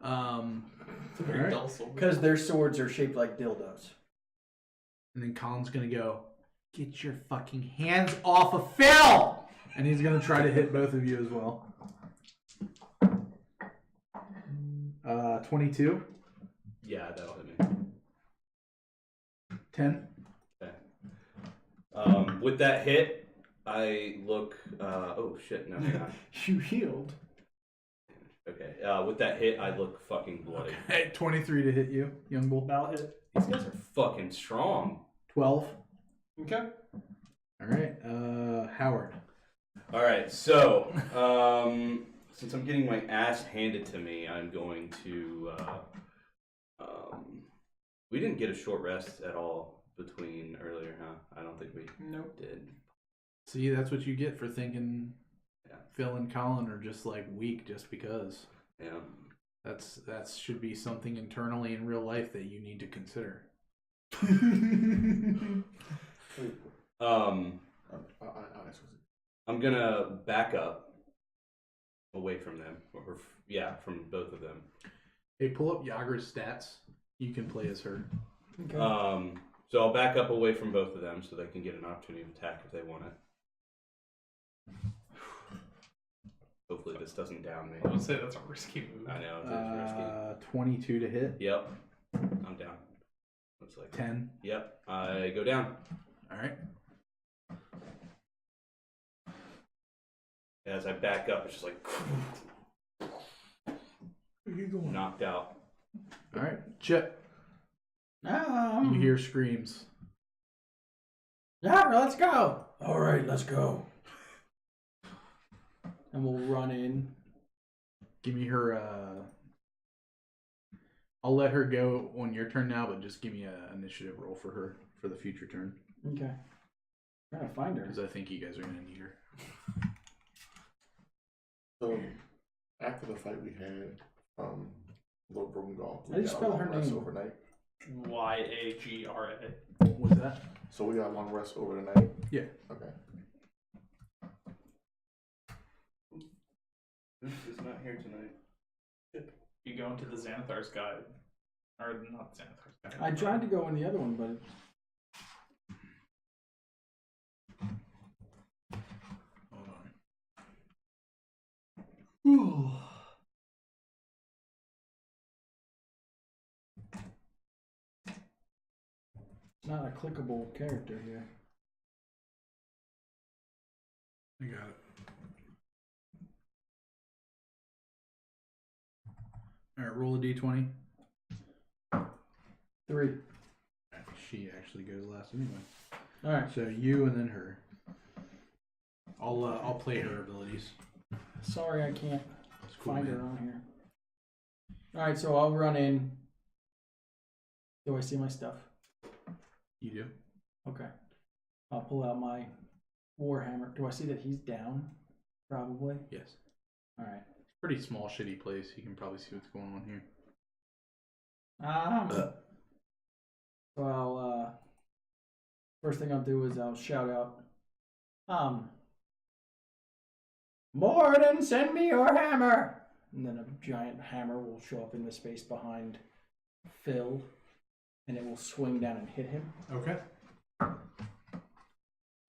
It's a very dull sword. Because their swords are shaped like dildos. And then Colin's gonna go, get your fucking hands off of Phil! And he's gonna try to hit both of you as well. 22. Yeah, that'll hit me. 10. Okay. With that hit, I look. Oh shit! No, hang on. You healed. Okay. With that hit, I look fucking bloody. Hey, 23 to hit you, young bull. That'll hit. These guys are fucking strong. 12. Okay. Alright, Howard. All right. So, since I'm getting my ass handed to me, I'm going to. We didn't get a short rest at all between earlier, huh? I don't think we did. See, that's what you get for thinking Phil and Colin are just like weak just because. Yeah. That should be something internally in real life that you need to consider. I'm gonna back up away from them, from both of them. Hey, pull up Yagra's stats. You can play as her. Okay. So I'll back up away from both of them so they can get an opportunity to attack if they want it. Hopefully this doesn't down me. I would say that's a risky move. I know, it is risky. 22 to hit. Yep. I'm down. Looks like 10. Yep. I go down. Alright. As I back up, it's just like knocked out. Alright. Chip. You hear screams. Yeah, let's go. All right, let's go. And we'll run in. Give me her, I'll let her go on your turn now, but just give me an initiative roll for her for the future turn. Okay. I'm trying to find her. Because I think you guys are going to need her. So, after the fight we had, Lord Brungal, How do you spell her name? Overnight. Yagra. What's that? So we got long rest over the night? Yeah. Okay. This is not here tonight. You go into the Xanathar's guide. Or not Xanathar's guide. I tried to go in the other one, but Hold on. Ooh. Not a clickable character here. I got it. Alright, roll a d20. 3. She actually goes last anyway. Alright. So you and then her. I'll play her abilities. Sorry, I can't Cool, find man. her on here. Alright, so I'll run in. Do I see my stuff? You do? Okay. I'll pull out my Warhammer. Do I see that he's down? Probably. Yes. Alright. Pretty small, shitty place. You can probably see what's going on here. So I'll, first thing I'll do is I'll shout out, Morden, send me your hammer! And then a giant hammer will show up in the space behind Phil, and it will swing down and hit him. Okay.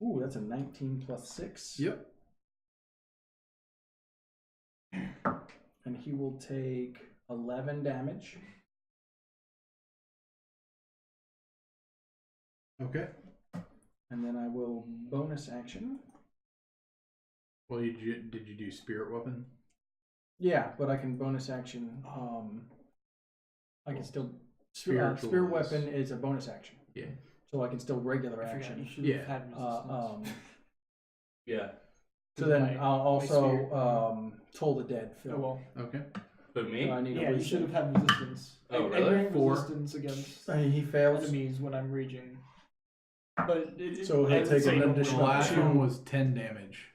Ooh, that's a 19 plus 6. Yep. And he will take 11 damage. Okay. And then I will bonus action. Well, did you do spirit weapon? Yeah, but I can bonus action. I can still Spiritual spirit is- weapon is a bonus action. Yeah. So I can still regular I forgot, action. you should Yeah. have had resistance. Yeah. So then My- I'll my spirit. also toll the dead. Phil. Oh, well. Okay. But me? So I need Yeah, a you should have had resistance. Oh, I really? grant 4. resistance against He fails. enemies when I'm raging. But So he'll I would take say an no additional The more. last two. one was 10 damage.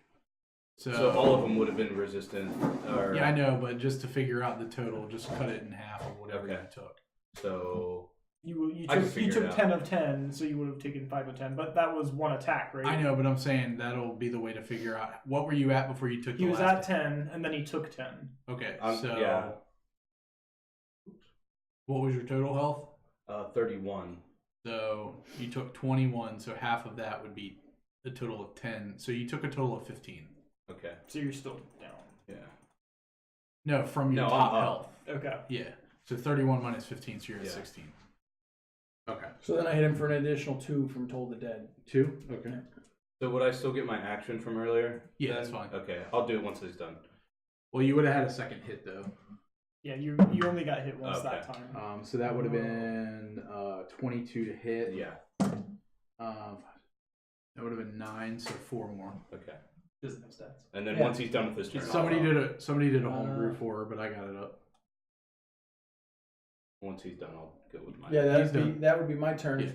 So all of them would have been resistant. Or, Yeah, I know, but just to figure out the total, just cut it in half or whatever Okay. you took. So You I can took figure it out. 10 of 10, so you would have taken 5 of 10. But that was one attack, right? I know, but I'm saying that'll be the way to figure out what were you at before you took. He the was last at 10, and then he took 10. Okay, Yeah. what was your total health? 31. So you took 21, so half of that would be a total of 10. So you took a total of 15. Okay. So you're still down. Yeah. No, from your No, top I'm up. health. Okay. Yeah. So 31 minus 15, so you're at Yeah. 16. Okay. So then I hit him for an additional 2 from Toll the Dead. 2? Okay. So would I still get my action from earlier? Yeah, then? that's fine. Okay, I'll do it once it's done. Well, you would have had a second hit, though. Yeah, you only got hit once that Okay. time. So that would have been 22 to hit. Yeah. That would have been 9, so 4 more. Okay. Doesn't have stats. And then Yeah. once he's done with his turn, Somebody did a Uh, homebrew for her, but I got it up. once he's done, I'll go with mine. Yeah, He's done. that would be my turn. Yeah.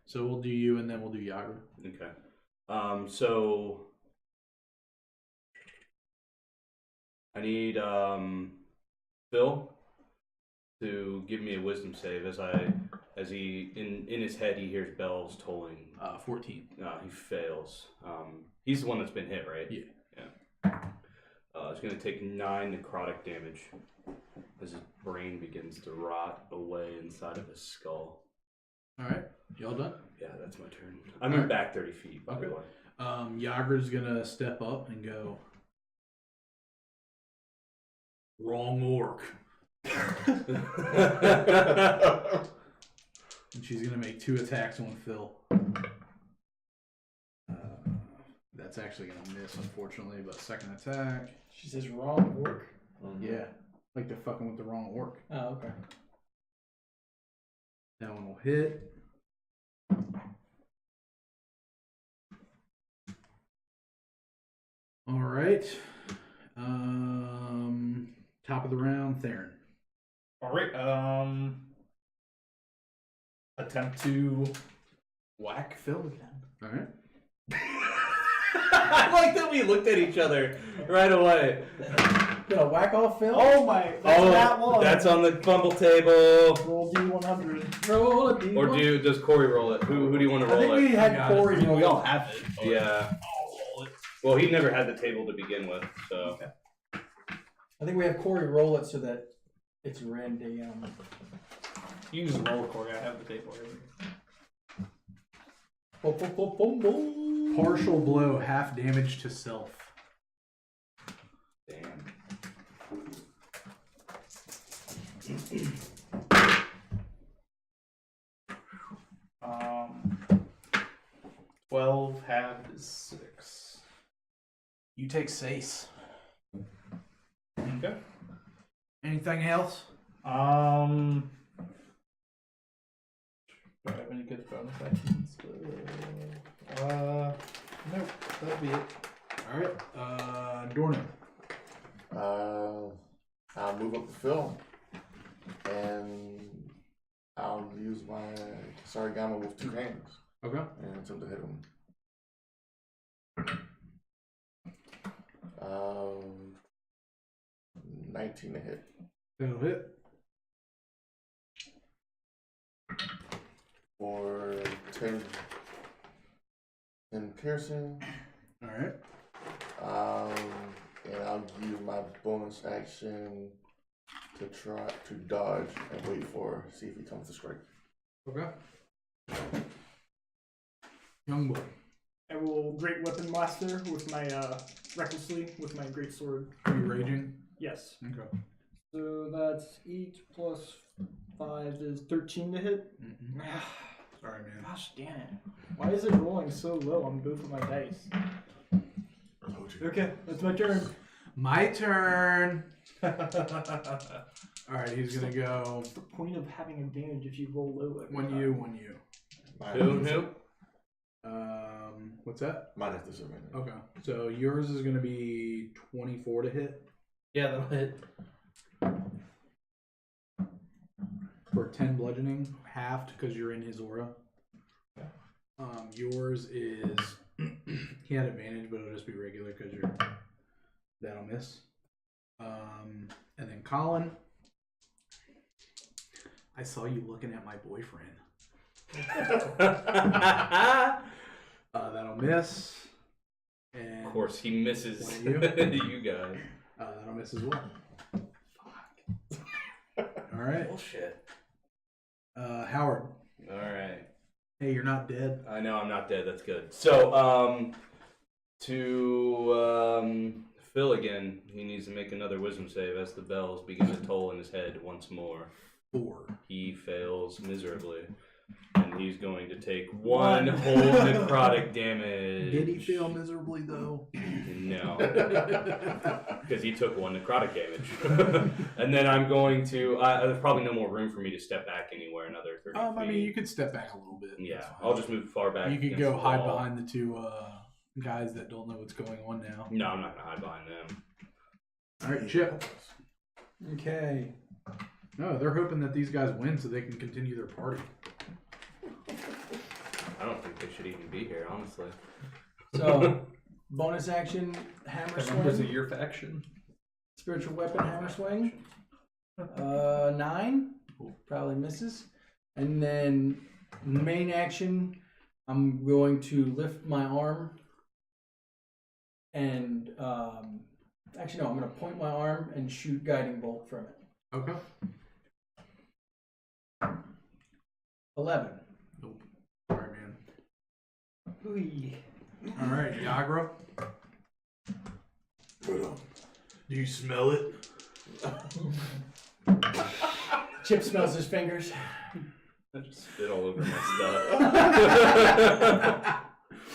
So we'll do you, and then we'll do Yagra. Okay. So I need Phil to give me a wisdom save as he in his head he hears bells tolling. 14. He fails. He's the one that's been hit, right? Yeah. He's gonna take 9 necrotic damage as his brain begins to rot away inside of his skull. All right. Y'all done? Yeah, that's my turn. I moved back 30 feet, by the way. Yagra's gonna step up and go. Wrong orc. And she's gonna make 2 attacks on Phil. That's actually gonna miss, unfortunately, but second attack. She says wrong orc. Yeah. Like they're fucking with the wrong orc. Oh, okay. That one will hit. All right. Top of the round, Theron. All right. Attempt to whack Phil again. All right. I like that we looked at each other right away. Gonna whack off Phil? Oh my! That's that one. That's on the fumble table. Roll D100. Roll a D1. Or does Corey roll it? Who do you want to I roll think we it? had Got it. Corey. I mean, we roll. all have it. but Yeah. I'll roll it. Well, he never had the table to begin with, so. I think we have Corey roll it so that it's random. You can just roll, Corey. I have the table. Partial blow, half damage to self. Damn. 12 halved is 6. You take Sace. Okay. Anything else? Do I have any good bonus actions? Nope. That'll be it. All right. Dornan. I'll move up the film, and I'll use my Sarigama with 2 hands Okay. and attempt to hit him. 19 to hit. That'll hit. For 10 piercing. All right. And I'll use my bonus action to try to dodge and wait for see if he comes to strike. Okay. Young boy. I will Great Weapon Blaster with my recklessly with my great sword. Are you raging? Yes. Okay. So that's 8 plus 5 is 13 to hit. Mm-mm. Sorry, man. Gosh damn it! Why is it rolling so low on both of my dice? I told you. Okay, that's my turn. My turn. All right, he's gonna go. What's the point of having advantage if you roll low? Every One time? you. Who? What's that? Minus disadvantage. Okay, so yours is gonna be 24 to hit Yeah, that'll hit. for 10 bludgeoning, halved because you're in his aura. Yours is he had advantage, but it'll just be regular because you're that'll miss. And then Colin, I saw you looking at my boyfriend. That'll miss. And Of course, he misses What are you guys. that'll miss as well. All right. Bullshit. Howard. All right. Hey, you're not dead. I know I'm not dead. That's good. So, to Phil again, he needs to make another wisdom save as the bells begin to toll in his head once more. 4. He fails miserably, and he's going to take 1 whole necrotic damage. Did he fail miserably though? No, because he took 1 necrotic damage. And then I'm going to. There's probably no more room for me to step back anywhere. Another 30 feet. I mean, you could step back a little bit. Yeah, I'll just move far back. You could against go the hide wall. behind the 2 guys that don't know what's going on now. No, I'm not gonna hide behind them. All right, Chip. Okay. No, they're hoping that these guys win so they can continue their party. I don't think they should even be here, honestly. So, bonus action, hammer The numbers swing. of your faction. Spiritual weapon, hammer swing. 9. Probably misses. And then, main action, I'm going to lift my arm. And, actually, no, I'm going to point my arm and shoot guiding bolt from it. Okay. 11. Nope. Sorry, man. All right, Yagra. Do you smell it? Chip smells his fingers. I just spit all over my stuff.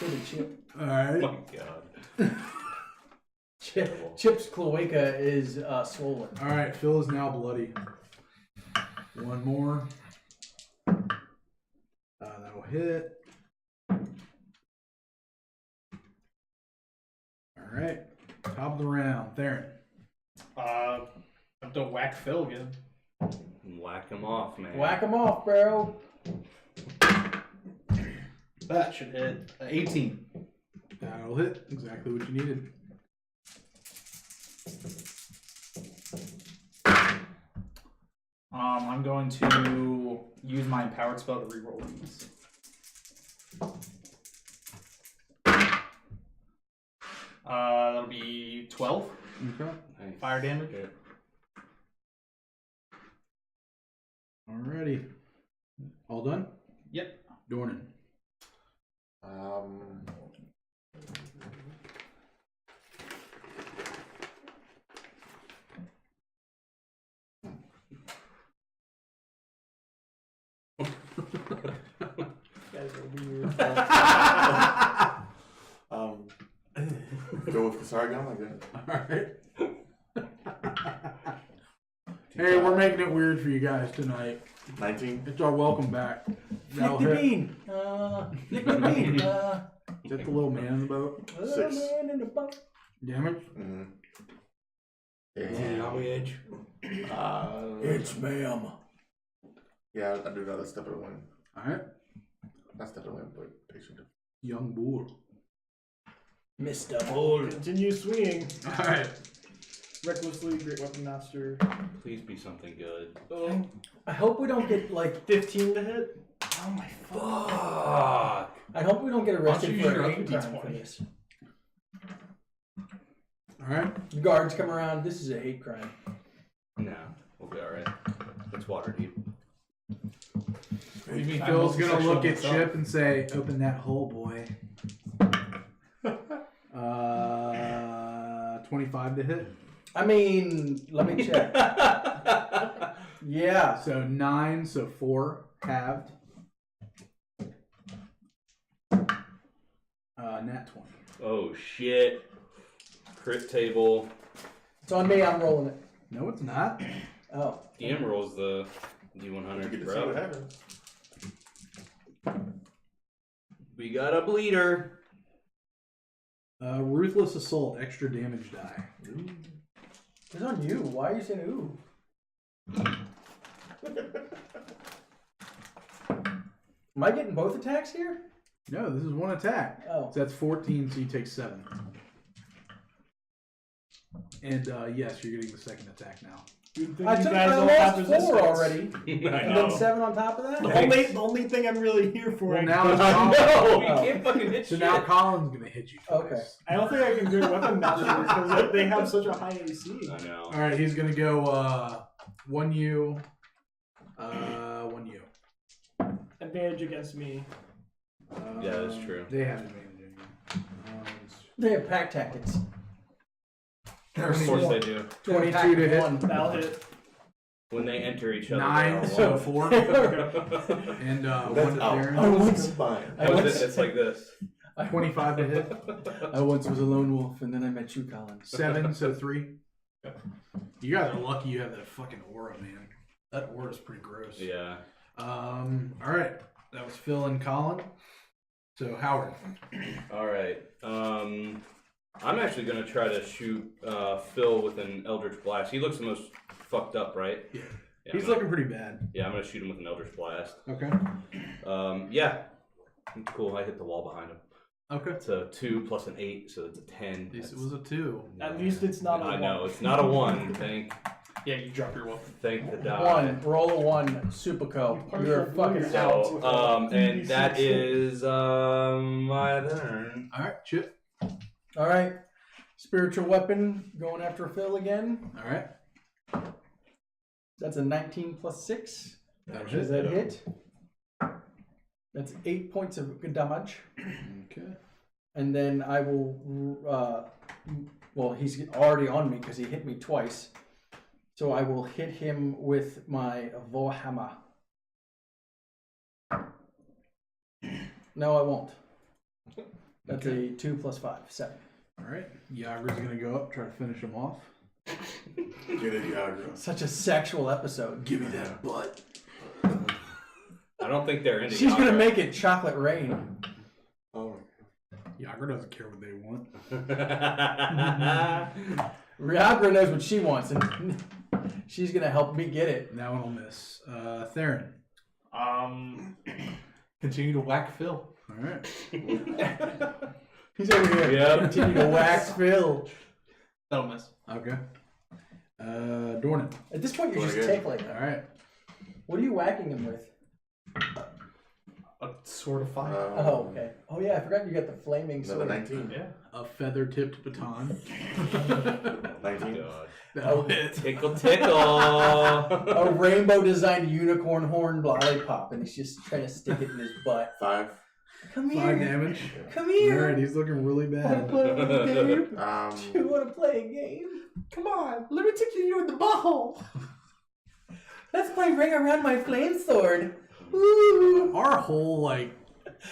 So did Chip. All Oh right. my god. Chip's cloaca is swollen. All right, Phil is now bloody. 1 more. That'll hit. All right. Top of the round. Theron. I have to whack Phil again. Whack him off, man. Whack him off, bro. That should hit 18. That'll hit. Exactly what you needed. I'm going to use my empowered spell to reroll these. That'll be 12 Okay. Nice. fire damage. Okay. Alrighty. All done? Yep. Dornan. Guys are weird. Go with the Sargon, I guess. Alright. Hey, we're making it weird for you guys tonight. 19. It's our welcome back. That'll Nick the hit. Bean. Nick the Bean. Is that the little man in the boat? 6. Man in the boat. Damage? Mm-hmm. Damage. It's ma'am. Yeah, I do that. Step of the wind. Alright. Not step of the wind, but patient. Young bull. Mr. Bull. Continue swinging. Alright. Recklessly, Great Weapon Master. Please be something good. I hope we don't get like 15 to hit. oh my Fuck. I hope we don't get arrested use for your a other hate crime D20. for this. Alright. The guards come around. This is a hate crime. No, we'll be alright. It's Waterdeep. Maybe I'm Phil's gonna homosexual look at myself. Chip and say, open that hole, boy. 25 to hit. I mean, let me check. Yeah. So 9, so 4 halved. Nat 20. Oh shit. Crit table. It's on me. I'm rolling it. No, it's not. Oh. DM rolls the You D100, get to see what bro. happens. We got a bleeder. Ruthless assault, extra damage die. It's on you. Why are you saying ooh? Am I getting both attacks here? No, this is one attack. Oh. So that's 14, so you take 7. And yes, you're getting the second attack now. You'd think I you took guys I all have lost resistance. 4 already. I And know. then 7 on top of that? The only thing I'm really here for. Well, I now guess. it's Colin. No, you Oh. can't fucking hit So shit. now Colin's gonna hit you twice. Okay. I don't think I can do weapon master because like, they have such a high AC. I know. All right, he's gonna go 1 U, 1 U. Advantage against me. Yeah, that's true. They have advantage. They have pack tactics. Of course they do. 22 to hit. 1. That'll hit. When they enter each other, 9, they're so all 4. one. And 1 That's to out. Theron. I was combined. It's like this. 25 to hit. I once was a lone wolf, and then I met you, Colin. 7, so 3. You guys are lucky you have that fucking aura, man. That aura is pretty gross. Yeah. All right. That was Phil and Colin. So Howard. All right. I'm actually gonna try to shoot Phil with an Eldritch Blast. He looks the most fucked up, right? Yeah. Yeah, He's I'm gonna- looking pretty bad. Yeah, I'm gonna shoot him with an Eldritch Blast. Okay. Yeah. Cool. I hit the wall behind him. Okay. It's a 2 plus an 8, so it's a 10. At least it was a 2. At least it's not a I 1. know it's not a 1. Yeah, you drop your weapon. Thank the die. 1. Roll a 1. Superco. You're fucking out. So, and that is my turn. All right, Chip. All right. Spiritual weapon going after Phil again. All right. That's a 19 plus 6. That'll Does hit. that hit? That's 8 points of damage. Okay. And then I will, well, he's already on me because he hit me twice. So I will hit him with my Warhammer. No, I won't. That's a 2 plus 5, 7. All right. Yagra's gonna go up, try to finish him off. Get it, Yagra. Such a sexual episode. Give me that butt. I don't think they're into She's gonna Yagra. make it chocolate rain. Oh, Yagra doesn't care what they want. Riagra knows what she wants, and she's gonna help me get it. That one will miss. Theron. Continue to whack Phil. All right. He's over here. Yep. Continue to wax Phil. That'll miss. Okay. Dornan. At this point, you're Go just again. tickling. All right. What are you whacking him with? A sword of fire. Oh, okay. Oh yeah, I forgot you got the flaming Another sword. 19. Yeah. A feather-tipped baton. 19. God. That'll hit. Tickle, tickle. A rainbow designed unicorn horn lollipop, and he's just trying to stick it in his butt. 5. Come 5 here. damage. Come All here. right, he's looking really Wanna bad. play a little game? You Um, wanna play a game? Come on, let me tickle you in the butthole. Let's play Ring Around My Flame Sword. Woo! Our whole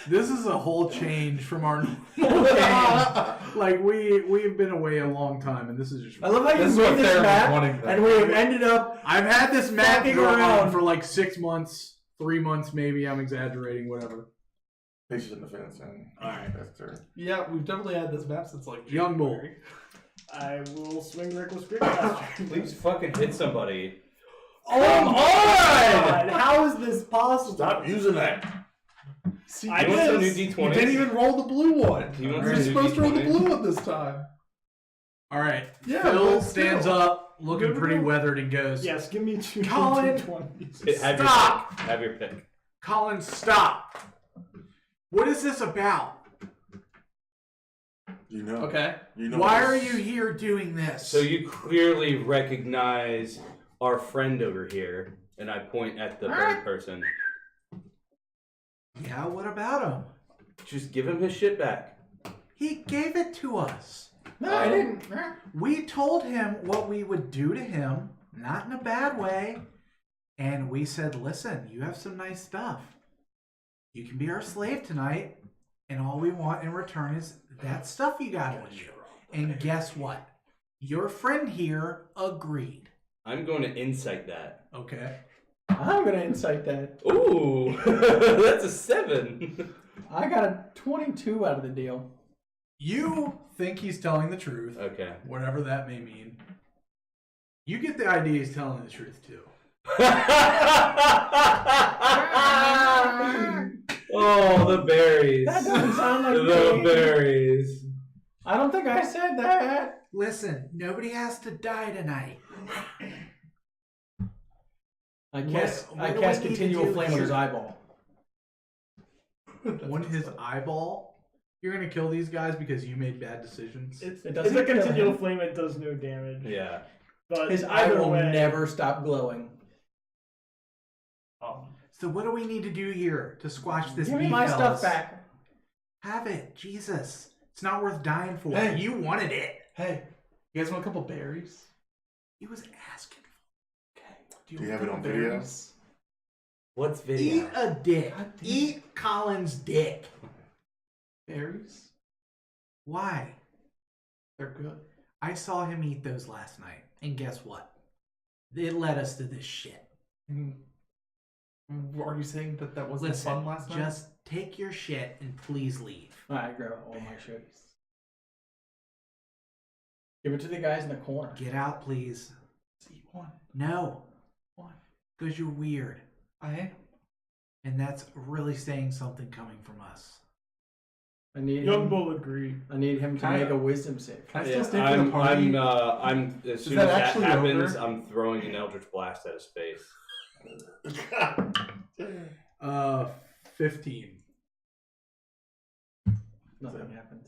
this is a whole change from our normal game. Like we've been away a long time, and this is just. I love how you This is made what this Theron was map, wanting, though. and we have ended up. I've had this map Fucking going around. on for like 6 months, 3 months maybe. I'm exaggerating, whatever. Patience in defense, and Alright. that's her. Yeah, we've definitely had this map since like Young Bull. January. I will swing Reckless Grip Master. Please fucking hit somebody. Oh my god! How is this possible? Stop using that. See, I You want some new just- you D20s? didn't even roll the blue one. You want You're some new supposed to roll the D20s? blue one this time. All right. Yeah, Phil but stands still. up, looking Good pretty enough. weathered, and goes, Yes, give me 2 Colin! D20s. Have your Stop! pick. Have your pick. Colin, stop. What is this about? You know. Okay. You know. Why this. are you here doing this? So you clearly recognize our friend over here, and I point at the bird person. Yeah, what about him? Just give him his shit back. He gave it to us. No, I didn't. We told him what we would do to him, not in a bad way. And we said, listen, you have some nice stuff. You can be our slave tonight, and all we want in return is that stuff you got on you. And guess what? Your friend here agreed. I'm going to insight that. Okay. I'm gonna incite that. Ooh, that's a 7. I got a 22 out of the deal. You think he's telling the truth, Okay. whatever that may mean. You get the idea he's telling the truth, too. Oh, the berries. That doesn't sound like The me. berries. I don't think I said that. Listen, nobody has to die tonight. I cast continual flame on his eyeball. On his eyeball? You're gonna kill these guys because you made bad decisions? It's It a doesn't kill continual him. flame. It does no damage. Yeah. But His eye will way, never stop glowing. So what do we need to do here to squash this? Give me beef, my fellas? stuff back. Have it, Jesus. It's not worth dying for. Hey. You wanted it. Hey, you guys want a couple berries? He was asking. Do you have want it on a couple video? berries? What's Eat a dick. God damn. Eat Colin's dick. Berries? Why? They're good. I saw him eat those last night, and guess what? It led us to this shit. Are you saying that wasn't Listen, fun last night? just take your shit and please leave. Alright, grab all my shit. Give it to the guys in the corner. Get out, please. Just eat one. No, One. because you're weird, I am. and that's really saying something coming from us. I need Young him. Bull agree. I need him to Can I- make a wisdom save. Can I Yeah, still stay for the party? I'm. As soon that as that actually happens, over? I'm throwing an Eldritch Blast at his face. 15. Nothing happens.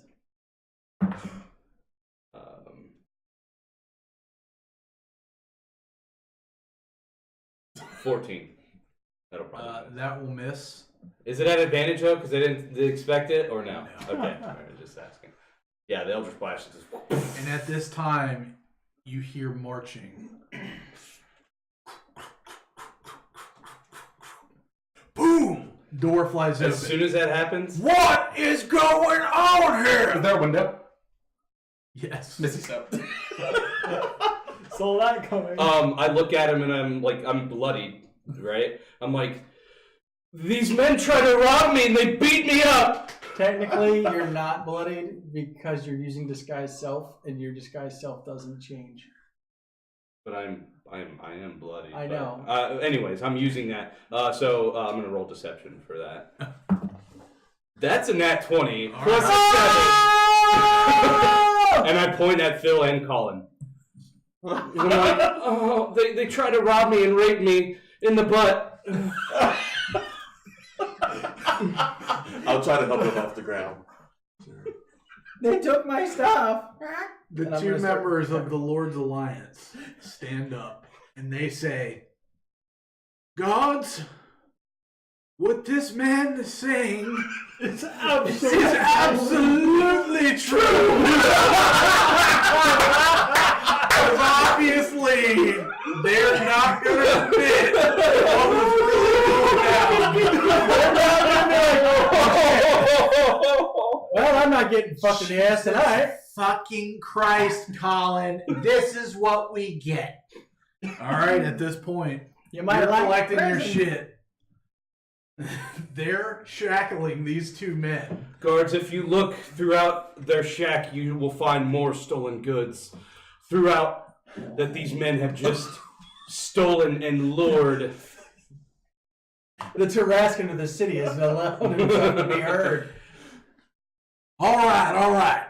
14. That'll probably. miss. That will miss. Is it at advantage though? Because they didn't expect it, or no? No. Okay, alright, just asking. Yeah, the Eldritch Blast is just. And at this time, you hear marching. Boom! Door flies open. As soon as that happens, What is going on Is here? there a window? Yes. Missy step. Saw that coming. I look at him and I'm bloodied, right? I'm like, these men tried to rob me and they beat me up. Technically, you're not bloodied because you're using disguise self, and your disguise self doesn't change. But I am bloody. I know. Anyways, I'm using that. So I'm gonna roll deception for that. That's a nat 20 plus a 7. And I point at Phil and Colin. I'm like, oh, they tried to rob me and rape me in the butt. I'll try to help him off the ground. They took my stuff. The And I'm two gonna start- members of the Lord's Alliance stand up and they say, Gods, what this man is saying It's is absolutely true. Because obviously, they're not going to admit what was really going Well, I'm not getting fucked in the ass tonight. Fucking Christ, Colin. This is what we get. down. All right, at this point, You might you're like collecting your prison. shit. They're shackling these two men. Guards, if you look throughout their shack, you will find more stolen goods. Throughout that these men have just stolen and lured. The Tarrascan of the city has allowed himself to be heard. All right.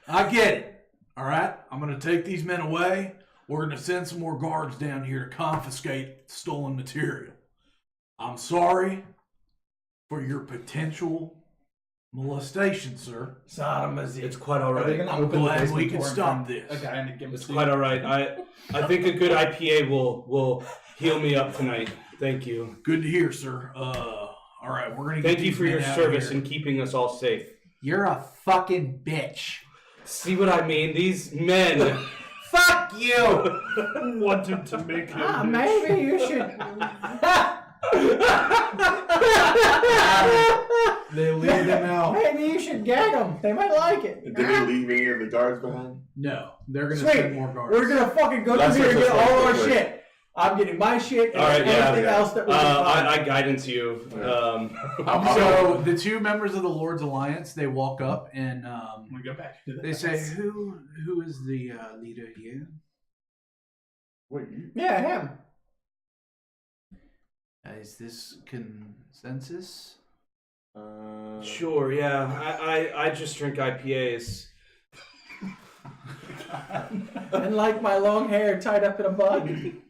I get it. All right, I'm going to take these men away. We're going to send some more guards down here to confiscate stolen material. I'm sorry for your potential molestation, sir. Sodomy. It's quite Are they alright. gonna I'm open the glad basement we can door and stop find this. a guy and give him It's to quite you? alright. I think a good IPA will heal me up tonight. Thank you. Good to hear, sir. All right, we're going to Thank you for your service and in keeping us all safe. You're a fucking bitch. See what I mean? These men. Fuck you. wanted to make him. Maybe you should. They lead them out. Maybe you should gag them. They might like it. Did they leave any of the guards behind? No, they're going to Sweet. send more guards. We're gonna fucking go That's through here and what get it's all like, our quick. shit. I'm getting my shit and Alright, yeah, everything else that we can find. I guidance you. So the two members of the Lord's Alliance, they walk up and We go back to the they say, house. "Who is the leader here?" Wait, you? Yeah, him. Is this consensus? Sure, yeah. I just drink IPAs. And like my long hair tied up in a bun.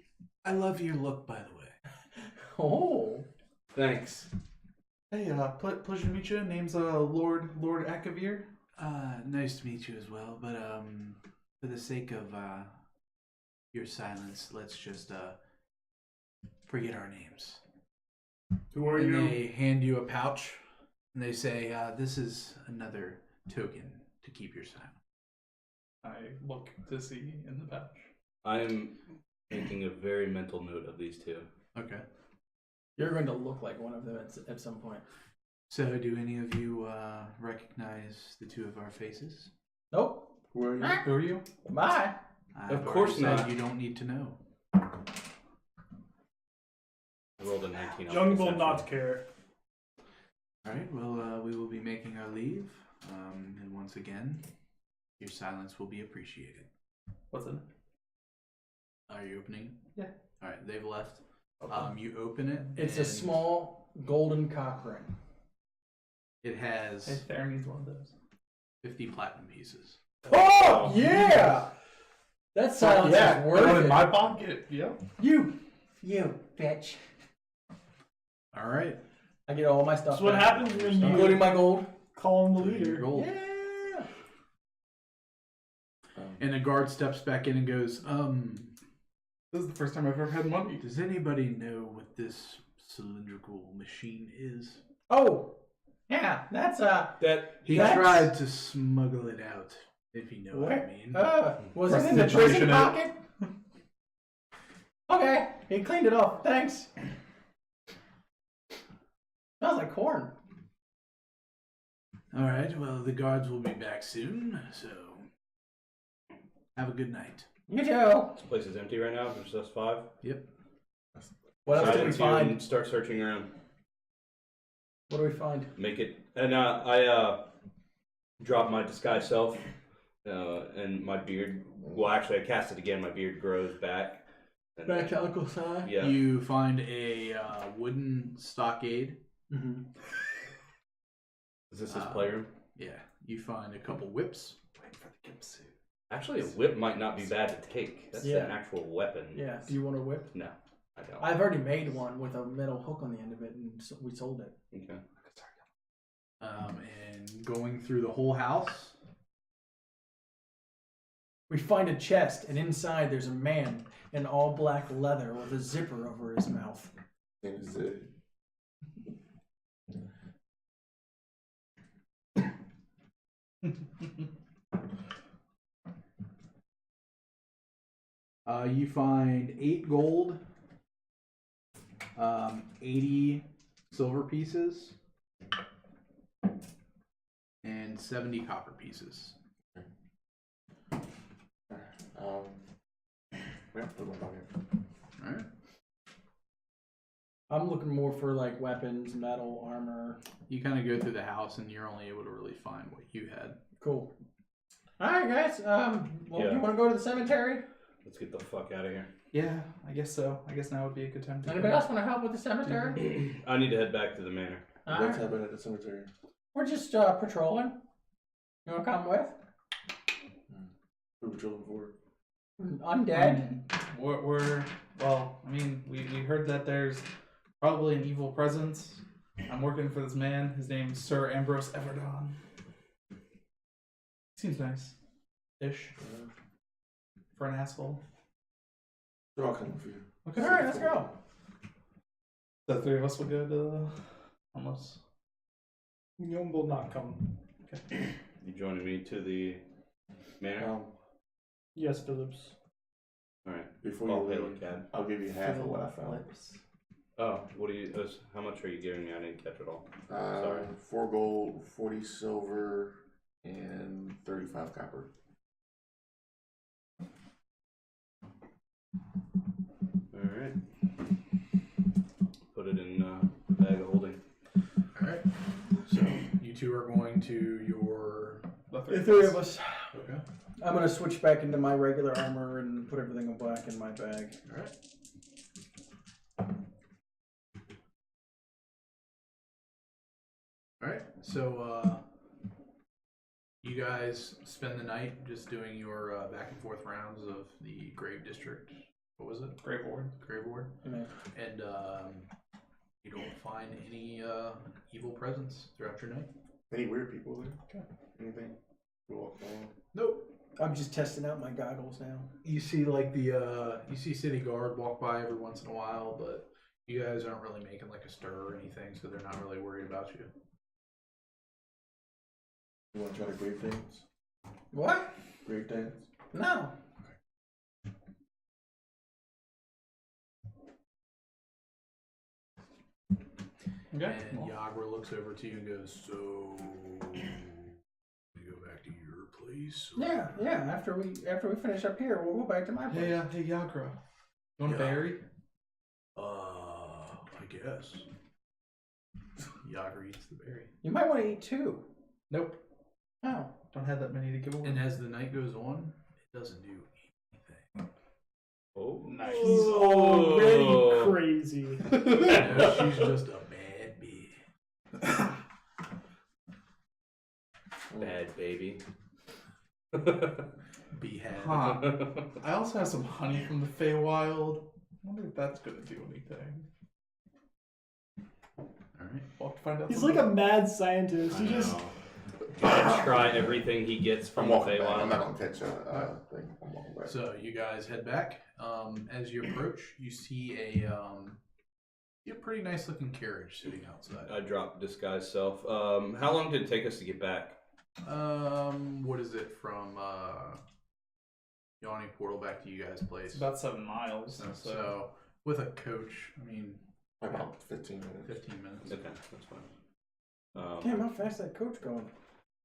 I love your look, by the way. Oh. Thanks. Hey, pleasure to meet you. Name's Lord Akavir. Nice to meet you as well. But for the sake of your silence, let's just forget our names. Who are and you? They hand you a pouch, and they say, "This is another token to keep your silence." I look to see in the pouch. I'm making a very mental note of these two. Okay. You're going to look like one of them at some point. So, do any of you recognize the two of our faces? Nope. Who are you? Who are you? Bye. Of course already said not. You don't need to know. I rolled a 19. on Young will perception. not care. All right. Well, we will be making our leave, and once again, your silence will be appreciated. What's in it? Are you opening? Yeah. All right. They've left. Okay. You open it. It's a and small golden cock ring. It has Hey, Fair needs one of those. 50 platinum pieces. Oh, yeah! That silence is worth One it. in my pocket. Yep. You bitch. All right. I get all my stuff That's what back, happens when you including my gold. call him the Your leader. gold. Yeah. And a guard steps back in and goes, This is the first time I've ever had money. does anybody know what this cylindrical machine is? Oh, yeah. That's That He That's- tried to smuggle it out, if you know what I mean. Was it in the prison Prestidigitation it. pocket? Okay, he cleaned it off. Thanks. Smells like corn. All right, well, the guards will be back soon, so have a good night. You too. this place is empty right now. There's just 5. Yep. What else Decide did we to find? Start searching around. What do we find? Make it. And I drop my disguise self, and my beard. Well, actually, I cast it again. My beard grows back. And Back to Uncle Si. Yeah. You find a wooden stockade. Mm-hmm. Is this his playroom? Yeah. You find a couple whips. Wait for the gimp suit. Actually, a whip might not be bad to take. That's Yeah. an actual weapon. Yeah. Do you want a whip? No, I don't. I've already made one with a metal hook on the end of it, and we sold it. Okay. And going through the whole house. We find a chest, and inside there's a man in all black leather with a zipper over his mouth. Name is Zed. You find 8 gold, 80 silver pieces, and 70 copper pieces. Yeah, put my pocket. All right. I'm looking more for like weapons, metal, armor. You kind of go through the house, and you're only able to really find what you had. Cool. All right, guys. Well, Yeah. you want to go to the cemetery? Let's get the fuck out of here. Yeah, I guess so. I guess now would be a good time to Anybody else want to help with the cemetery? I need to head back to the manor. All What's right. happening at the cemetery? We're just patrolling. You want to come with? Who patrolling for? Undead. We're well, I mean, we heard that there's probably an evil presence. I'm working for this man. His name's Sir Ambrose Everdon. Seems nice. Ish. For an asshole. They're all coming for you. Okay. All right, let's go. The 3 of us will go to almost. Young will not come. You joining me to the manor? Yes, Phillips. All right. Before I'll you pay leave, the cab. I'll give you half of what I found. Oh, what do you? How much are you giving me? I didn't catch it all. Sorry. 4 gold, 40 silver, and 35 copper. All right. Put it in the bag of holding. All right. So you two are going to your. The 3 of us. Okay. I'm gonna switch back into my regular armor and put everything in black in my bag. All right. All right. So you guys spend the night just doing your back and forth rounds of the Grave District. What was it? Grave Ward. Grave Ward. Yeah. And You don't find any evil presence throughout your night. Any weird people there? Okay. Anything? We walk along. Nope. I'm just testing out my goggles now. You see like you see city guard walk by every once in a while, but you guys aren't really making like a stir or anything, so they're not really worried about you. You want to try to grave dance? What? Grave dance? No. Okay. And Yagra looks over to you and goes, "So, we go back to your place?" Or... Yeah. After we finish up here, we'll go back to my place. Hey, Yagra. You want a berry? I guess. Yagra eats the berry. You might want to eat two. Nope. Oh. Don't have that many to give away. And as the night goes on, it doesn't do anything. Oh, Nice. He's already crazy. No, she's just a bad bitch. bad baby. Behead. Huh. I also have some honey from the Feywild. I wonder if that's going to do anything. Alright. We'll have to find out. He's like a mad scientist. He just Gonna try everything he gets from I'm the walking back. I'm Feywild. not gonna catch a thing. I'm walking back. So you guys head back. As you approach, you see a pretty nice looking carriage sitting outside. I dropped disguise self. How long did it take us to get back? What is it from Yawning Portal back to you guys' place? It's about 7 miles. So with a coach, I mean, About 15 minutes. 15 minutes. Okay, that's fine. Damn, how fast that coach going?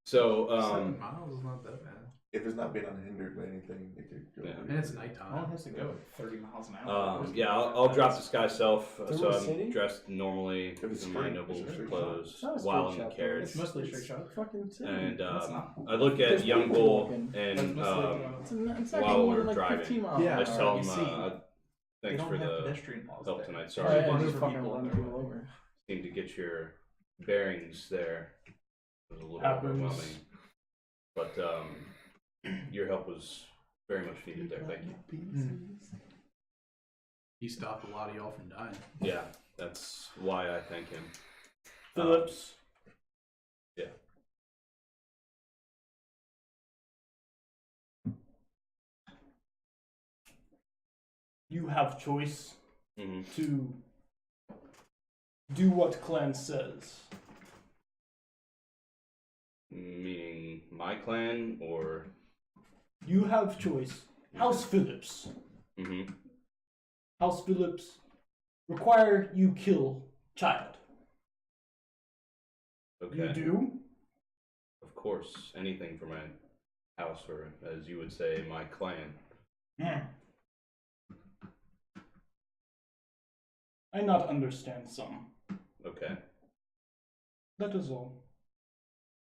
So, 7 miles is not that bad. If it's not being unhindered by anything, it could go. Yeah. And it's How long nighttime. has to go? 30 miles an hour. yeah, I'll drop disguise self. Through So a I'm city? dressed normally If it's in my straight, noble it's a straight clothes It's not a while in straight the shot, carriage. It's mostly a straight shot. Fucking city. And That's not. I look at There's young people bull walking. and That's mostly It's not while even we're more than like driving. 15 miles. Yeah, I just an tell hour. him, you see, thanks they for don't have the pedestrian laws help there. tonight. Oh, Sorry, yeah, Run just over fucking people run on their people way. over. seem to get your bearings there. It was a little Happens. overwhelming, but your help was very much needed there. Thank you. He stopped a lot of y'all from dying. Yeah, that's why I thank him. Phillips. Yeah. You have choice Hmm. to do what clan says. Meaning my clan or. You have choice. House Phillips. Hmm. House Phillips require you kill child. Okay. You do? Of course, anything for my house, or as you would say, my clan. I not understand some. Okay. That is all.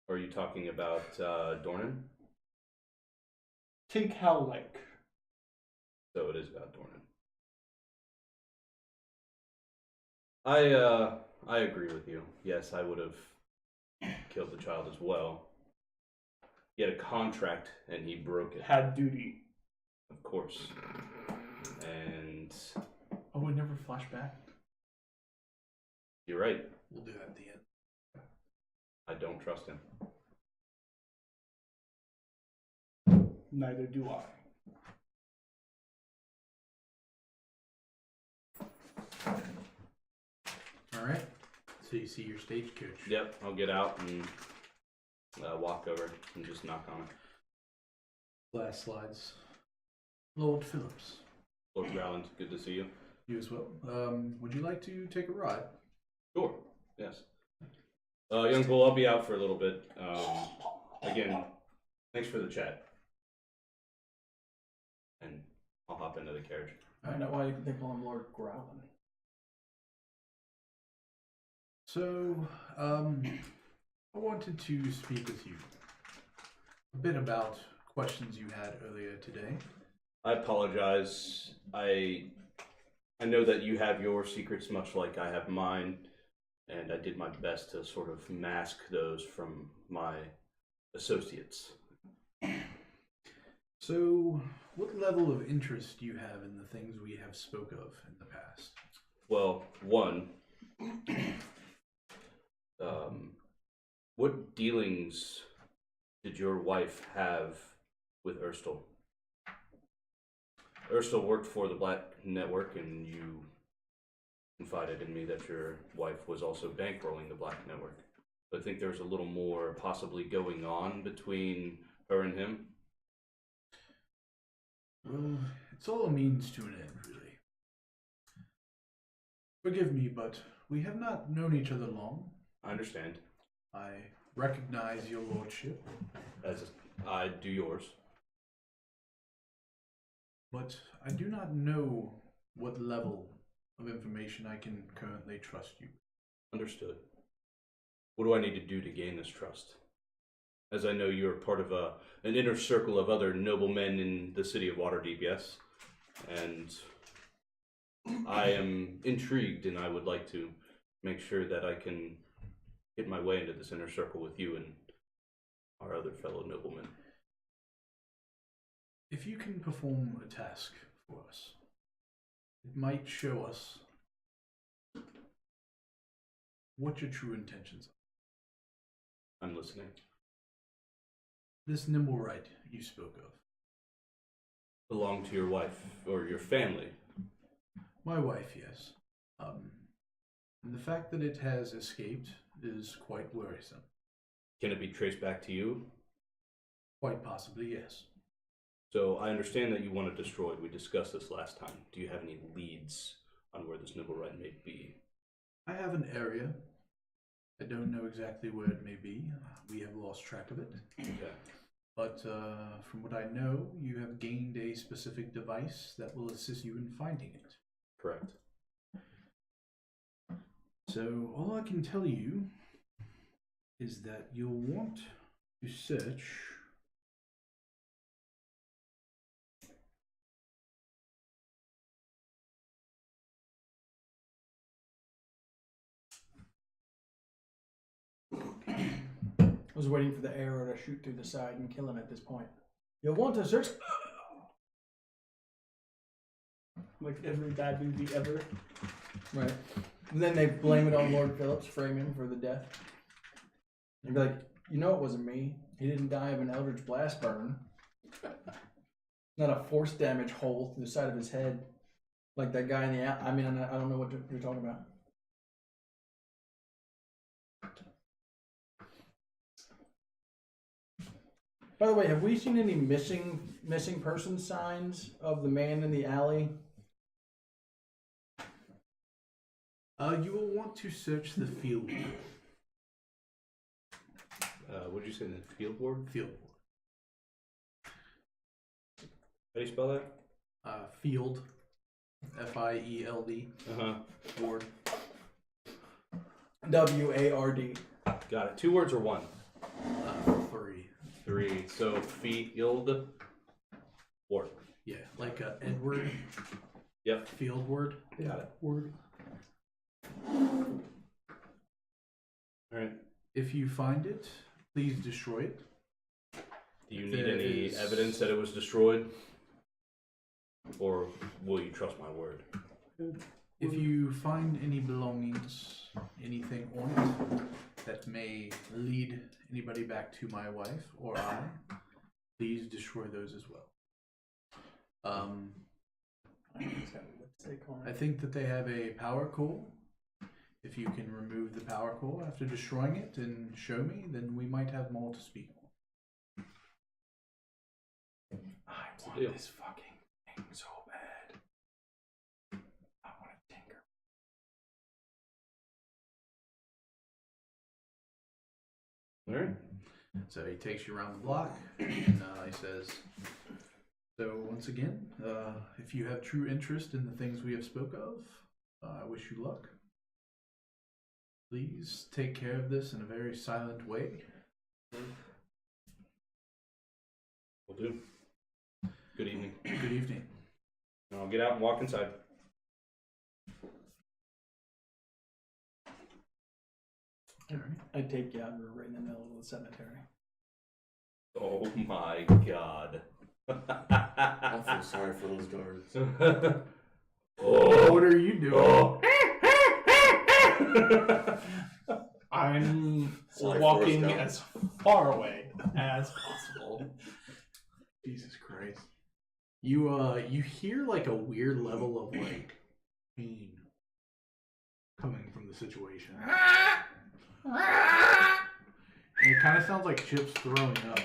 Are you talking about Dornan? Take how like. So it is about Dornan. I agree with you. Yes, I would have killed the child as well. He had a contract and he broke it. Had duty. Of course. And Oh, we never flash back. you're right. We'll do that at the end. I don't trust him. Neither do I. Alright. So you see your stagecoach. Yep, I'll get out and walk over and just knock on it. Glass slides. Lord Phillips. Lord Rowland, good to see you. You as well. Would you like to take a ride? Sure. Yes. Young Bull, I'll be out for a little bit. Again, thanks for the chat. And I'll hop into the carriage. I don't know why they call him Lord Growlin. So, I wanted to speak with you a bit about questions you had earlier today. I apologize. I know that you have your secrets much like I have mine, and I did my best to sort of mask those from my associates. So, what level of interest do you have in the things we have spoke of in the past? Well, one, What dealings did your wife have with Erstal? Erstal worked for the Black Network, and you confided in me that your wife was also bankrolling the Black Network. I think there's a little more possibly going on between her and him. Well, it's all a means to an end, really. Forgive me, but we have not known each other long. I understand. I recognize your lordship. As I do yours. But I do not know what level of information I can currently trust you. Understood. What do I need to do to gain this trust? As I know you're part of an inner circle of other noblemen in the city of Waterdeep, yes? And I am intrigued, and I would like to make sure that I can get my way into this inner circle with you and our other fellow noblemen. If you can perform a task for us, it might show us what your true intentions are. I'm listening. This nimble right you spoke of. Belong to your wife or your family? My wife, yes. And the fact that it has escaped is quite worrisome. Can it be traced back to you? Quite possibly, yes. So I understand that you want it destroyed. We discussed this last time. Do you have any leads on where this nimble right may be? I have an area. I don't know exactly where it may be. We have lost track of it. Okay. But from what I know, you have gained a specific device that will assist you in finding it. Correct. So all I can tell you is that you'll want to search I was waiting for the arrow to shoot through the side and kill him at this point. You'll want to search. Like every bad movie ever. Right. And then they blame it on Lord Phillips, frame him for the death. And be like, you know it wasn't me. He didn't die of an Eldritch Blast burn. Not a force damage hole through the side of his head. Like that guy in the... I mean, I don't know what you're talking about. By the way, have we seen any missing person signs of the man in the alley? you will want to search the field. What did you say, the field board? Field How do you spell that? board. Field. F-I-E-L-D. Board. W-A-R-D. Got it. 2 words or 1? 3. 3. So field board. Yeah, like Edward. Yep. Field word. Got it. Word. Alright. If you find it, please destroy it. Do you need any evidence that it was destroyed? Or will you trust my word? If you find any belongings, anything on it that may lead anybody back to my wife or I, please destroy those as well. I think that they have a power core. If you can remove the power core after destroying it and show me, then we might have more to speak on. I want this fucking thing so bad. I want to tinker. Alright. So he takes you around the block, and he says, so once again, if you have true interest in the things we have spoke of, I wish you luck. Please take care of this in a very silent way. Will do. Good evening. Good evening. I'll get out and walk inside. I take you out and we're right in the middle of the cemetery. Oh my god. I feel sorry for those guards. Oh. What are you doing? Oh. I'm Sorry, walking Forrest Gump. as far away as possible. Jesus Christ. You hear like a weird level of like pain coming from the situation. And it kind of sounds like Chip's throwing up.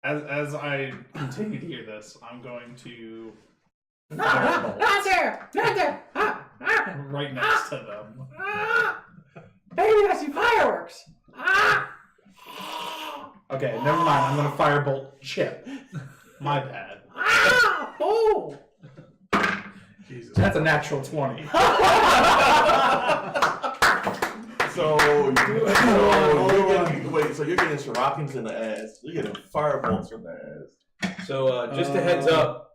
As I continue to hear this, I'm going to Not there! Not there! right next to them. Baby, I see fireworks! Okay, never mind. I'm gonna firebolt Chip. My bad. Oh! Jesus. That's a natural 20. So you're getting Shirokins in the ass. You're getting firebolts in the ass. So just a heads up,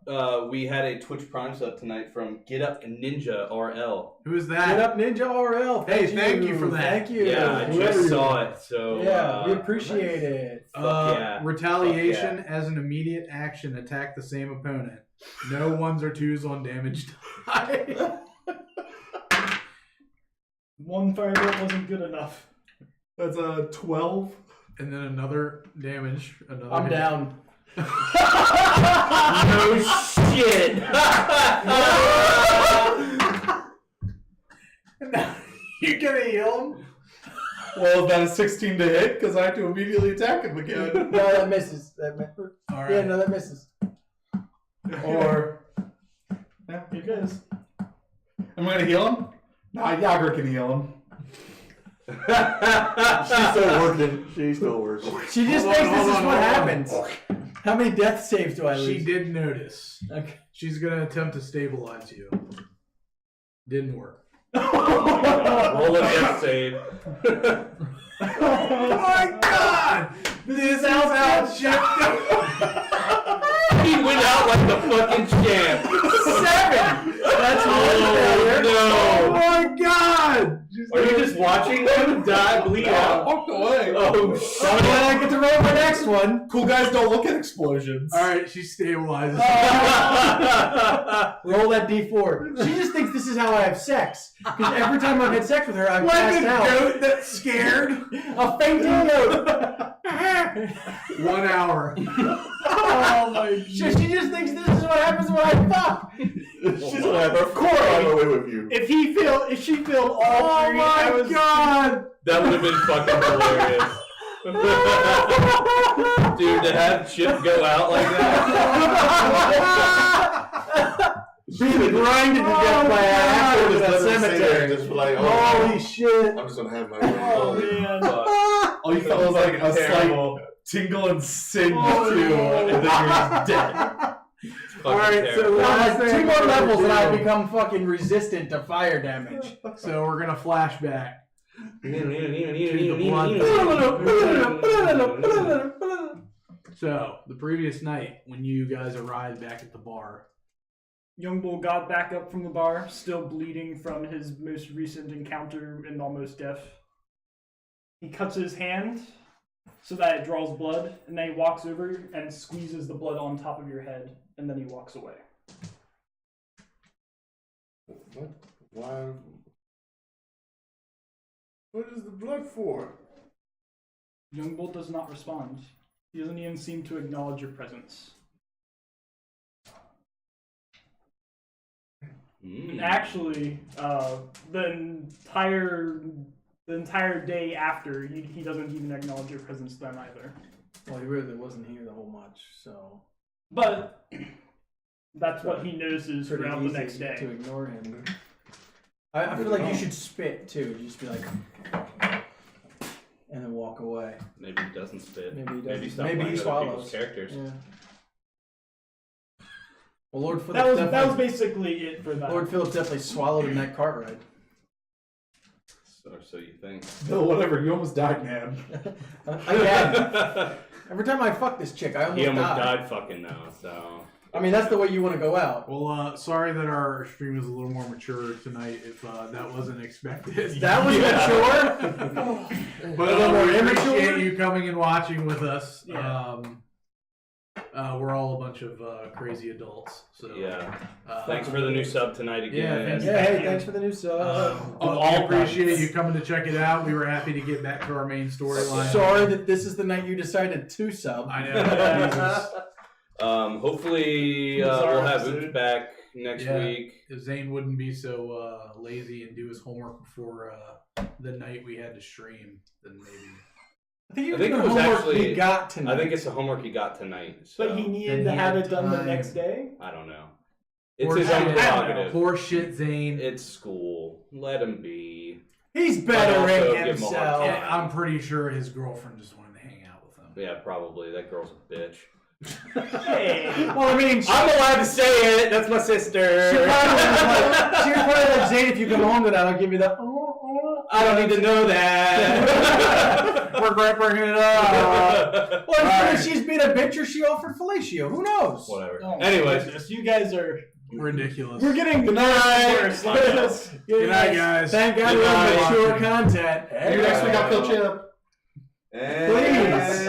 we had a Twitch Prime sub tonight from Get Up Ninja RL. Who is that? Get up, Ninja RL. Thank you for that. Thank you. Yeah, I just saw it. So Yeah, we appreciate it. yeah. Retaliation as an immediate action. Attack the same opponent. No ones or twos on damage die. One firebolt wasn't good enough. That's a 12. And then another damage. Another I'm hit. down. No shit. You gonna heal him? Well, is that a 16 to hit? Because I have to immediately attack him again. No, that misses. All right. Yeah, no, that misses. Or. Yeah, he goes. Am I gonna heal him? Nah, Yager can heal him. She's still working. She's still working. She just thinks this is what happens. How many death saves do I lose? She did notice. Okay. She's gonna attempt to stabilize you. Didn't work. Roll a death save. Oh my god! This sounds out shit. He went out like the fucking champ. 7! That's one failure. No. Oh my god! Are you just watching them die, bleed out? Walked away. Oh So shit. then I get to roll my next one. Cool guys don't look at explosions. Alright, she stabilizes. Roll that d4. She just thinks this is how I have sex. Because every time I've had sex with her, I've Like passed a out. goat that's scared. A fainting goat. 1 hour. Oh my god. She just thinks this is what happens when I fuck. She's gonna have her run away with you. If she failed all Oh three, my I was god! That would have been fucking hilarious. Dude, to have Chip go out like that. Being grinded to death by an actor in a cemetery. Just like, Holy shit. I'm just gonna have my oh man. All you felt was like a Terrible. slight tingle and singe too, and then you're dead. Alright, so Well, last like thing 2 more we're gonna levels and I do- become fucking resistant to fire damage. So we're gonna flash back. So, the previous night, when you guys arrived back at the bar, Young Bull got back up from the bar, still bleeding from his most recent encounter and almost death. He cuts his hand so that it draws blood, and then he walks over and squeezes the blood on top of your head, and then he walks away. What? Why? What is the blood for? Young Bull does not respond. He doesn't even seem to acknowledge your presence. And actually, the entire day after, he doesn't even acknowledge your presence then either. Well, he really wasn't here the whole much, so But that's what he notices pretty throughout the easy next day. to ignore him. I feel like you should spit too. Just be like, and then walk away. Maybe he doesn't spit. Maybe he Maybe doesn't. stop Maybe playing he other swallows. people's characters. Yeah. Well, Lord Phillips That was definitely, basically it for that. Lord Phillips definitely swallowed in that cart ride. Or so you think. No, whatever. You almost died, man. Again, every time I fuck this chick, I almost, He almost die. died fucking now, so. I mean, that's the way you want to go out. well, sorry that our stream is a little more mature tonight if that wasn't expected. That was mature. But A little more we immature? appreciate you coming and watching with us. Yeah. We're all a bunch of crazy adults. So Yeah. Thanks for the new sub tonight again. Thanks for the new sub. all appreciate you coming to check it out. We were happy to get back to our main storyline. Sorry that this is the night you decided to sub. I know. Jesus. Hopefully we'll have Oops back next week. If Zane wouldn't be so lazy and do his homework before the night we had to stream, then maybe. I think it was actually. He got tonight. I think it's the homework he got tonight. So. But he needed to have it done the next day? I don't know. It's his own prerogative. Poor shit, Zane. It's school. Let him be. He's bettering himself. I'm pretty sure his girlfriend just wanted to hang out with him. Yeah, probably. That girl's a bitch. Hey. Well, I mean, I'm allowed to say it. That's my sister. She probably like, Zane, if you come home tonight, I'll give you the. I don't need to know that. We're bringing it up. Well, if she's being a bitch or she offered fellatio. Who knows? Whatever. Oh, Anyways, you guys are ridiculous. We're getting good night. Good night, guys. Thank God we have mature content. Maybe next week I'll kill Chip. Please.